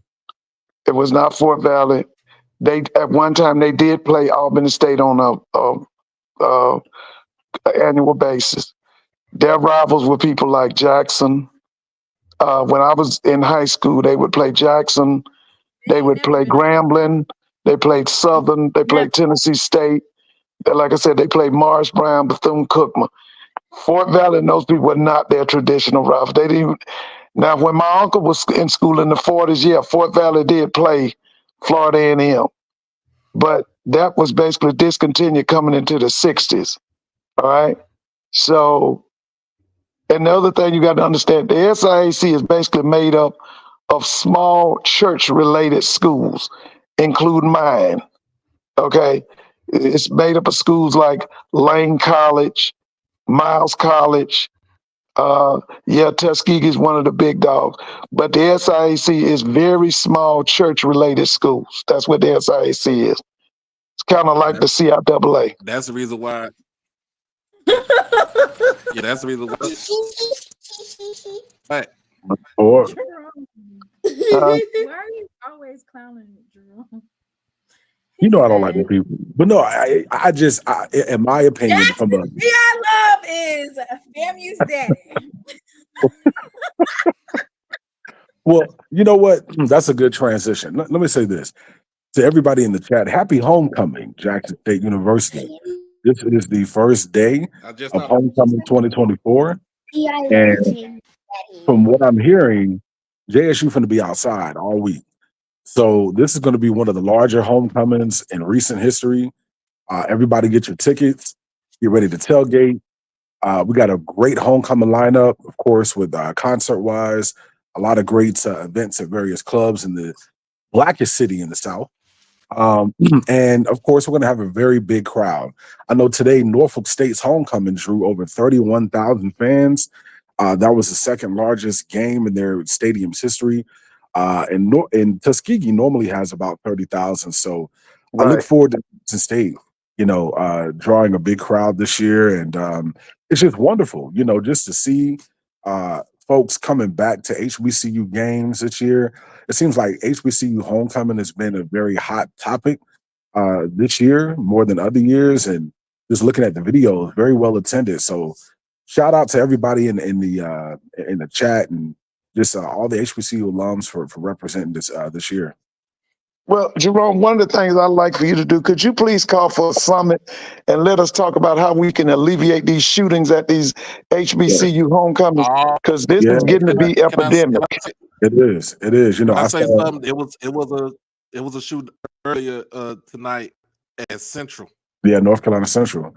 It was not Fort Valley. They at one time they did play Albany State on a annual basis. Their rivals were people like Jackson. When I was in high school, they would play Jackson. They would play Grambling. They played Southern. They played Tennessee State. Like I said, they played Morris Brown, Bethune-Cookman. Fort Valley and those people were not their traditional rivals. They didn't even, now, when my uncle was in school in the 40s, yeah, Fort Valley did play Florida A&M, but that was basically discontinued coming into the 60s. All right. So, and the other thing you got to understand, the SIAC is basically made up of small church-related schools, including mine. Okay, it's made up of schools like Lane College, Miles College. Yeah, Tuskegee is one of the big dogs, but the SIAC is very small church-related schools. That's what the SIAC is. It's kind of like the CIAA. That's the reason why. Yeah, that's the reason why. Right. Or Why are you always clowning Jerome? you know I don't like the people, but no, I just in my opinion, Yes, from a I love is FAMU's daddy. well, you know what? That's a good transition. Let me say this to everybody in the chat: Happy homecoming, Jackson State University. This is the first day of homecoming 2024, and from what I'm hearing, JSU finna be outside all week. So this is going to be one of the larger homecomings in recent history. Everybody get your tickets. Get ready to tailgate. We got a great homecoming lineup, of course, with concert-wise. a lot of great events at various clubs in the blackest city in the South. And of course, we're going to have a very big crowd. I know today Norfolk State's homecoming drew over 31,000 fans. That was the second largest game in their stadium's history. And Tuskegee normally has about 30,000. So I look Right. forward to Jackson State, drawing a big crowd this year. And it's just wonderful, just to see folks coming back to HBCU games this year. It seems like HBCU homecoming has been a very hot topic this year more than other years, and just looking at the videos, very well attended. So, shout out to everybody in the chat and just all the HBCU alums for representing this year. Well, Jerome, one of the things I'd like for you to do, could you please call for a summit and let us talk about how we can alleviate these shootings at these HBCU homecomings? Oh, Because this Yeah, is getting to be can epidemic. it is. It is. can I I say saw. something? It was a shoot earlier tonight at Central. Yeah, North Carolina Central,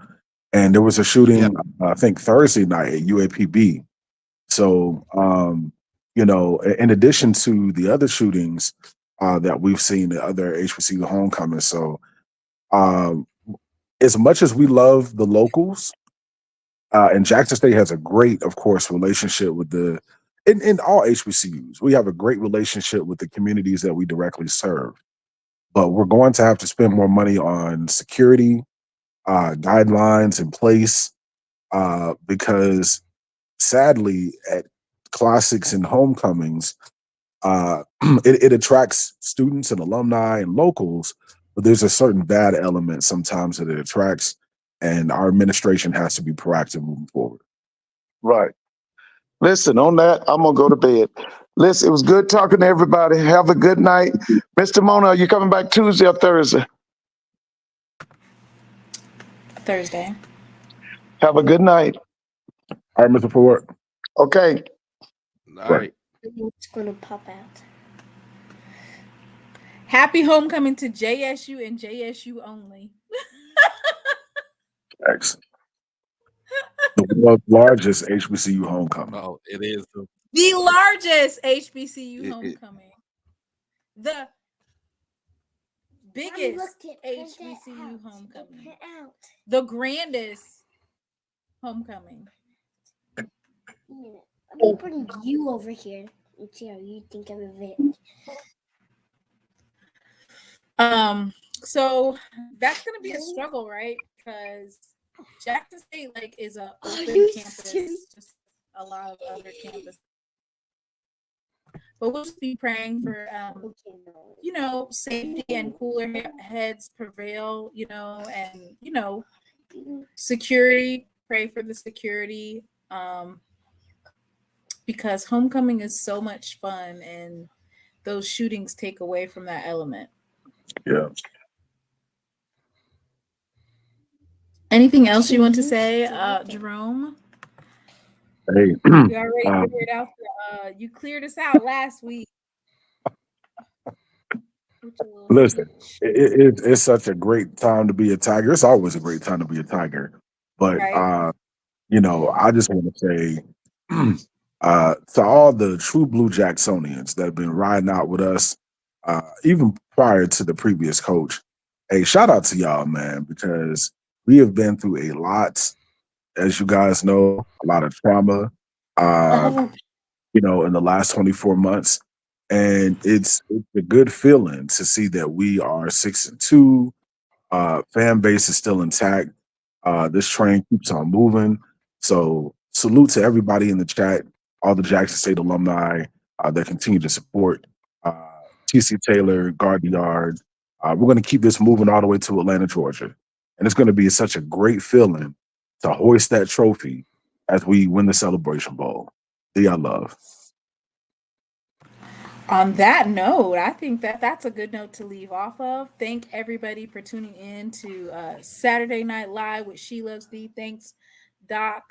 and there was a shooting. Yeah. I think Thursday night at UAPB. So, in addition to the other shootings that we've seen at other HBCU homecomings, so as much as we love the locals, and Jackson State has a great, of course, relationship with in all HBCUs. We have a great relationship with the communities that we directly serve, but we're going to have to spend more money on security guidelines in place because sadly at classics and homecomings, it attracts students and alumni and locals, but there's a certain bad element sometimes that it attracts, and our administration has to be proactive moving forward. Right. Listen, on that, I'm going to go to bed. Listen, it was good talking to everybody. Have a good night. Mr. Mona, are you coming back Tuesday or Thursday? Thursday. Have a good night. All right, Mr. Ford. Okay. All right. It's going to pop out. Happy homecoming to JSU and JSU only. Excellent. The world's largest HBCU homecoming. Oh, it is. The largest HBCU homecoming. The biggest HBCU homecoming. The grandest homecoming. Let me bring you over here and see how you think of it. So that's gonna be a struggle, right? Because Jackson State is a open campus, just a lot of other campuses. But we'll just be praying for safety and cooler heads prevail, and security. Pray for the security. Because homecoming is so much fun and those shootings take away from that element. Yeah. Anything else you want to say, Jerome? Hey, You already cleared out. You cleared us out last week. Listen, it's such a great time to be a Tiger. It's always a great time to be a Tiger. But Right. I just want to say to all the true Blue Jacksonians that have been riding out with us, even prior to the previous coach, hey, shout out to y'all, man, because we have been through a lot, as you guys know, a lot of trauma, in the last 24 months. And it's a good feeling to see that we are 6-2. Fan base is still intact. This train keeps on moving. So salute to everybody in the chat, all the Jackson State alumni that continue to support TC Taylor, Guard the Yard. We're going to keep this moving all the way to Atlanta, Georgia. And it's going to be such a great feeling to hoist that trophy as we win the Celebration Bowl. I love. On that note, I think that's a good note to leave off of. Thank everybody for tuning in to Saturday Night Live with SheLovesThee. Thanks, Doc,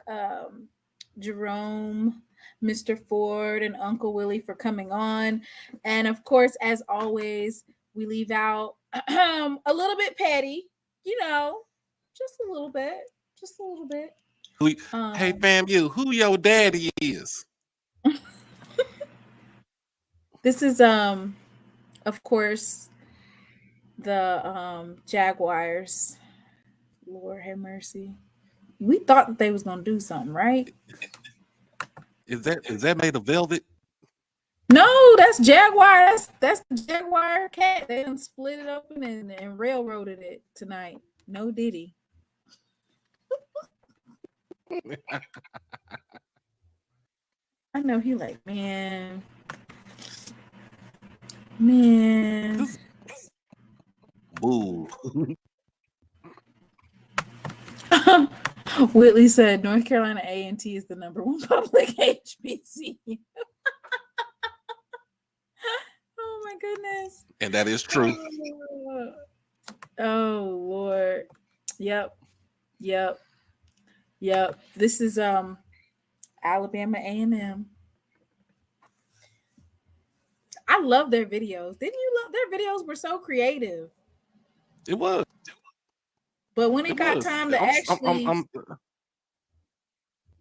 Jerome, Mr. Ford, and Uncle Willie for coming on. And of course, as always, we leave out a little bit petty, just a little bit. Hey, FAMU, who your daddy is? This is of course the Jaguars. Lord have mercy. We thought that they was gonna do something, right? Is that made of velvet? No, that's Jaguar. That's the Jaguar cat. They done split it open and railroaded it tonight. No Diddy. I know he like, man. Boo. Whitley said North Carolina A&T is the #1 public HBC. Oh my goodness. And that is true. Oh Lord. Yep. This is Alabama A&M. I love their videos. Didn't you love their videos? Were so creative. It was. But when it got time to actually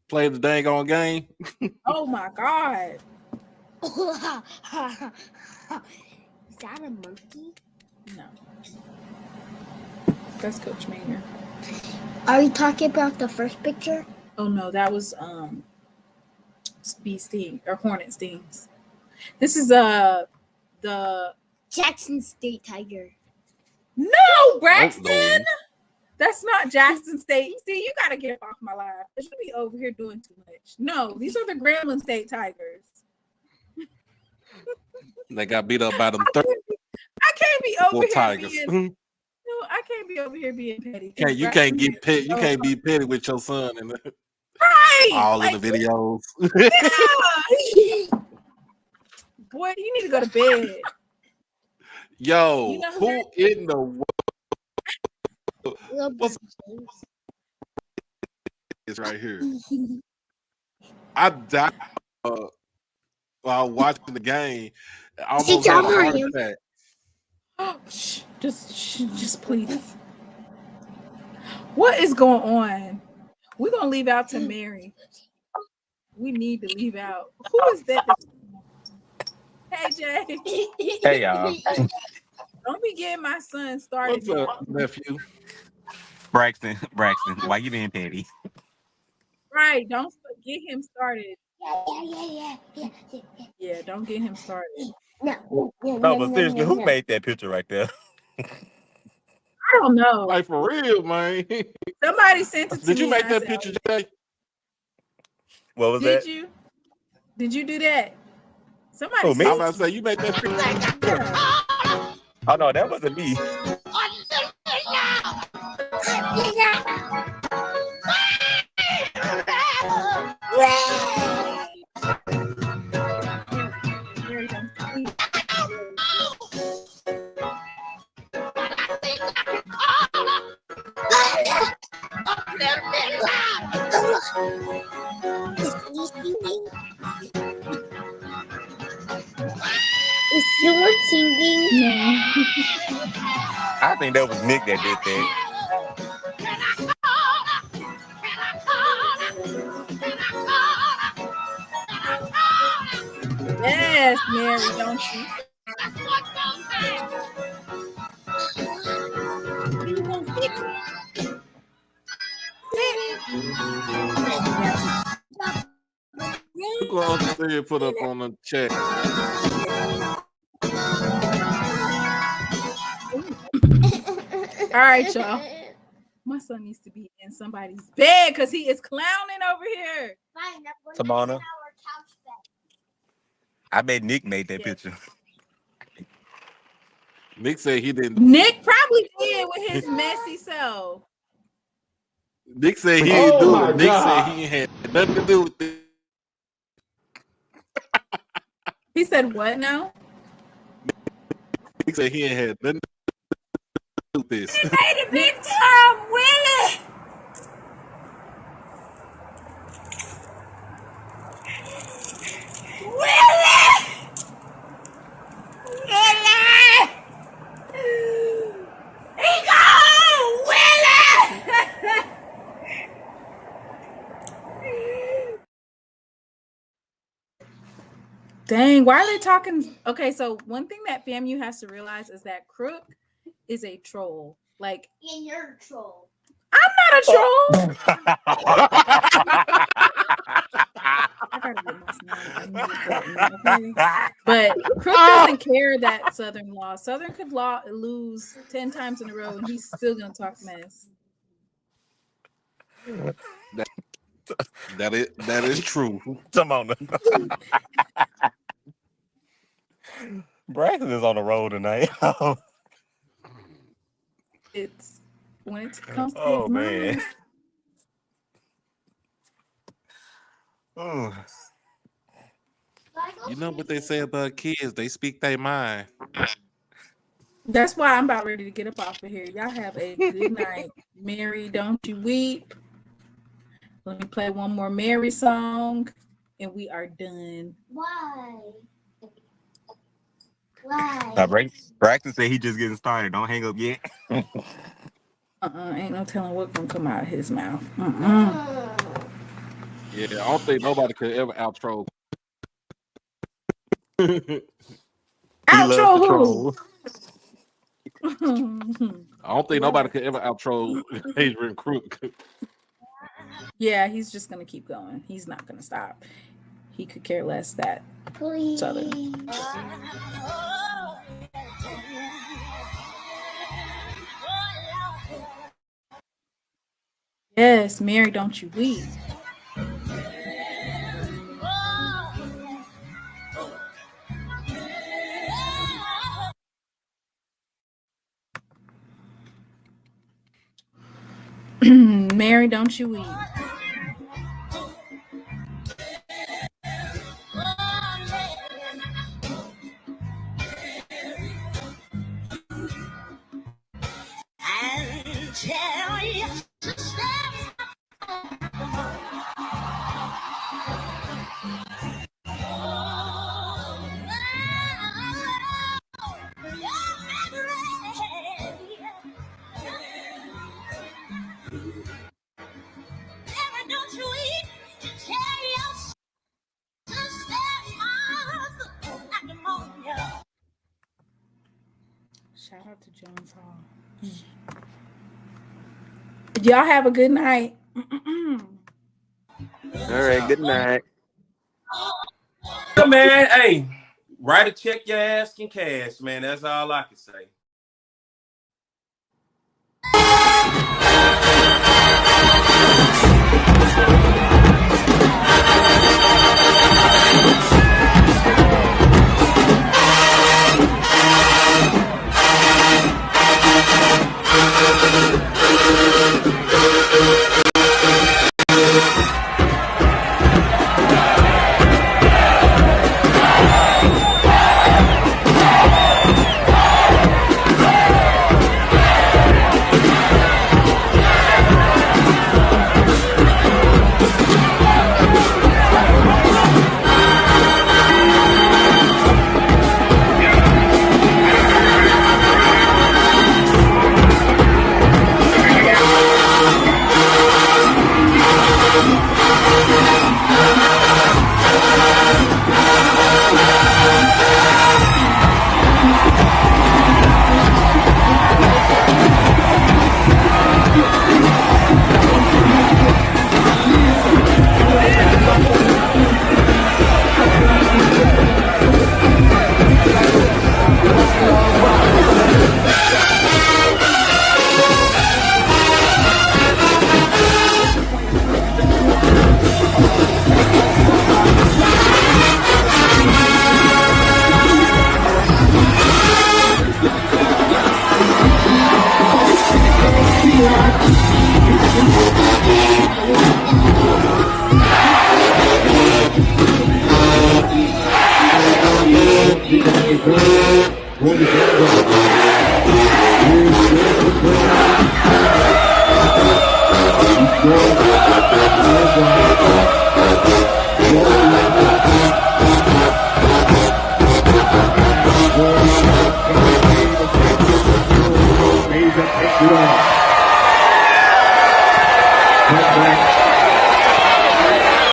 play the dang on game. Oh my God. Is that a monkey? No. That's Coach Maynard. Are you talking about the first picture? Oh no, that was bee sting or hornet stings. This is the Jackson State Tiger. No, Braxton. Oh, no. That's not Jackson State. See, you gotta get off my life. You should be over here doing too much. No, these are the Grambling State Tigers. They got beat up by them I can't be over here Tigers. being. No, I can't be over here being petty. You can't get petty. You can't be petty with your son and right. all in the videos. Yeah. Boy, you need to go to bed. Yo, You know who in the world is right here? I died while watching the game. I almost had a heart attack. Just please. What is going on? We're gonna leave out to Mary. We need to leave out. Who is that? Hey Jay. Hey y'all. Don't be getting my son started. What's up, nephew? Braxton, why you being petty? Right, don't get him started. Yeah. Yeah, don't get him started. No, but seriously, who made that picture right there? I don't know. Like for real, man. Somebody sent it to me. Did you make that picture, Jay? What was that? Did you do that? Somebody. Me? I'm about to say you made that picture. Oh no, that wasn't me. Is someone singing? No. I think that was Nick that did that. Yes, Mary, don't you? You go upstairs and put up on the chat. All right, y'all. My son needs to be in somebody's bed because he is clowning over here. Tamana, I bet Nick made that picture. Nick said he didn't. Nick probably did with his messy self. Nick said he didn't do it. Nick said he had nothing to do with it. He said what now? Nick said he ain't had nothing to do with this. He made a big time, Willie. Dang, why are they talking? Okay, so one thing that FAMU has to realize is that Crook is a troll. Like, And you're a troll. I'm not a troll. I gotta get my snap. I need that in, okay? But Crook doesn't care that Southern lost. Southern could lose 10 times in a row, and he's still gonna talk mess. That is true. Come on. Braxton is on the road tonight. It's when it comes to Oh his man. mind. Oh. You know what they say about kids? They speak their mind. That's why I'm about ready to get up off of here. Y'all have a good night. Mary, don't you weep. Let me play one more Mary song, and we are done. Why? Why? Now, Braxton said he just getting started. Don't hang up yet. Ain't no telling what's gonna come out of his mouth. Yeah, I don't think nobody could ever outro. Outro who? I don't think nobody could ever outro Adrian Crook. Yeah, he's just gonna keep going. He's not gonna stop. He could care less that Please. Southern. Yes, Mary, don't you weep. Mary, don't you weep. And tell you to step. Don't you eat to tell your sister at pneumonia. Shout out to Jones Hall. Y'all have a good night. All right, good night. Man, hey, write a check your ass in cash, man. That's all I can say. Amazing.